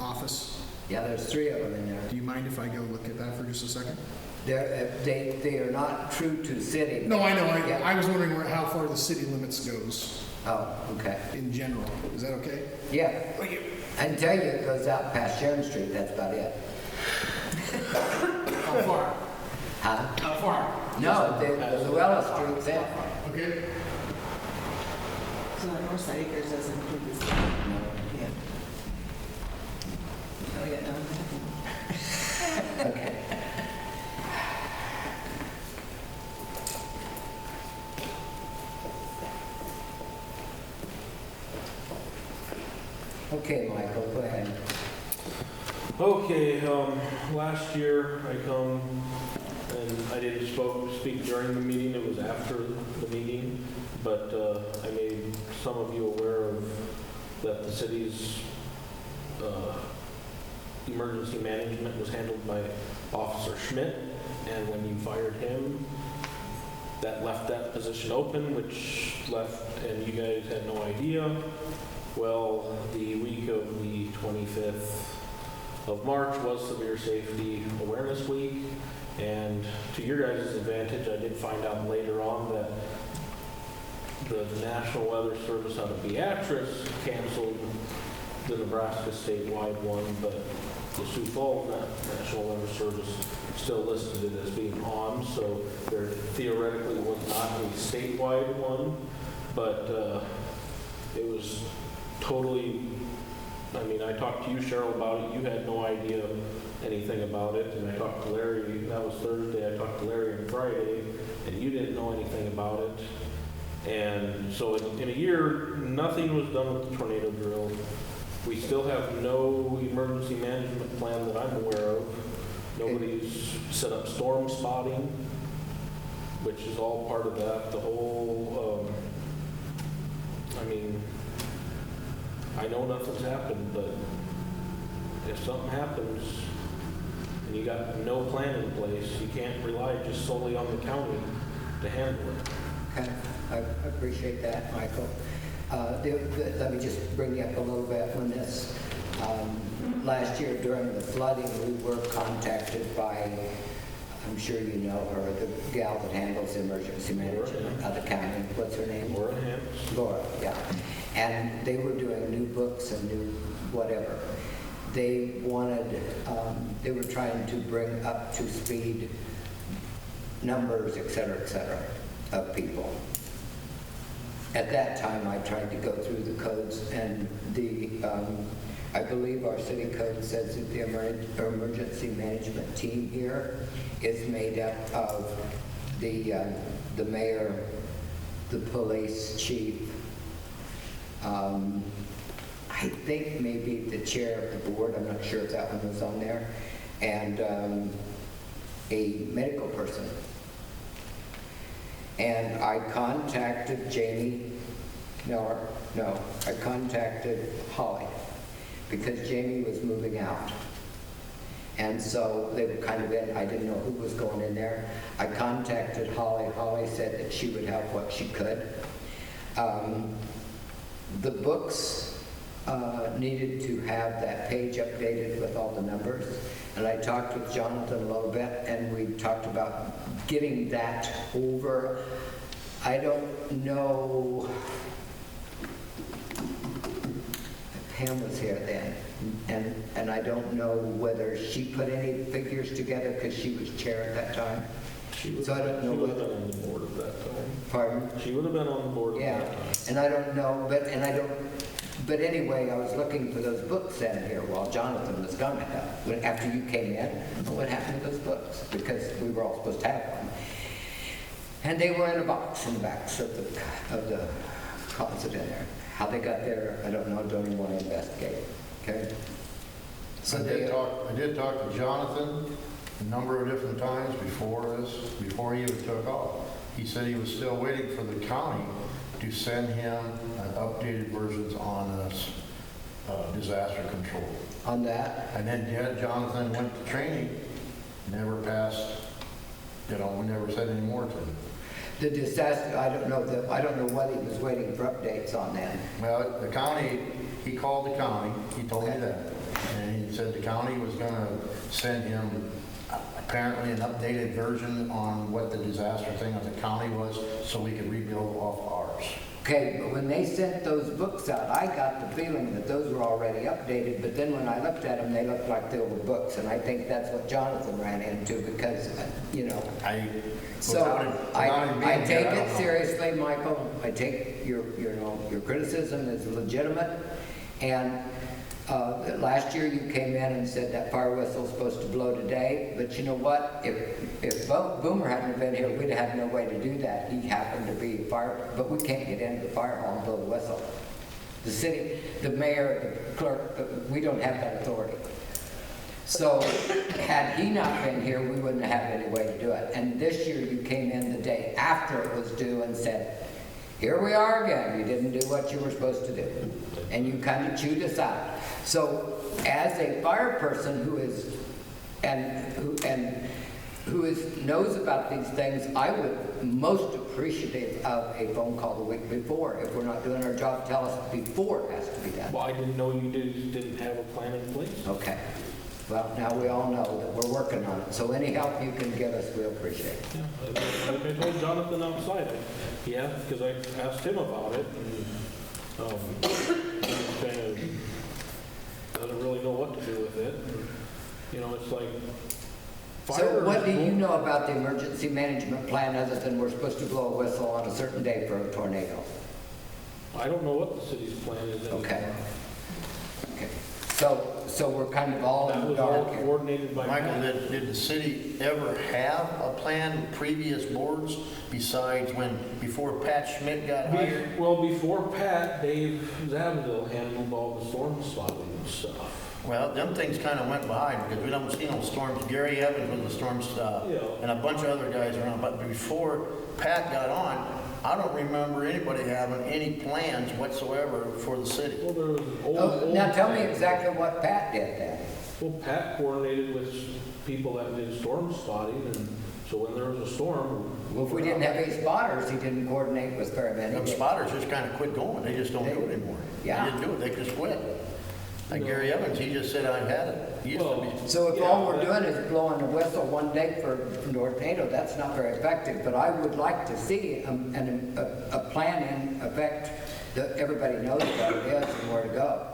office? Yeah, there's 3 of them in there. Do you mind if I go look at that for just a second? They are not true to city. No, I know. Yeah. I was wondering how far the city limits goes Oh, okay. in general. Is that okay? Yeah. Until it goes out past Sharon Street, that's about it. How far? Huh? Farm. No, the Llewellyn Street thing. Okay. So that Northside Acres doesn't include this. Yeah. Oh, yeah, no. Okay. Okay, Michael, go ahead. Okay, last year I come and I didn't speak during the meeting, it was after the meeting, but I made some of you aware of that the city's emergency management was handled by Officer Schmidt, and when you fired him, that left that position open, which left, and you guys had no idea. Well, the week of the 25th of March was Severe Safety Awareness Week, and to your guys' advantage, I did find out later on that the National Weather Service out of Beatrice canceled the Nebraska statewide one, but the Sioux Falls National Weather Service still listed it as being on, so there theoretically was not a statewide one, but it was totally, I mean, I talked to you, Cheryl, about it. You had no idea anything about it, and I talked to Larry, that was Thursday, I talked to Larry on Friday, and you didn't know anything about it. And so in a year, nothing was done with the tornado drill. We still have no emergency management plan that I'm aware of. Nobody's set up storm spotting, which is all part of that. The whole, I mean, I know nothing's happened, but if something happens and you got no plan in place, you can't rely just solely on the county to handle it. Okay, I appreciate that, Michael. Let me just bring you up a little bit on this. Last year during the flooding, we were contacted by, I'm sure you know her, the gal that handles emergency management of the county. What's her name? Laura. Laura, yeah. And they were doing new books and new whatever. They wanted, they were trying to bring up to speed numbers, et cetera, of people. At that time, I tried to go through the codes, and I believe our city code says that the emergency management team here is made up of the mayor, the police chief, I think maybe the chair of the board, I'm not sure if that one was on there, and a medical person. And I contacted Jamie, I contacted Holly, because Jamie was moving out. And so they were kind of in, I didn't know who was going in there. I contacted Holly. Holly said that she would help what she could. The books needed to have that page updated with all the numbers. And I talked with Jonathan a little bit, and we talked about getting that over. I don't know, Pam was here then, and I don't know whether she put any figures together because she was chair at that time. So I don't know. She would have been on the board at that time. Pardon? She would have been on the board at that time. And I don't know, but anyway, I was looking for those books then here while Jonathan was gone. After you came in, what happened to those books? Because we were all supposed to have one. And they were in a box in the back of the closet in there. How they got there, I don't know, don't even want to investigate, okay? So I did talk to Jonathan a number of different times before he even took off. He said he was still waiting for the county to send him an updated versions on this disaster control. On that? And then Jonathan went to training, never passed, we never said any more to him. The disaster, I don't know what he was waiting for updates on then. Well, the county, he called the county, he told me that. And he said the county was gonna send him apparently an updated version on what the disaster thing of the county was so we could rebuild off ours. Okay, but when they sent those books out, I got the feeling that those were already updated, but then when I looked at them, they looked like they were books, and I think that's what Jonathan ran into, because, you know. So, I take it seriously, Michael. I take your criticism as legitimate, and last year you came in and said that fire whistle's supposed to blow today, but you know what? If Boomer hadn't been here, we'd have had no way to do that. He happened to be a fire, but we can't get into the fire hall and blow the whistle. The city, the mayor, the clerk, we don't have that authority. So had he not been here, we wouldn't have any way to do it. And this year you came in the day after it was due and said, here we are again. You didn't do what you were supposed to do. And you kind of chewed us out. So as a fire person who knows about these things, I would most appreciative of a phone call the week before. If we're not doing our job, tell us before it has to be done. Well, I didn't know you didn't have a plan in place. Okay. Well, now we all know that we're working on it. So any help you can give us, we'll appreciate it. Yeah, I told Jonathan outside, because I asked him about it, and he kind of doesn't really know what to do with it. And, you know, it's like So what do you know about the emergency management plan other than we're supposed to blow a whistle on a certain day for a tornado? I don't know what the city's plan is anymore. Okay. Okay. So we're kind of all in That the was all dark here. coordinated by Michael, Pat. did the city ever have a plan with previous boards besides before Pat Schmidt got hired? Well, before Pat, Dave Zavadil handled all the storm spotting stuff. Well, them things kind of went behind because we don't see no storms. Gary Evans was the storm stuff, Yeah. and a bunch of other guys around. But before Pat got on, I don't remember anybody having any plans whatsoever for the city. Well, there was an old Now tell me plan. exactly what Pat did then. Well, Pat coordinated with people that did storm spotting, and so when there was a storm. Well, if we didn't have any spotters, he didn't coordinate with very many. Them did he? spotters just kind of quit going. They just don't do it anymore. Yeah. They didn't do it. They just quit. Like Gary Evans, he just said, I've had it. He used to be. So if all we're doing is blowing a whistle one day for tornado, that's not very effective. But I would like to see a plan in effect that everybody knows what it is and where to go.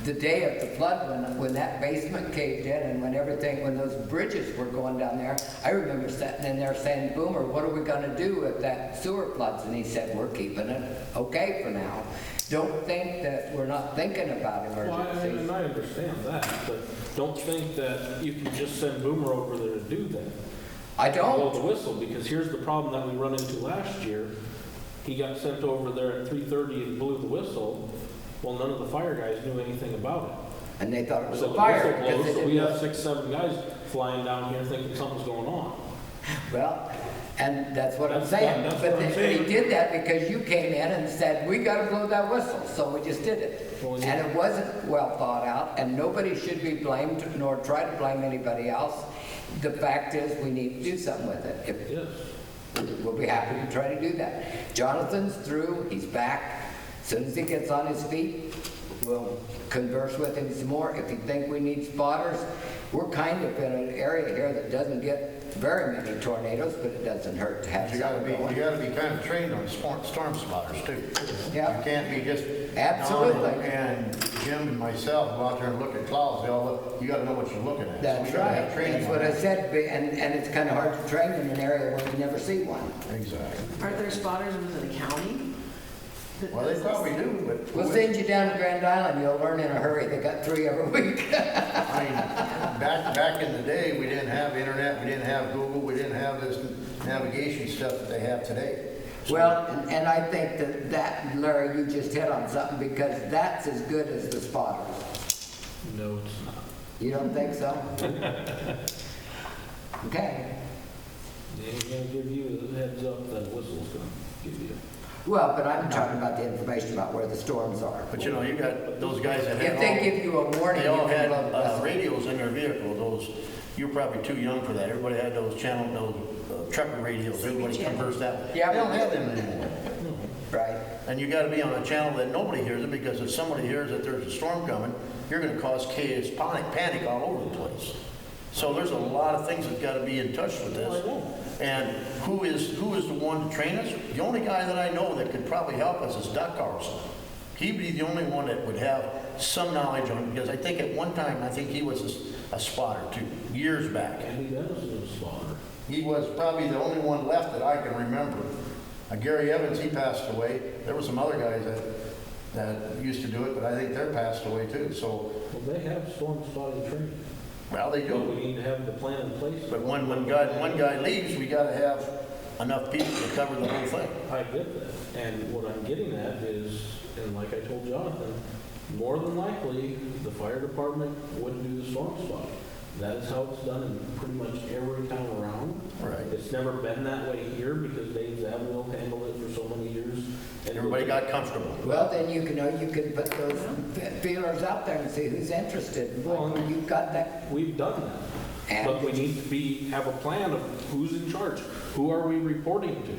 The day of the flood, when that basement caved in and when those bridges were going down there, I remember sitting in there saying, Boomer, what are we going to do if that sewer floods? And he said, we're keeping it okay for now. Don't think that we're not thinking about emergencies. And I understand that, but don't think that you can just send Boomer over there to do that. I don't. Blow the whistle, because here's the problem that we run into last year. He got sent over there at 3:30 and blew the whistle. Well, none of the fire guys knew anything about it. And they thought it was So a the fire. whistle because blows, they so we didn't have know. 6, 7 guys flying down here thinking something's going on. Well, and that's what I'm That's saying. what But I'm he saying. did that because you came in and said, we got to blow that whistle. So we just did it. Well, And it wasn't well thought out, and nobody should be blamed, nor try to blame anybody else. The fact is, we need to do something with it. Yes. We'll be happy to try to do that. Jonathan's through, he's back. As soon as he gets on his feet, we'll converse with him some more. If you think we need spotters, we're kind of in an area here that doesn't get very many tornadoes, but it doesn't hurt to have You some going. gotta be kind of trained on storm spotters too. Yeah. You can't be just. Absolutely. And Jim and myself go out there and look at clouds, you gotta know what you're looking at. So That's we gotta have right. training That's on what I that. said, and it's kind of hard to train in an area where you never see one. Exactly. Aren't there spotters within the county? Well, they probably do, but. We'll send you down to Grand Island, you'll learn in a hurry. They got 3 every week. I mean, back in the day, we didn't have internet, we didn't have Google, we didn't have this navigation stuff that they have today. So- Well, and I think that, Larry, you just hit on something, because that's as good as the spotters. No, it's not. You don't think so? Okay. They ain't gonna give you the heads up that whistle's gonna give you. Well, but I'm talking about the information about where the storms are. But you know, you got those guys that had If they give you a warning, they you all can had blow the whistle. radios in their vehicle, you're probably too young for that. Everybody had those trucker radios, everybody conversed that way. Yeah. They don't have them anymore. Right. And you gotta be on a channel that nobody hears it, because if somebody hears that there's a storm coming, you're gonna cause chaos, panic all over the place. So there's a lot of things that got to be in touch with this. And who is the one to train us? The only guy that I know that could probably help us is Doc Carlson. He'd be the only one that would have some knowledge on it, because I think at one time, I think he was a spotter too, years back. Andy Dennis was a spotter. He was probably the only one left that I can remember. Gary Evans, he passed away. There were some other guys that used to do it, but I think they're passed away too. So, Well, they have storm spotting training. well, they But we do. need to have the plan in place. But when one guy leaves, we got to have enough people to cover the whole thing. I get that. And what I'm getting at is, and like I told Jonathan, more than likely, the fire department wouldn't do the storm spotting. That is how it's done in pretty much every town around. Right. It's never been that way here because Dave Zaville handled it for so many years. And Everybody got comfortable. Well, then you can put those feelers out there and see who's interested. Well, You've got that. We've done that. And- But we need to have a plan of who's in charge. Who are we reporting to?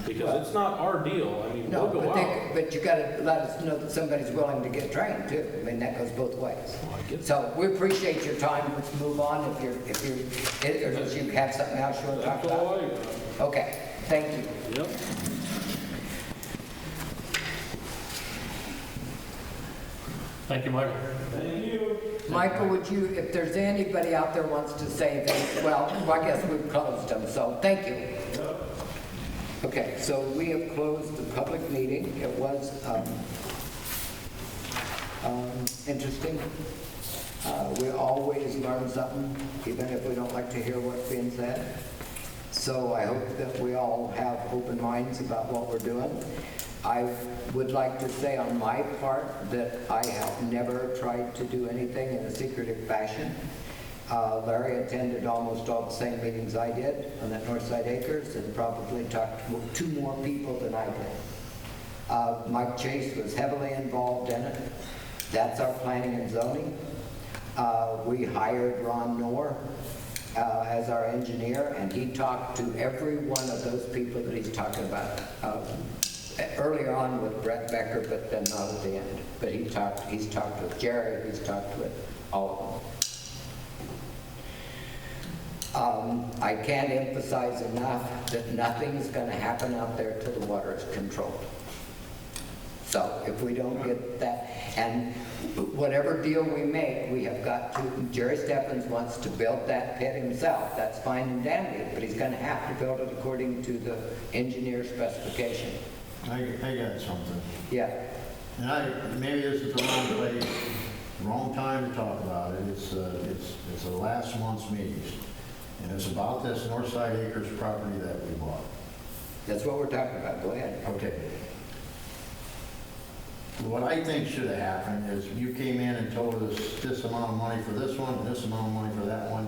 Because it's not our deal. I mean, No, we'll go out. but you gotta let us know that somebody's willing to get trained too. I mean, that goes both ways. Well, I get that. So we appreciate your time. Let's move on or if you have something else you want to talk That's all about. I, Okay, thank you. yep. Thank you, Michael. Thank you. Michael, would you, if there's anybody out there wants to say that, well, I guess we've closed them, so thank you. Okay, so we have closed the public meeting. It was interesting. We always learn something, even if we don't like to hear what's being said. So I hope that we all have open minds about what we're doing. I would like to say on my part that I have never tried to do anything in a secretive fashion. Larry attended almost all the same meetings I did on that Northside Acres and probably talked to 2 more people than I did. Mike Chase was heavily involved in it. That's our planning and zoning. We hired Ron Knorr as our engineer, and he talked to every one of those people that he's talking about. Earlier on with Brett Becker, but then not at the end. But he's talked with Jerry, he's talked with all of them. I can't emphasize enough that nothing's going to happen out there till the water is controlled. So if we don't get that, and whatever deal we make, we have got to, Jerry Stephens wants to build that pit himself. That's fine and dandy, but he's going to have to build it according to the engineer's specification. I got something. Yeah. And maybe this is the wrong place, wrong time to talk about it. It's the last month's meetings. And it's about this Northside Acres property that we bought. That's what we're talking about. Go ahead. Okay. What I think should have happened is you came in and told us this amount of money for this one, and this amount of money for that one.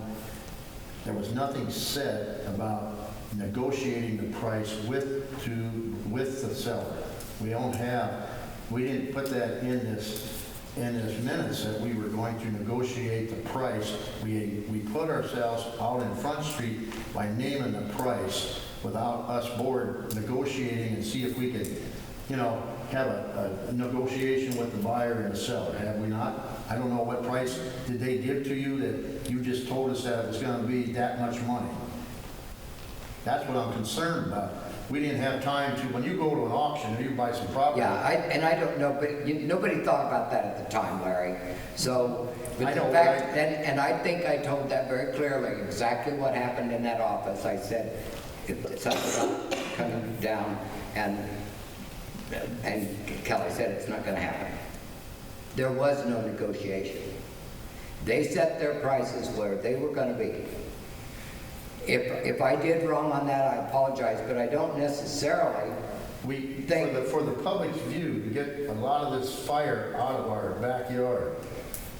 There was nothing said about negotiating the price with the seller. We didn't put that in this minutes that we were going to negotiate the price. We put ourselves out in Front Street by naming the price without us board negotiating and see if we could, have a negotiation with the buyer and the seller. Have we not? I don't know what price did they give to you that you just told us that it was going to be that much money. That's what I'm concerned about. We didn't have time to, when you go to an auction and you buy some property. Yeah, I don't know, but nobody thought about that at the time, Larry. So, but I the know, fact, right? and I think I told that very clearly, exactly what happened in that office. I said, it's something about coming down, and Kelly said it's not going to happen. There was no negotiation. They set their prices where they were going to be. If I did wrong on that, I apologize, but I don't necessarily For the public's view, to get a lot of this fire out of our backyard,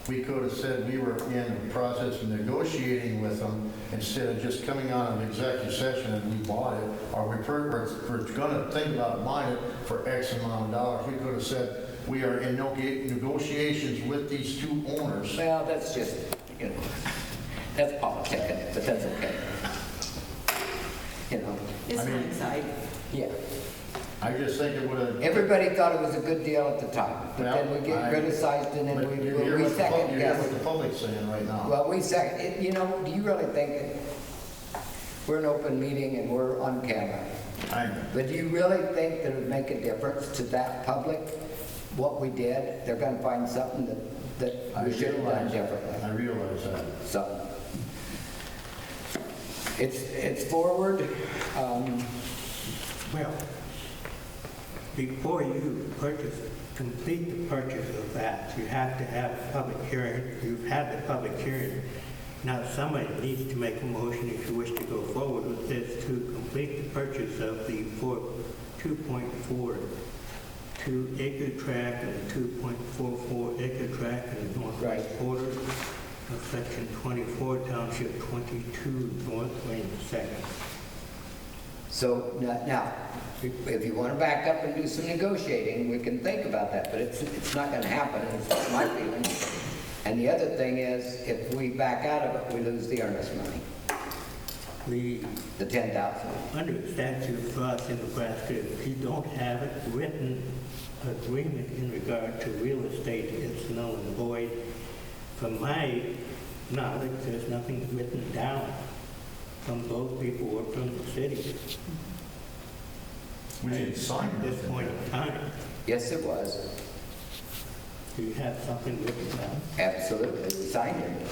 we could have said we were in the process of negotiating with them instead of just coming out of an executive session and we bought it, or we're going to think about buying it for X amount of dollars. We could have said we are in negotiations with these 2 owners. Well, that's just, that's politicking, but that's okay. It's I mean- hindsight. Yeah. I just think it would have. Everybody thought it was a good deal at the time, but then we get criticized and then we second guess. What the public's saying right now. Well, we second, you know, do you really think, we're an open meeting and we're on camera, I know. but do you really think that it would make a difference to that public, what we did? They're gonna find something that we should have done differently. I realize that. So, it's forward. Well, before you complete the purchase of that, you have to have a public hearing. You've had the public hearing. Now, somebody needs to make a motion if you wish to go forward with this to complete the purchase of the 2.42 acre tract and 2.44 acre tract in the northwest border of section 24, township 22, North Wayne 2nd. So now, if you want to back up and do some negotiating, we can think about that, but it's not going to happen, it's my feeling. And the other thing is, if we back out of it, we lose the earnest money, the 10,000. Under statute for us in Nebraska, if you don't have a written agreement in regard to real estate, it's null and void. From my knowledge, there's nothing written down from those people or from the city We should sign at this point in time. Yes, it was. Do you have something written down? Absolutely, we signed it.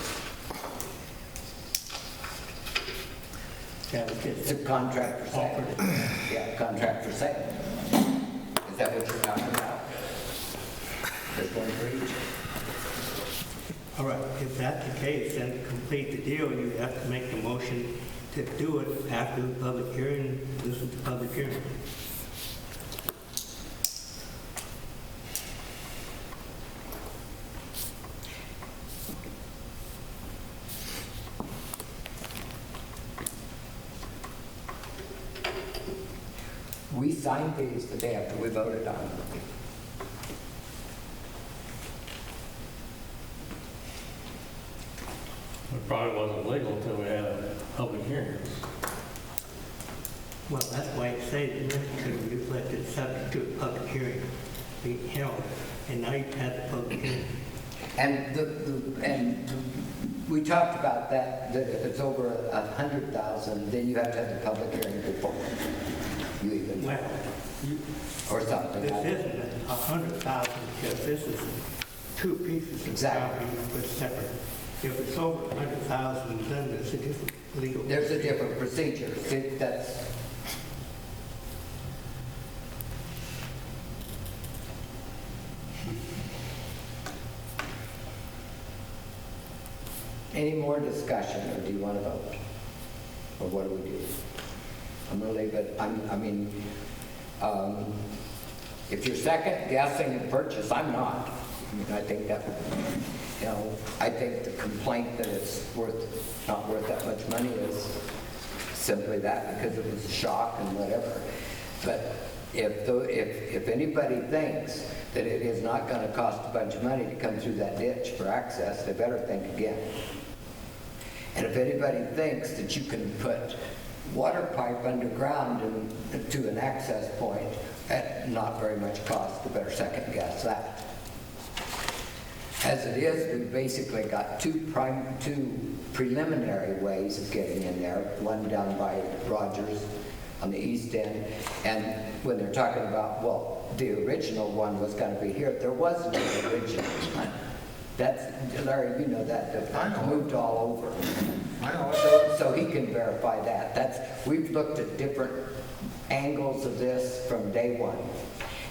That was It's a just contract for sale. offered. Yeah, contract for sale. Is that what you're talking about? There's one for each? All right, if that's the case, then to complete the deal, you have to make the motion to do it after the public hearing. This is the public hearing. We signed these the day after we voted on them. It probably wasn't legal until we had a public hearing. Well, that's why it says in this to you left it subject to a public hearing being held, and now you've had the public hearing. And we talked about that if it's over 100,000, then you have to have the public hearing before you even, Well, or something this like that. isn't 100,000 because this is two pieces of Exactly. property but separate. If it's over 100,000, then there's a different legal. There's a different procedure. See, that's, any more discussion, or do you want to vote? Or what do we do? I'm going to leave it, if you're second guessing the purchase, I'm not. I mean, I think that, I think the complaint that it's not worth that much money is simply that, because it was a shock and whatever. But if anybody thinks that it is not going to cost a bunch of money to come through that ditch for access, they better think again. And if anybody thinks that you can put water pipe underground and to an access point at not very much cost, they better second guess that. As it is, we've basically got two preliminary ways of getting in there, one down by Rogers on the east end, and when they're talking about, well, the original one was going to be here, there was no original one. That's, Larry, you know that, I know. moved all over. I know. So he can verify that. We've looked at different angles of this from day one.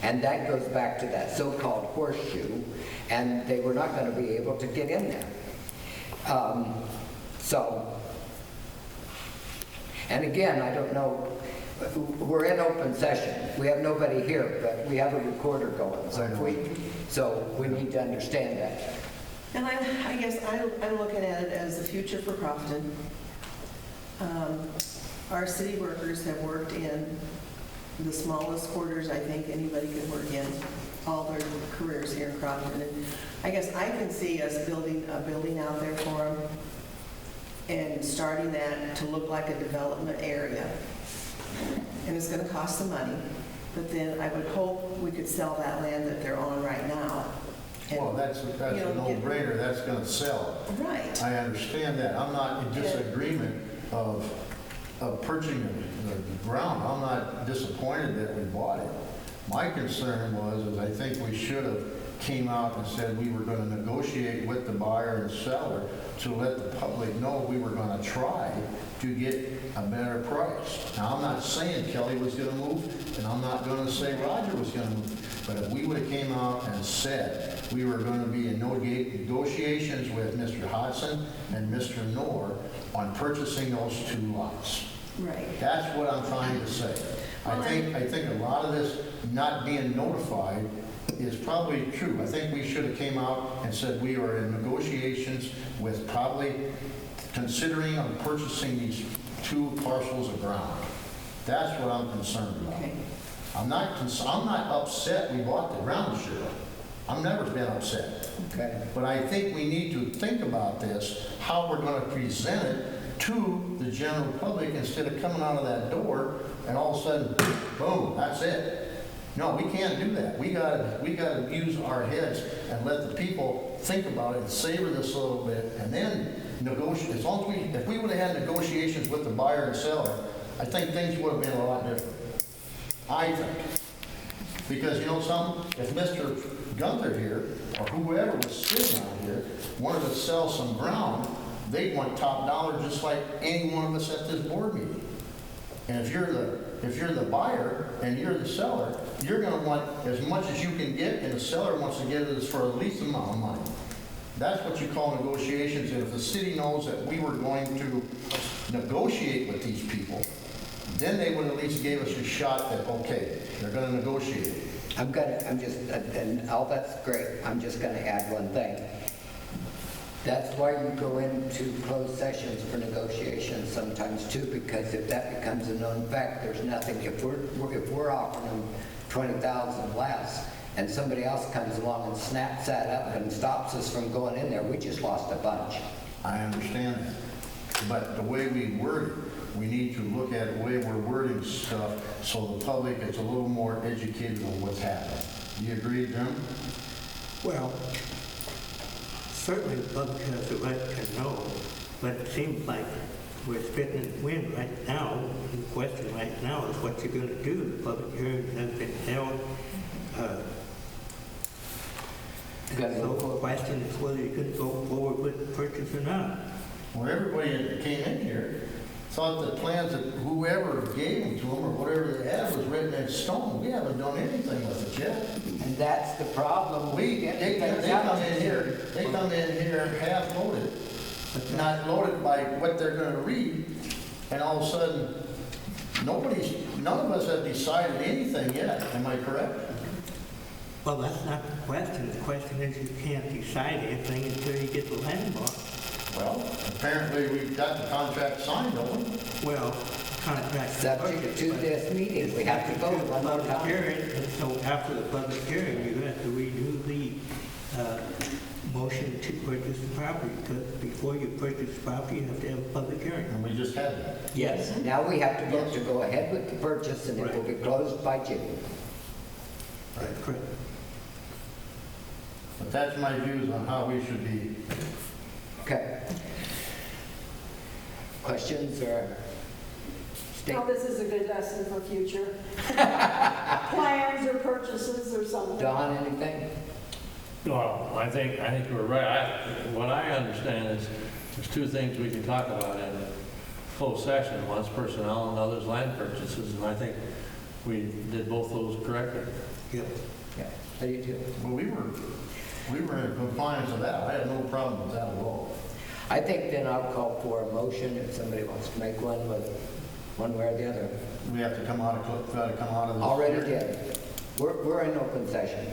And that goes back to that so-called horseshoe, and they were not going to be able to get in there. And again, I don't know, we're in open session. We have nobody here, but we have a recorder going, so we need to understand that. And I guess I'm looking at it as the future for Crofton. Our city workers have worked in the smallest quarters I think anybody could work in all their careers here in Crofton. And I guess I can see us building a building out there for them and starting that to look like a development area. And it's going to cost some money. but then I would hope we could sell that land that they're on right now. And, Well, that's you a know, no-brainer, that's gonna sell. Right. I understand that. I'm not in disagreement of purchasing the ground. I'm not disappointed that we bought it. My concern is I think we should have came out and said we were gonna negotiate with the buyer and seller to let the public know we were gonna try to get a better price. Now, I'm not saying Kelly was gonna move, and I'm not gonna say Roger was gonna move, but if we would've came out and said we were gonna be in negotiations with Mr. Hodson and Mr. Knorr on purchasing those 2 lots. Right. That's what I'm trying to say. I think a lot of this not being notified is probably true. I think we should have came out and said we are in negotiations with probably considering on purchasing these 2 parcels of ground. That's what I'm concerned about. Okay. I'm not upset we bought the ground, Cheryl. I've never been upset. Okay. But I think we need to think about this, how we're going to present it to the general public instead of coming out of that door and all of a sudden, boom, that's it. No, we can't do that. We gotta use our heads and let the people think about it and savor this a little bit and then negotiate. As long as if we would have had negotiations with the buyer and seller, I think things would have been a lot different. I think. Because you know something? If Mr. Gunther here, or whoever was sitting out here, wanted to sell some ground, they'd want top dollar just like any one of us at this board meeting. And if you're the buyer and you're the seller, you're going to want as much as you can get, and the seller wants to get it for the least amount of money. That's what you call negotiations. And if the city knows that we were going to negotiate with these people, then they would at least give us a shot that, okay, they're going to negotiate it. And all that's great. I'm just gonna add one thing. That's why you go into closed sessions for negotiations sometimes too, because if that becomes a known fact, there's nothing. If we're offering them 20,000 less, and somebody else comes along and snaps that up and stops us from going in there, we just lost a bunch. I understand that. But the way we word it, we need to look at the way we're wording stuff so the public is a little more educated on what's happening. Do you agree, Jim? Well, certainly the public has the right to know, but it seems like we're spitting in the wind right now. The question right now is what you're going to do. The public hearing has been held. So the question is whether you could go forward with the purchase or not. Well, everybody that came in here thought the plans that whoever gave them to them or whatever they had was written in stone. We haven't done anything with it yet. And that's the problem. They come in here half loaded, not loaded by what they're going to read, and all of a sudden, none of us have decided anything yet. Am I correct? Well, that's not the question. The question is you can't decide anything until you get the land bought. Well, apparently we've got the contract signed, don't we? Well, contract. Subject to this meeting, we have to vote one more Public time. hearing, and so after the public hearing, you have to redo the motion to purchase the property, because before you purchase the property, you have to have a public hearing. And we just had that. Yes, now we have to vote to go ahead with the purchase, and it will be closed by June. Correct. But that's my views on how we should be. Okay. Questions or Now, this is a good lesson for future plans or purchases or something. Don, anything? Well, I think you're right. What I understand is there's 2 things we can talk about in closed session. One's personnel and others land purchases, and I think we did both those correctly. Yep. Yeah, how do you do? Well, we were in compliance with that. I had no problem with that at all. I think then I'll call for a motion if somebody wants to make one with one way or the other. We have to try to come out of this. Already did. We're in open session.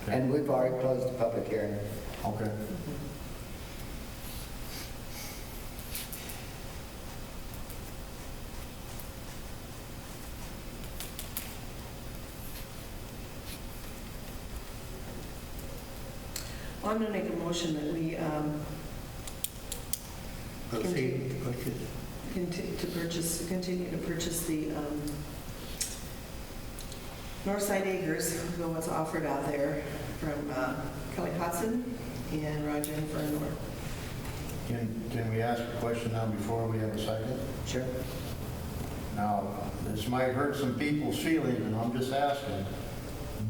Okay. And we've already closed the public hearing. Okay. Well, I'm going to make a motion that we Proceed to purchase. continue to purchase the Northside Acres, go what's offered out there from Kelly Hudson and Roger and Fernor. Can we ask a question now before we have a second? Sure. Now, this might hurt some people's feelings, and I'm just asking,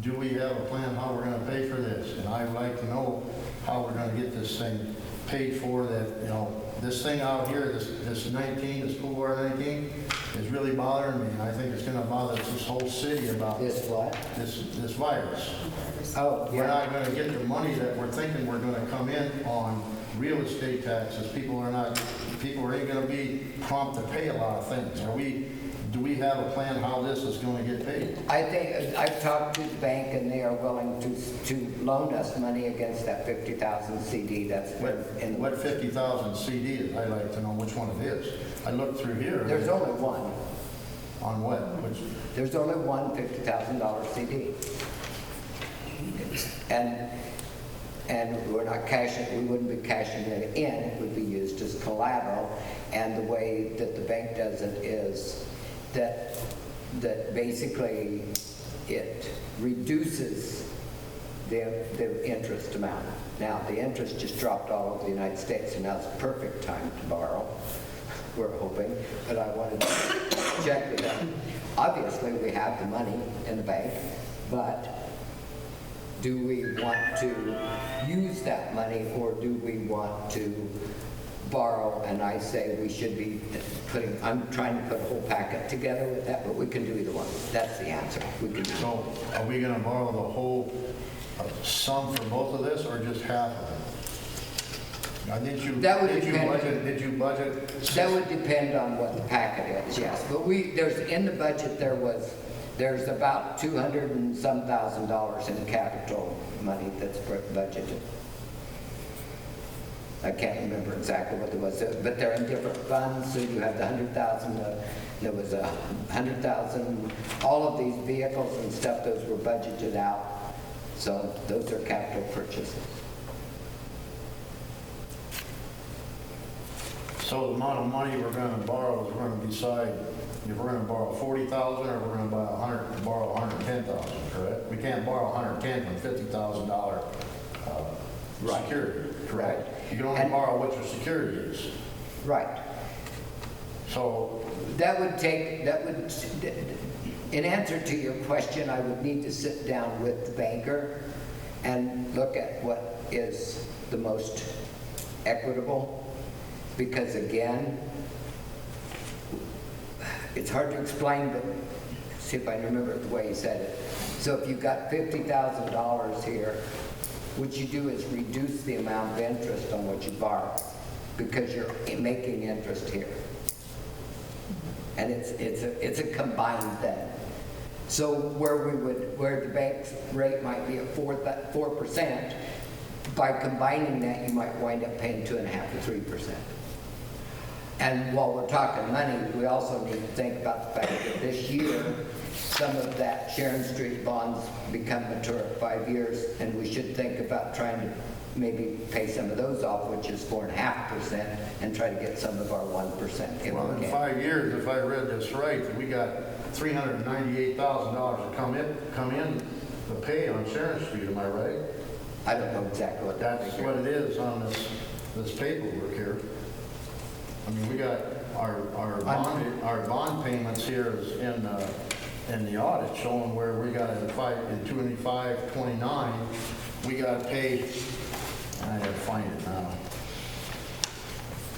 do we have a plan how we're gonna pay for this? And I'd like to know how we're gonna get this thing paid for, that, you know, this thing out here, this 19, this School Board 19, is really bothering me, and I think it's gonna bother this whole city about This what? this virus. Oh, We're yeah. not gonna get the money that we're thinking we're gonna come in on real estate taxes. People ain't gonna be prompt to pay a lot of things. Do we have a plan how this is gonna get paid? I think, I've talked to the bank and they are willing to loan us money against that 50,000 CD that's in. What 50,000 CD is? I'd like to know which one it is. I looked through here. There's only one. On what? Which? There's only one $50,000 CD. And we're not cashing, we wouldn't be cashing it in, it would be used as collateral. And the way that the bank does it is that basically it reduces the interest amount. Now, the interest just dropped all over the United States, and now it's a perfect time to borrow, we're hoping, but I wanted to check with them. Obviously, we have the money in the bank, but do we want to use that money, or do we want to borrow? And I say we should be I'm trying to put a whole packet together with that, but we can do either one. That's the answer. We can do. So are we gonna borrow the whole sum for both of this, or just half of it? Now, did you budget? That would depend on what the packet is, yes. But in the budget, there's about $200 and some thousand in capital money that's budgeted. I can't remember exactly what it was, but they're in different funds. So you have the 100,000, there was 100,000, all of these vehicles and stuff, those were budgeted out. So those are capital purchases. So the amount of money we're gonna borrow is we're gonna decide if we're gonna borrow 40,000 or we're gonna borrow 110,000, correct? We can't borrow 110 from $50,000 security, correct? You can only borrow what your security is. Right. So in answer to your question, I would need to sit down with the banker and look at what is the most equitable, because again, it's hard to explain, but see if I remember the way he said it. So if you've got $50,000 here, what you do is reduce the amount of interest on what you borrow, because you're making interest here. And it's a combined thing. So where the bank's rate might be at 4%, by combining that, you might wind up paying 2.5% to 3%. And while we're talking money, we also need to think about the fact that this year, some of that Sharon Street bonds become mature at 5 years, and we should think about trying to maybe pay some of those off, which is 4.5%, and try to get some of our 1% if well, we in can. 5 years, if I read this right, we got $398,000 to come in to pay on Sharon Street. Am I right? I don't know exactly what that That's figure what it is on this paperwork here. I mean, we got our bond payments here is in the audit showing where we got in 25-29, we got to pay. I gotta find it now.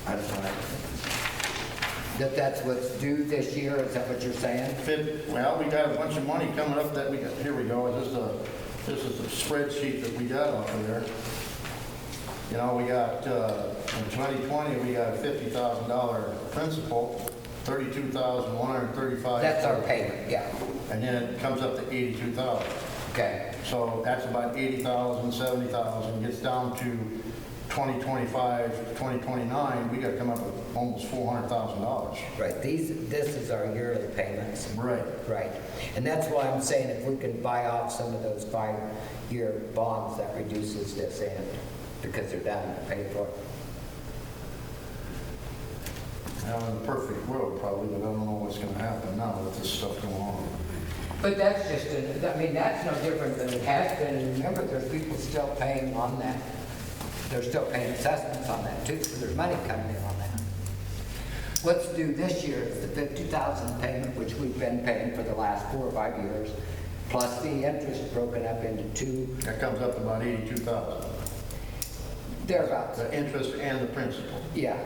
I don't know. That's what's due this year, is that what you're saying? Well, we got a bunch of money coming up that we got. Here we go. This is the spreadsheet that we got off of there. You know, we got in 2020 we got a $50,000 principal, $32,135. That's our payment, yeah. And then it comes up to $82,000. Okay. So that's about $80,000, $70,000. Gets down to 2025, 2029. We got to come up with almost $400,000. Right. This is our yearly payments. Right. Right. And that's why I'm saying if we can buy off some of those 5-year bonds, that reduces this end, because they're down to pay for it. Now, in a perfect world, probably, but I don't know what's going to happen now with this stuff going on. But that's just, I mean, that's no different than it has been. And remember, there's people still paying on that. They're still paying assessments on that too, so there's money coming in on that. What's due this year is the 50,000 payment, which we've been paying for the last 4 or 5 years, plus the interest broken up into two. That comes up to about 82,000. Thereabouts. The interest and the principal. Yeah.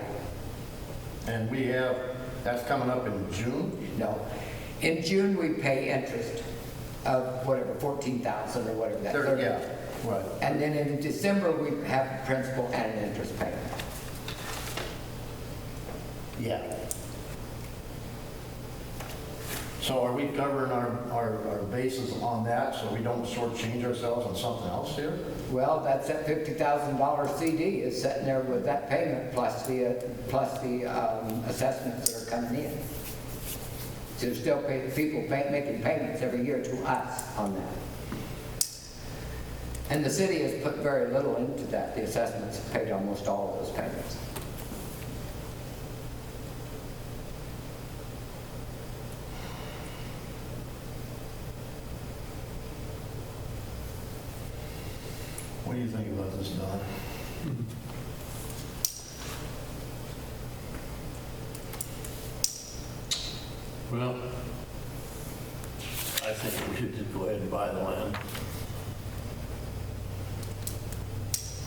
And we have, that's coming up in June? No. In June, we pay interest of whatever, 14,000 or whatever that is. Yeah, right. And then in December, we have principal and an interest payment. Yeah. So are we covering our bases on that so we don't shortchange ourselves on something else here? Well, that's that $50,000 CD is sitting there with that payment plus the assessments that are coming in. So there's still people making payments every year to us on that. And the city has put very little into that. The assessments have paid almost all of those payments. What do you think about this, Don? Well, I think we should just go ahead and buy the land.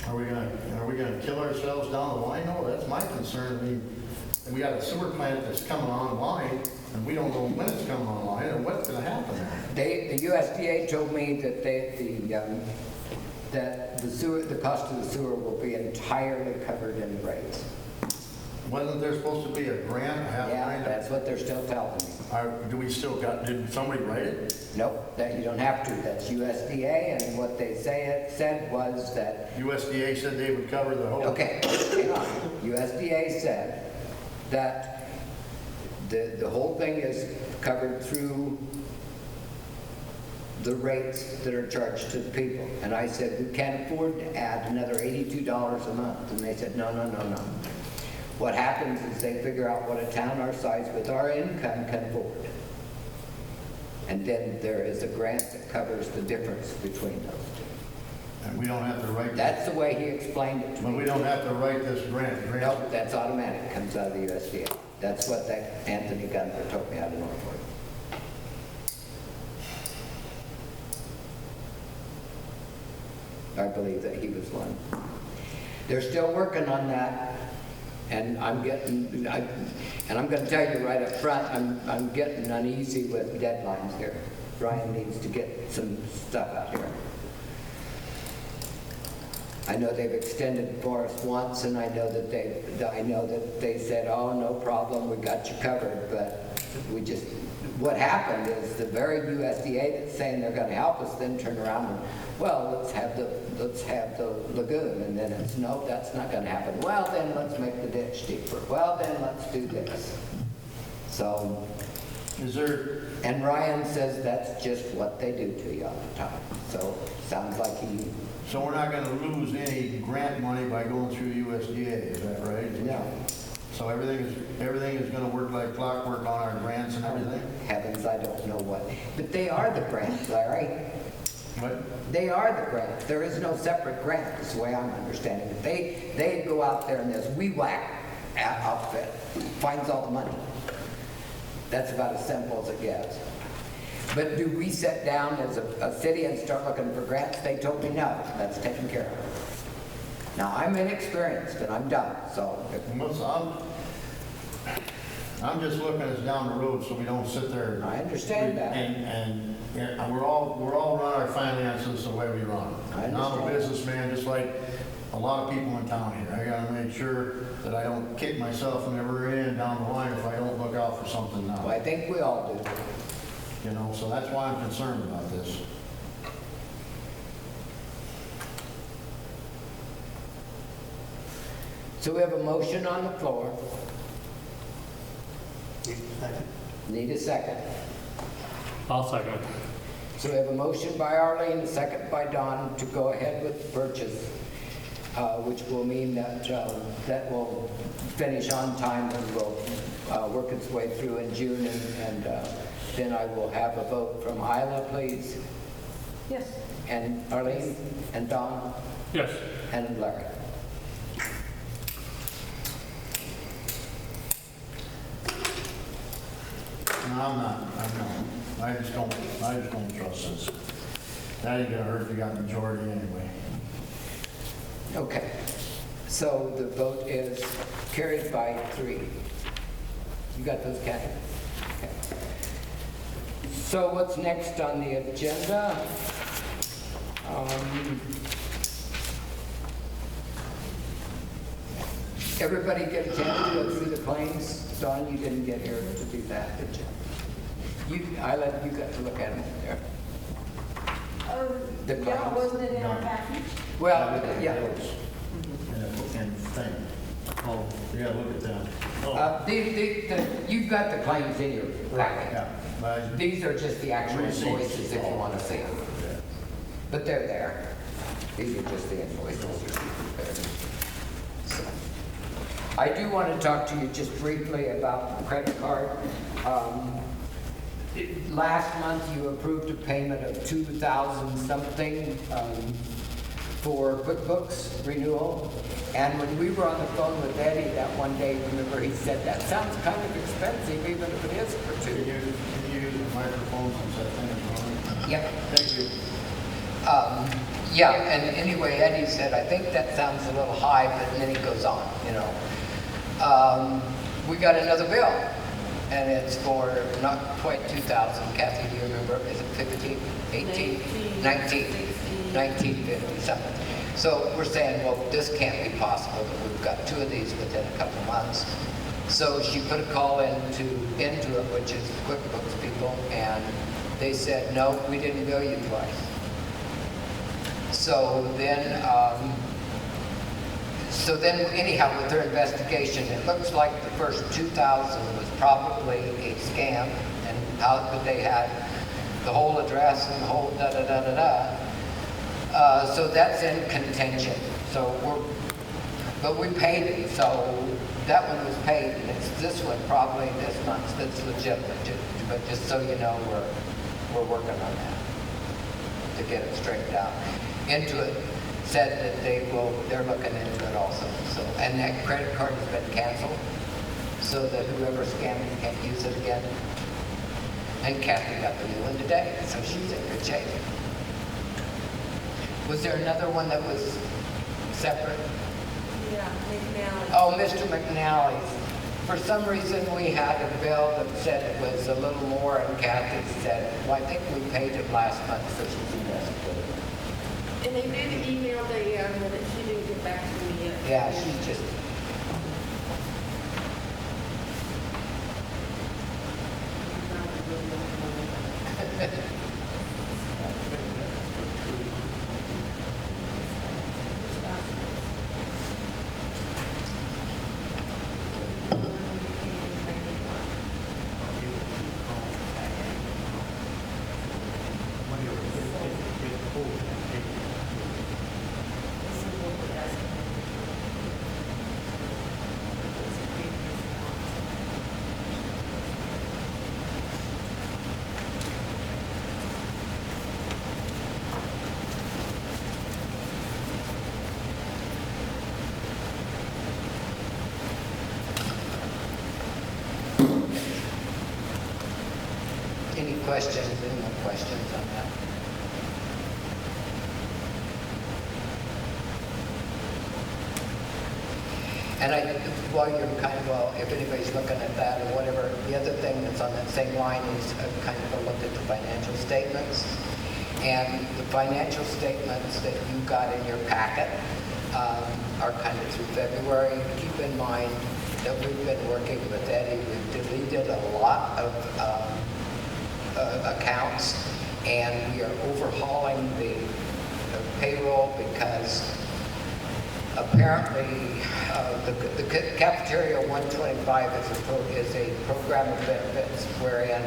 Are we gonna kill ourselves down the line? No, that's my concern. I mean, we got a sewer plant that's coming online, and we don't know when it's coming online or what's gonna happen there. The USDA told me that the cost of the sewer will be entirely covered in the rates. Wasn't there supposed to be a grant? Yeah, that's what they're still telling me. Do we still did somebody write it? Nope, that you don't have to. That's USDA, and what they said was that, USDA said they would cover the whole. okay, hang on. USDA said that the whole thing is covered through the rates that are charged to the people. And I said, we can't afford to add another $82 a month. And they said, no. What happens is they figure out what a town our size with our income can afford. And then there is a grant that covers the difference between those two. And we don't have to write. That's the way he explained it to me. But we don't have to write this grant. Nope, that's automatic, comes out of the USDA. That's what that Anthony Gunther told me out of Norfolk. I believe that he was one. They're still working on that, and I'm going to tell you right up front, I'm getting uneasy with deadlines here. Brian needs to get some stuff out here. I know they've extended for us once, and I know that they said, oh, no problem, we got you covered, but what happened is the very USDA that's saying they're going to help us then turn around and, well, let's have the lagoon, and then it's, no, that's not going to happen. Well, then let's make the ditch deeper. Well, then let's do this. So, and Ryan says that's just what they do to you all the time. So, sounds like he... So we're not going to lose any grant money by going through USDA, is that right? No. So everything is going to work like clockwork on our grants and everything? Heavens, I don't know what. But they are the grants, Larry. What? They are the grants. There is no separate grant, is the way I'm understanding it. They go out there and this whack outfit finds all the money. That's about as simple as it gets. But do we sit down as a city and start looking for grants? They told me no, that's taken care of. Now, I'm inexperienced and I'm dumb, so. I'm just looking at us down the road so we don't sit there. I understand that. And we're all run our finances the way we run. I understand. I'm a businessman just like a lot of people in town here. I gotta make sure that I don't kick myself in the rear end down the line if I don't look out for something now. Well, I think we all do. You know, so that's why I'm concerned about this. So we have a motion on the floor. Need a second. I'll second. So we have a motion by Arlene, a second by Don to go ahead with the purchase, which will mean that that will finish on time and will work its way through in June and then I will have a vote from Isla, please, Yes. and Arlene, and Don, Yes. and Larry. No, I'm not. I just don't trust this. That ain't gonna hurt if you got majority anyway. Okay, so the vote is carried by 3. You got those, Kathy? Okay. So what's next on the agenda? Everybody get a chance to go through the claims? Dawn, you didn't get here to do that, did you? You got to look at them there. The Yeah, claims. wasn't it in our package? Well, yeah. And thing. Oh, yeah, look at that. You've got the claims in your packet. Yeah. But These are just the actual Receipts. invoices if you want to see them. Yeah. But they're there. These are just the invoices. So, I do want to talk to you just briefly about the credit card. Last month, you approved a payment of $2,000 something for QuickBooks renewal. And when we were on the phone with Eddie that one day, remember, he said, that sounds kind of expensive, even if it is for Can two. you use the microphone since that thing is on? Yep. Thank you. Yeah, and anyway, Eddie said, I think that sounds a little high, but then he goes on, you know. We got another bill, and it's for not quite 2,000. Kathy, do you remember? Is it 15, 18, 19, 1950 something? So we're saying, well, this can't be possible, that we've got 2 of these within a couple of months. So she put a call into it, which is QuickBooks people, and they said, no, we didn't bill you twice. So then anyhow, with their investigation, it looks like the first 2,000 was probably a scam, and how could they had the whole address and the whole da-da-da-da-da. So that's in contention. But we paid it, so that one was paid, and it's this one probably this month that's legitimate. But just so you know, we're working on that to get it straightened out. Intuit said that they're looking into it also. So, and that credit card has been canceled, so that whoever scammed it can't use it again. And Kathy got the new one today, so she's in good shape. Was there another one that was separate? Yeah, McNally. Oh, Mr. McNally's. For some reason, we had a bill that said it was a little more, and Kathy said, well, I think we paid it last month, so she's investigating. And they did email Diane, but she didn't get back to me yet. Yeah, she's just... Any questions, any more questions on that? And while you're if anybody's looking at that or whatever, the other thing that's on that same line is kind of a look at the financial statements. And the financial statements that you got in your packet are kind of through February. Keep in mind that we've been working with Eddie. We've deleted a lot of accounts, and we are overhauling the payroll because apparently the Cafeteria 125 is a program of benefits wherein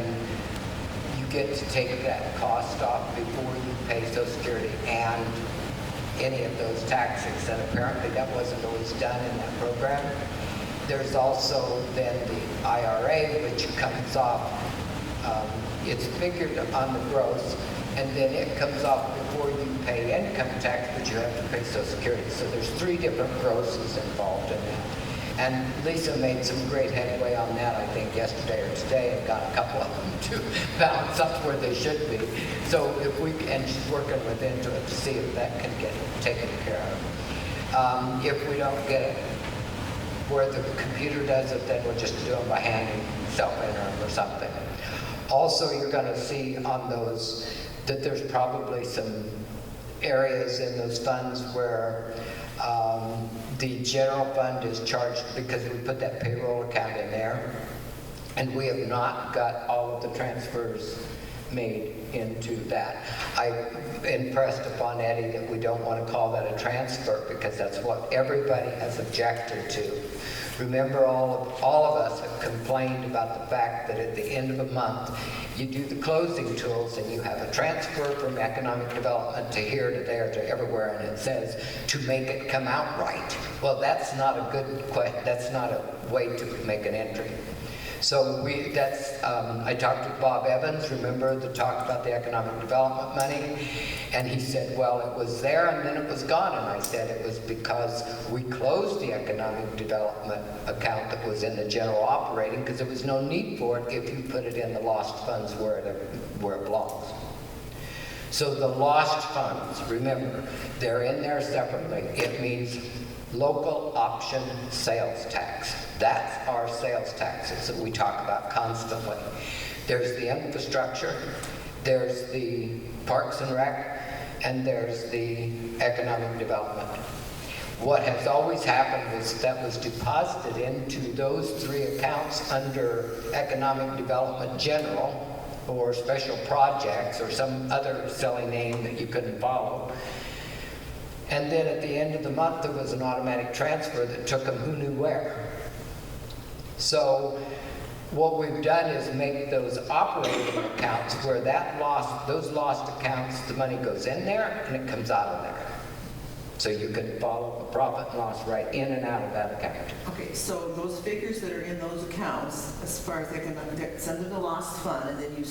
you get to take that cost off before you pay Social Security and any of those taxes, and apparently that wasn't always done in that program. There's also then the IRA, which comes off it's figured on the gross, and then it comes off before you pay income tax, but you have to pay Social Security. So there's 3 different grosses involved in that. And Lisa made some great headway on that, I think, yesterday or today, and got a couple of them to balance up where they should be. So if we, and she's working with Intuit to see if that can get taken care of. If we don't get it where the computer does it, then we'll just do them by hand and self-enter them or something. Also, you're going to see on those that there's probably some areas in those funds where the general fund is charged because we put that payroll account in there, and we have not got all of the transfers made into that. I impressed upon Eddie that we don't want to call that a transfer because that's what everybody has objected to. Remember, all of us have complained about the fact that at the end of a month, you do the closing tools and you have a transfer from economic development to here, to there, to everywhere, and it says to make it come out right. Well, that's not a good that's not a way to make an entry. So I talked to Bob Evans, remember, that talked about the economic development money, and he said, well, it was there and then it was gone, and I said it was because we closed the economic development account that was in the general operating because there was no need for it if you put it in the lost funds where it belongs. So the lost funds, remember, they're in there separately. It means local option sales tax. That's our sales taxes that we talk about constantly. There's the infrastructure, there's the Parks and Rec, and there's the economic development. What has always happened was that was deposited into those 3 accounts under economic development general or special projects or some other silly name that you couldn't follow. And then at the end of the month, there was an automatic transfer that took them who knew where. So what we've done is make those operating accounts where those lost accounts, the money goes in there and it comes out of there. So you can follow the profit and loss right in and out of that account. Okay, so those figures that are in those accounts, as far as it's under the lost fund, and then you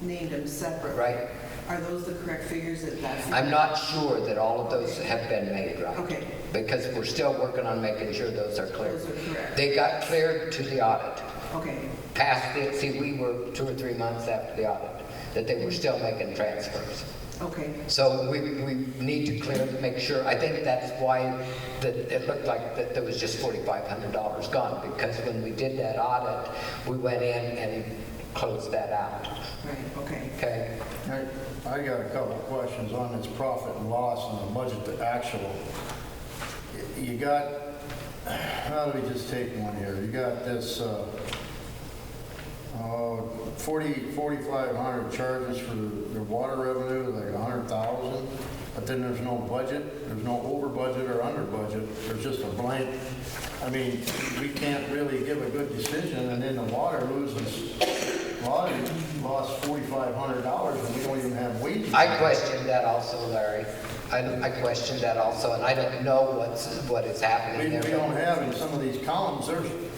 named them separate. Right. Are those the correct figures that's? I'm not sure that all of those have been made right. Okay. Because we're still working on making sure those are clear. Those are correct. They got cleared to the audit. Okay. Past it, see, we were 2 or 3 months after the audit, that they were still making transfers. Okay. So we need to clear to make sure. I think that's why it looked like that there was just $4,500 gone, because when we did that audit, we went in and closed that out. Right, okay. Okay? I got a couple of questions on this profit and loss and the budget to actual. You got, how do we just take one here? You got this 4,500 charges for the water revenue, like 100,000, but then there's no budget, there's no over budget or under budget, there's just a blank. I mean, we can't really give a good decision, and then the water loses, water lost $4,500 and we don't even have wages. I questioned that also, Larry. I questioned that also, and I don't know what is happening there. We don't have in some of these columns,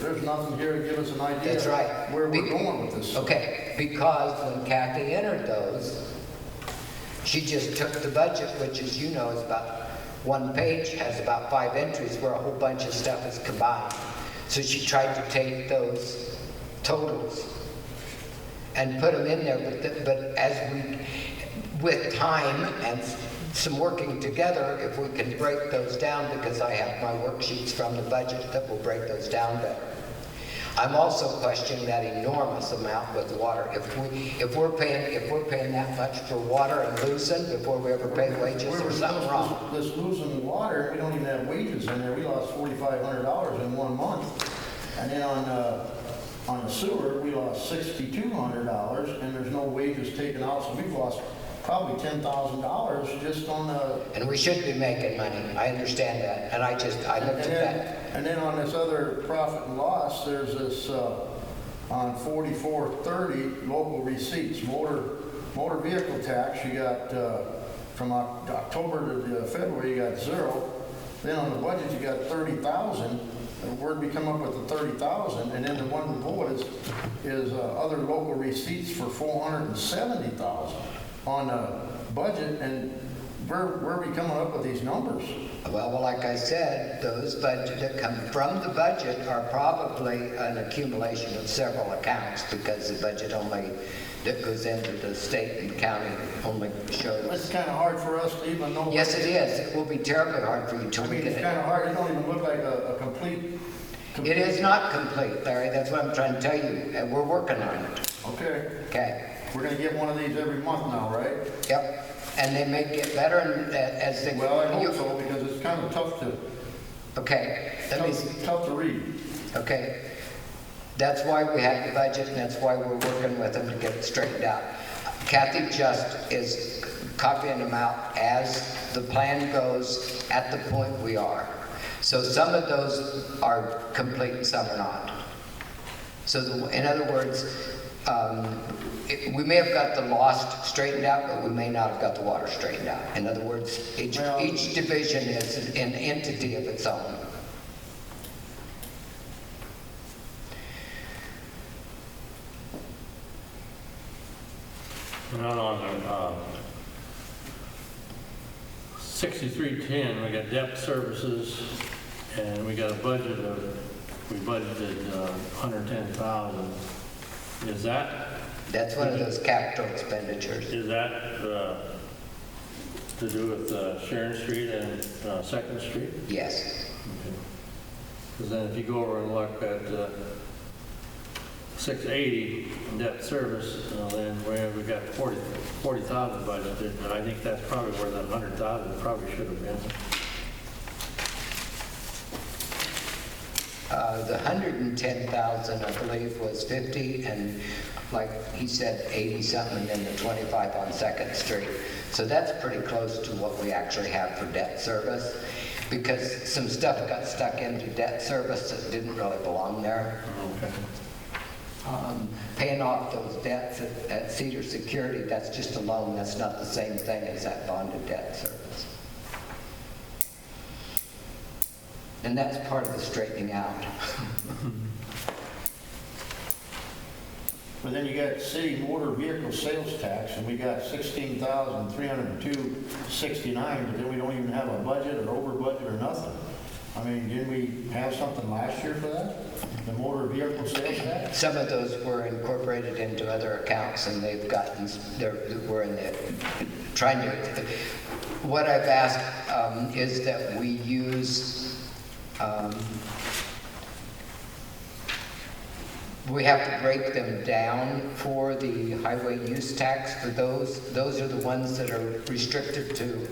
there's nothing here to give us an idea. That's right. Where we're going with this. Okay, because when Kathy entered those, she just took the budget, which, as you know, is about 1 page, has about 5 entries where a whole bunch of stuff is combined. So she tried to take those totals and put them in there, but as we, with time and some working together, if we can break those down, because I have my worksheets from the budget that will break those down better. I'm also questioning that enormous amount with water. If we're paying that much for water and losing before we ever pay wages, there's something wrong. This losing water, we don't even have wages in there. We lost $4,500 in 1 month. And then on the sewer, we lost $6,200, and there's no wages taken out, so we've lost probably $10,000 just on the... And we should be making money. I understand that. And I looked at that. And then on this other profit and loss, there's this, on 4430, local receipts, motor vehicle tax, you got, from October to February, you got 0. Then on the budget, you got 30,000. where'd we come up with the 30,000? And then the one report is other local receipts for 470,000 on a budget, and where are we coming up with these numbers? Well, like I said, those budget that come from the budget are probably an accumulation of several accounts, because the budget only, that goes into the state and county only It's shows. kind of hard for us to even know. Yes, it is. It will be terribly hard for you to I mean, look it's at kind it. of hard, it don't even look like a complete. It is not complete, Larry. That's what I'm trying to tell you, and we're working on it. Okay, Okay? we're gonna get one of these every month now, right? Yep. And they may get better as they... Well, I hope so, because it's kind of tough to, Okay. Let me... tough to read. Okay. That's why we have the budget, and that's why we're working with them to get it straightened out. Kathy just is copying them out as the plan goes at the point we are. So some of those are complete and some are not. So in other words, we may have got the lost straightened out, but we may not have got the water straightened out. In other words, each division is an entity of its own. And on 6310, we got debt services, and we got a budget of, we budgeted 110,000. Is that? That's one of those capital expenditures. Is that to do with Sharon Street and 2nd Street? Yes. Because then if you go over and look at 680 debt service, then we got 40,000 budgeted, and I think that's probably where that 100,000 probably should have been. The 110,000, I believe, was 50, and like he said, 80 something, and then the 25 on 2nd Street. So that's pretty close to what we actually have for debt service, because some stuff got stuck into debt service that didn't really belong there. Okay. Paying off those debts at Cedar Security, that's just a loan. That's not the same thing as that bonded debt service. And that's part of the straightening out. But then you got city motor vehicle sales tax, and we got 16,302.69, but then we don't even have a budget or over budget or nothing. I mean, didn't we have something last year for that? The motor vehicle sales tax? Some of those were incorporated into other accounts, and they've gotten, we're in the, trying to, what I've asked is that we use, we have to break them down for the highway use tax for those. Those are the ones that are restricted to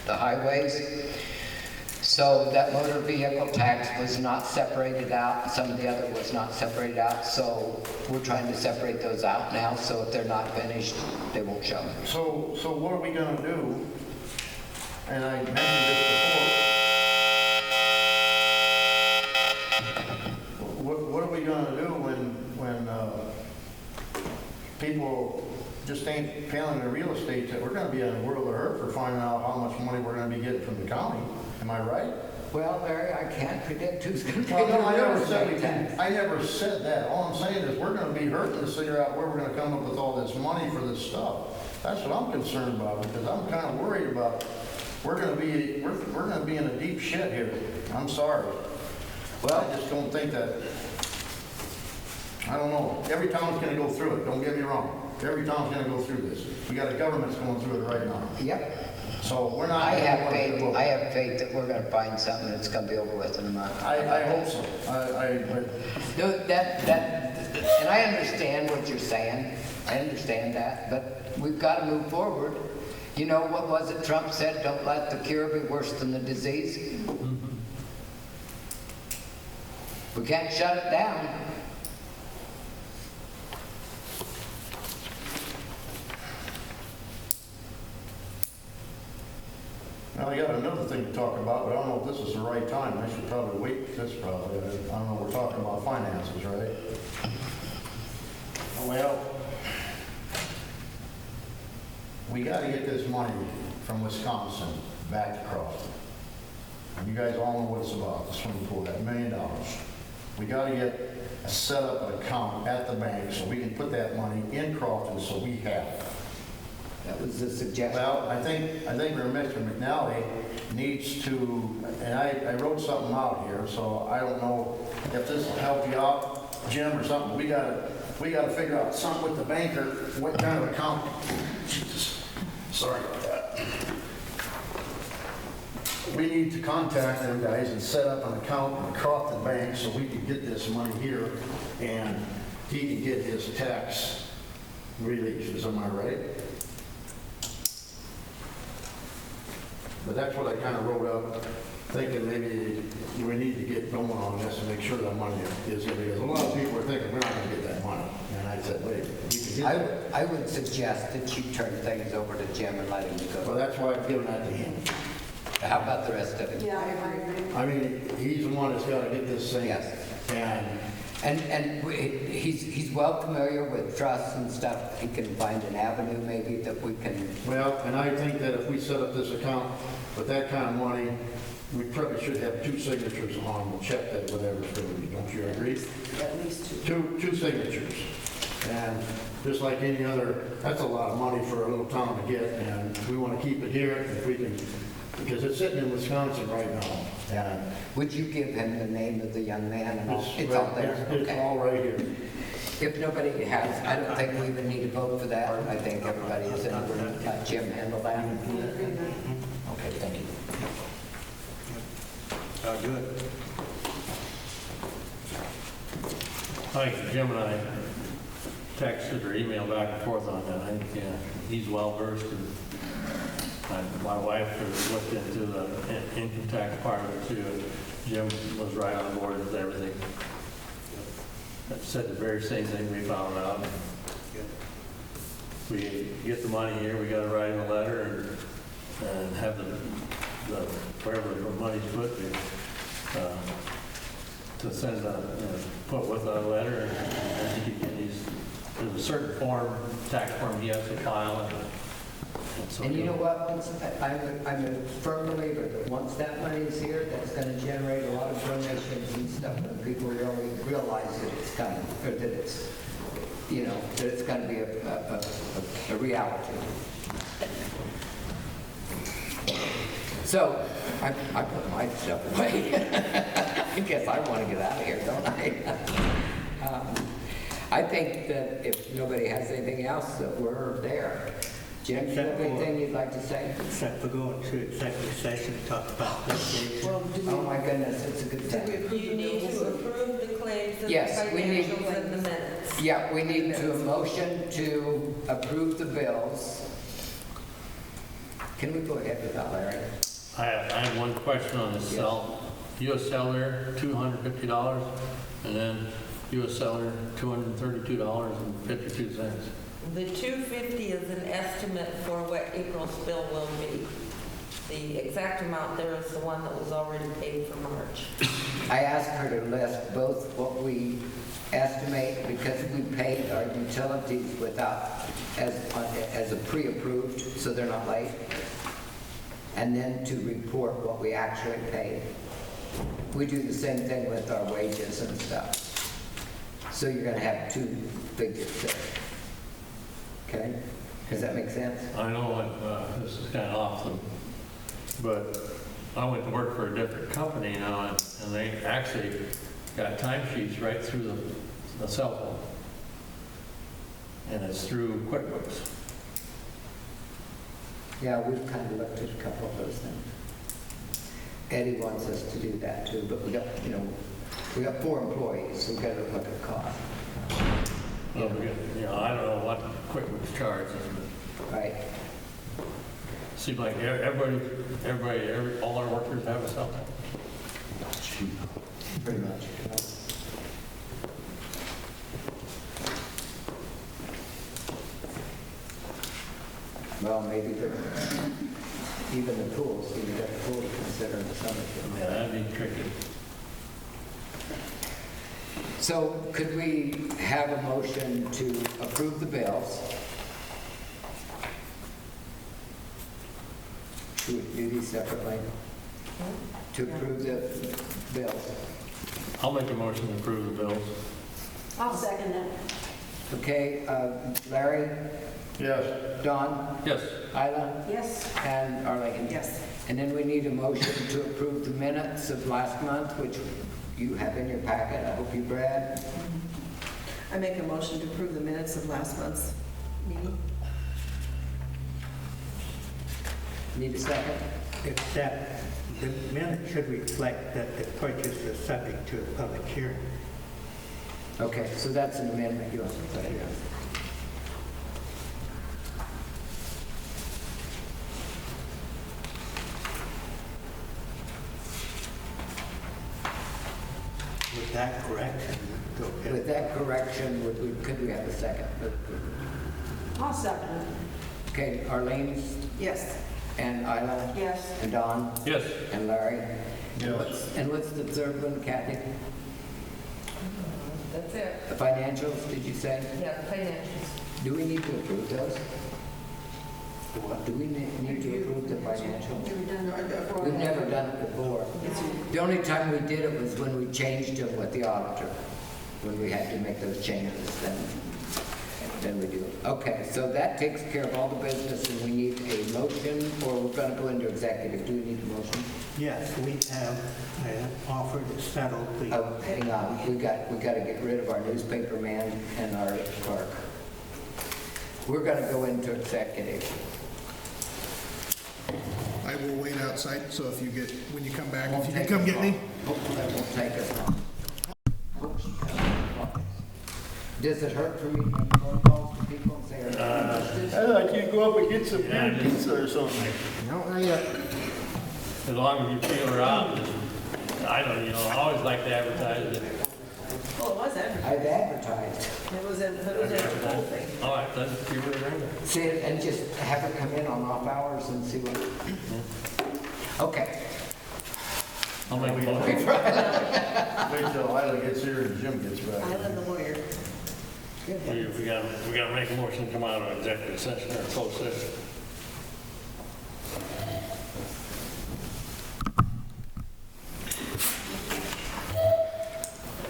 the highways. So that motor vehicle tax was not separated out, and some of the other was not separated out, so we're trying to separate those out now, so if they're not finished, they won't show. So what are we gonna do? And I mentioned this before. What are we gonna do when people just ain't paying their real estate? We're gonna be in a world of hurt for finding out how much money we're gonna be getting from the county. Am I right? Well, Larry, I can't predict who's going to Well, pay no, I the real never said we estate can. tax. I never said that. All I'm saying is we're gonna be hurting to figure out where we're gonna come up with all this money for this stuff. That's what I'm concerned about, because I'm kind of worried about, we're gonna be in a deep shit here. I'm sorry. Well, I just don't think that, I don't know. Every town's gonna go through it, don't get me wrong. Every town's gonna go through this. We got a government that's going through it right now. Yep. So we're not. I have faith that we're going to find something that's going to be over with in a month. I hope so. No, and I understand what you're saying. I understand that, but we've got to move forward. You know, what was it Trump said? Don't let the cure be worse than the disease. We can't shut it down. Now, I got another thing to talk about, but I don't know if this is the right time. I should probably wait for this probably. I don't know, we're talking about finances, right? Well, we got to get this money from Wisconsin back to Crofton. and you guys all know what it's about, the swimming pool, that $1 million. We gotta get a set up an account at the bank so we can put that money in Crofton so we have it. That was the suggestion. Well, I think Mr. McNally needs to, and I wrote something out here, so I don't know if this will help you out, Jim, or something. We gotta figure out something with the banker, what kind of account. Jesus, sorry about that. We need to contact them guys and set up an account in the Crofton Bank so we can get this money here and he can get his tax releases, am I right? But that's what I kind of wrote up, thinking maybe we need to get going on this and make sure that money is in, because a lot of people are thinking we're not going to get that money. And I said, wait, we can get that. I would suggest that you turn things over to Jim and let him Well, go. that's why I've given that to him. How about the rest of it? Yeah, I agree. I mean, he's the one that's got to get this thing. Yes. And he's well familiar with trusts and stuff. He can find an avenue maybe that we can. Well, and I think that if we set up this account with that kind of money, we probably should have 2 signatures on the check that whatever's going to be. Don't you agree? At least 2. Two signatures. And just like any other, that's a lot of money for a little town to get, and we want to keep it here if we can, because it's sitting in Wisconsin right now. And Would you give him the name of the young man and all? It's all there. It's Okay. all right here. If nobody has, I don't think we even need to vote for that. I think everybody is in agreement. Let Jim handle that. Okay, thank you. Good. Thanks, Jim and I texted or emailed back and forth on that. I think he's well versed, and my wife has looked into the income tax part of it too. Jim was right on board with everything. Said the very same thing we found out. We get the money here, we got to write him a letter and have the wherever the money's put to send put with a letter, and there's a certain form, tax form he has to file. So And you know what? I'm a firm believer that once that money is here, that's going to generate a lot of donations and stuff, and people really realize that it's coming, or that it's, that it's going to be a reality. So, I put my stuff away. I guess I want to get out of here, don't I? I think that if nobody has anything else, that we're there. Jim, you have anything you'd like to say? Except for going to executive session to talk about this. Well, Oh my goodness, it's a good thing. You need to approve the claims and the Yes, we need- financials and the minutes. Yeah, we need to a motion to approve the bills. Can we go ahead with that, Larry? I have one question on this cell. U.S. Cellular, $250, and then U.S. Cellular, $232.52. The 250 is an estimate for what April's bill will be. The exact amount there is the one that was already paid for March. I asked her to list both what we estimate, because we paid our utilities without, as a pre-approved, so they're not late, and then to report what we actually paid. We do the same thing with our wages and stuff. So you're going to have 2 figures there. Okay? Does that make sense? I know this is kind of off them, but I went to work for a different company now, and they actually got timesheets right through the cell phone. And it's through QuickBooks. Yeah, we've kind of looked at a couple of those things. Eddie wants us to do that too, but we got 4 employees, so we've got to look at cost. I don't know what QuickBooks charges, but Right. seems like everybody, all our workers have a cell phone. Pretty much. Well, maybe even the pools, you got the pool to consider in the summer. Yeah, that'd be tricky. So could we have a motion to approve the bills? Should we do these separately? to approve the bills. I'll make a motion to approve the bills. I'll second that. Okay, Larry, Yes. Don, Yes. Isla, Yes. and Arlene. Yes. And then we need a motion to approve the minutes of last month, which you have in your packet. I hope you read. I make a motion to approve the minutes of last month's meeting. Need a second? Except the minute should reflect that the purchase is subject to a public hearing. Okay, so that's an amendment you want to put here. With that correction, go ahead. With that correction, could we have a second? I'll second it. Okay, Arlene Yes. and Isla Yes. and Don Yes. and Larry. Yes. And what's the third one, Kathy? That's it. The financials, did you say? Yeah, financials. Do we need to approve those? Do we need to approve the financials? We've done it before. We've never done it before. The only time we did it was when we changed them with the auditor, when we had to make those changes, then we do it. Okay, so that takes care of all the business, and we need a motion, or we're gonna go into executive. Do we need a motion? Yes, we have offered to settle the, Oh, hang on, we got to get rid of our newspaper man and our clerk. We're gonna go into executive. I will wait outside, so if you get, when you come back, Won't if you take can come us get me. long. Hopefully that won't take us long. Does it hurt for me to make phone calls to people and say, I'd like you to go up and get some beer pizza or something. No, not yet. As long as you feel her out, I don't, I always like to advertise it. Well, it was advertised. I've advertised. It was in the whole thing. All right, then give her a ring. See, and just have her come in on off hours and see what. Okay. I'll make a motion. Wait till Lila gets here and Jim gets back. I love the lawyer. We gotta make a motion to come out of executive session or closed session.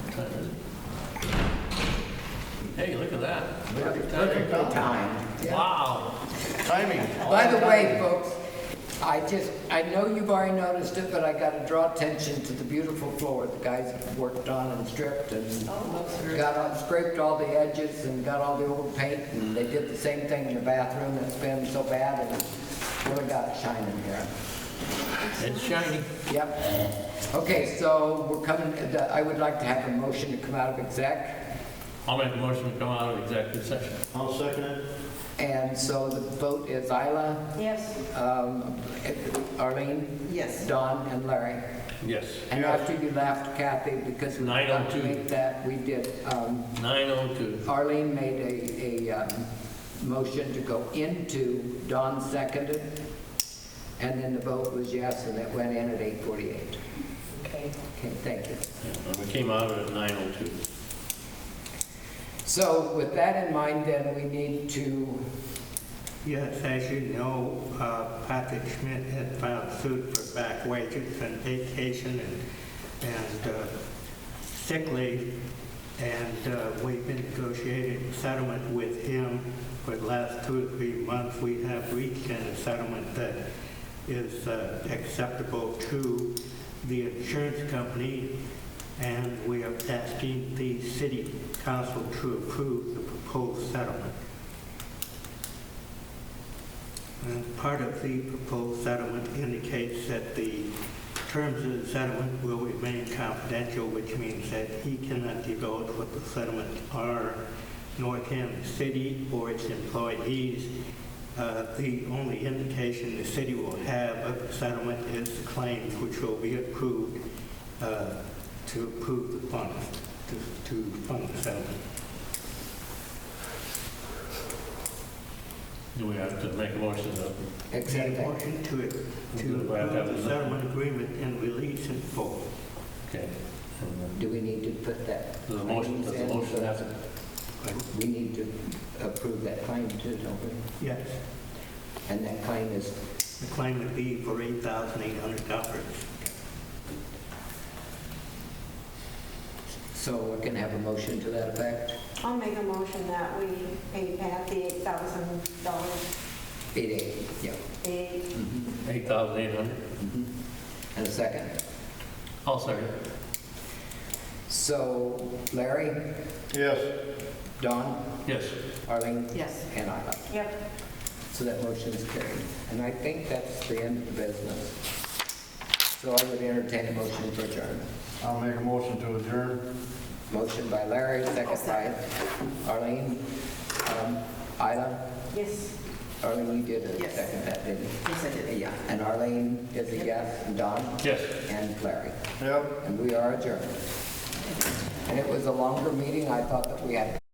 What time is it? Hey, look at that. Perfectly timed. Yeah. Wow. Timing. By the way, folks, I know you've already noticed it, but I got to draw attention to the beautiful floor the guys have worked on and stripped and scraped all the edges and got all the old paint, and they did the same thing in the bathroom that's been so bad, and really got it shining here. It's shiny. Yep. Okay, so we're coming, I would like to have a motion to come out of exec. I'll make a motion to come out of executive session. I'll second it. And so the vote is Isla, Yes. Arlene, Yes. Don, and Larry. Yes. And after you left, Kathy, because we forgot to 9:02. make that, we did, 9:02. Arlene made a motion to go into, Don seconded, and then the vote was yes, and it went in at 8:48. Okay. Okay, thank you. And we came out of it at 9:02. So with that in mind, then, we need to, yes, as you know, Patrick Schmidt had filed suit for back wages and vacation and sick leave, and we've been negotiating a settlement with him for the last 2 or 3 months. We have reached a settlement that is acceptable to the insurance company, and we are asking the city council to approve the proposed settlement. And part of the proposed settlement indicates that the terms of the settlement will remain confidential, which means that he cannot divulge what the settlements are, nor can the city or its employees. The only indication the city will have of the settlement is the claims which will be approved to approve the funds, to fund the settlement. Do we have to make a motion to? accept Make a that. motion to Do we have to have approve a- the settlement agreement and release in full. Okay. Do we need to put that? Does the motion have to? We need to approve that claim too, don't we? Yes, And that claim is, the claim would be for $8,800. So we can have a motion to that effect? I'll make a motion that we pay Pat the $8,000. 8, yeah. Mm-hmm. 8,800. And a second. I'll second. So Larry, Yes. Don, Yes. Arlene? Yes. And Isla. Yep. So that motion is carried. And I think that's the end of the business. So I would entertain a motion for adjournment. I'll make a motion to adjourn. Motion by Larry, second by Arlene. Isla? Yes. Arlene, you did Yes. second that, didn't you? Yes, I did. Yeah, and Arlene is a yes, and Don? Yes. And Larry. Yep. And we are adjourned. And it was a longer meeting. I thought that we had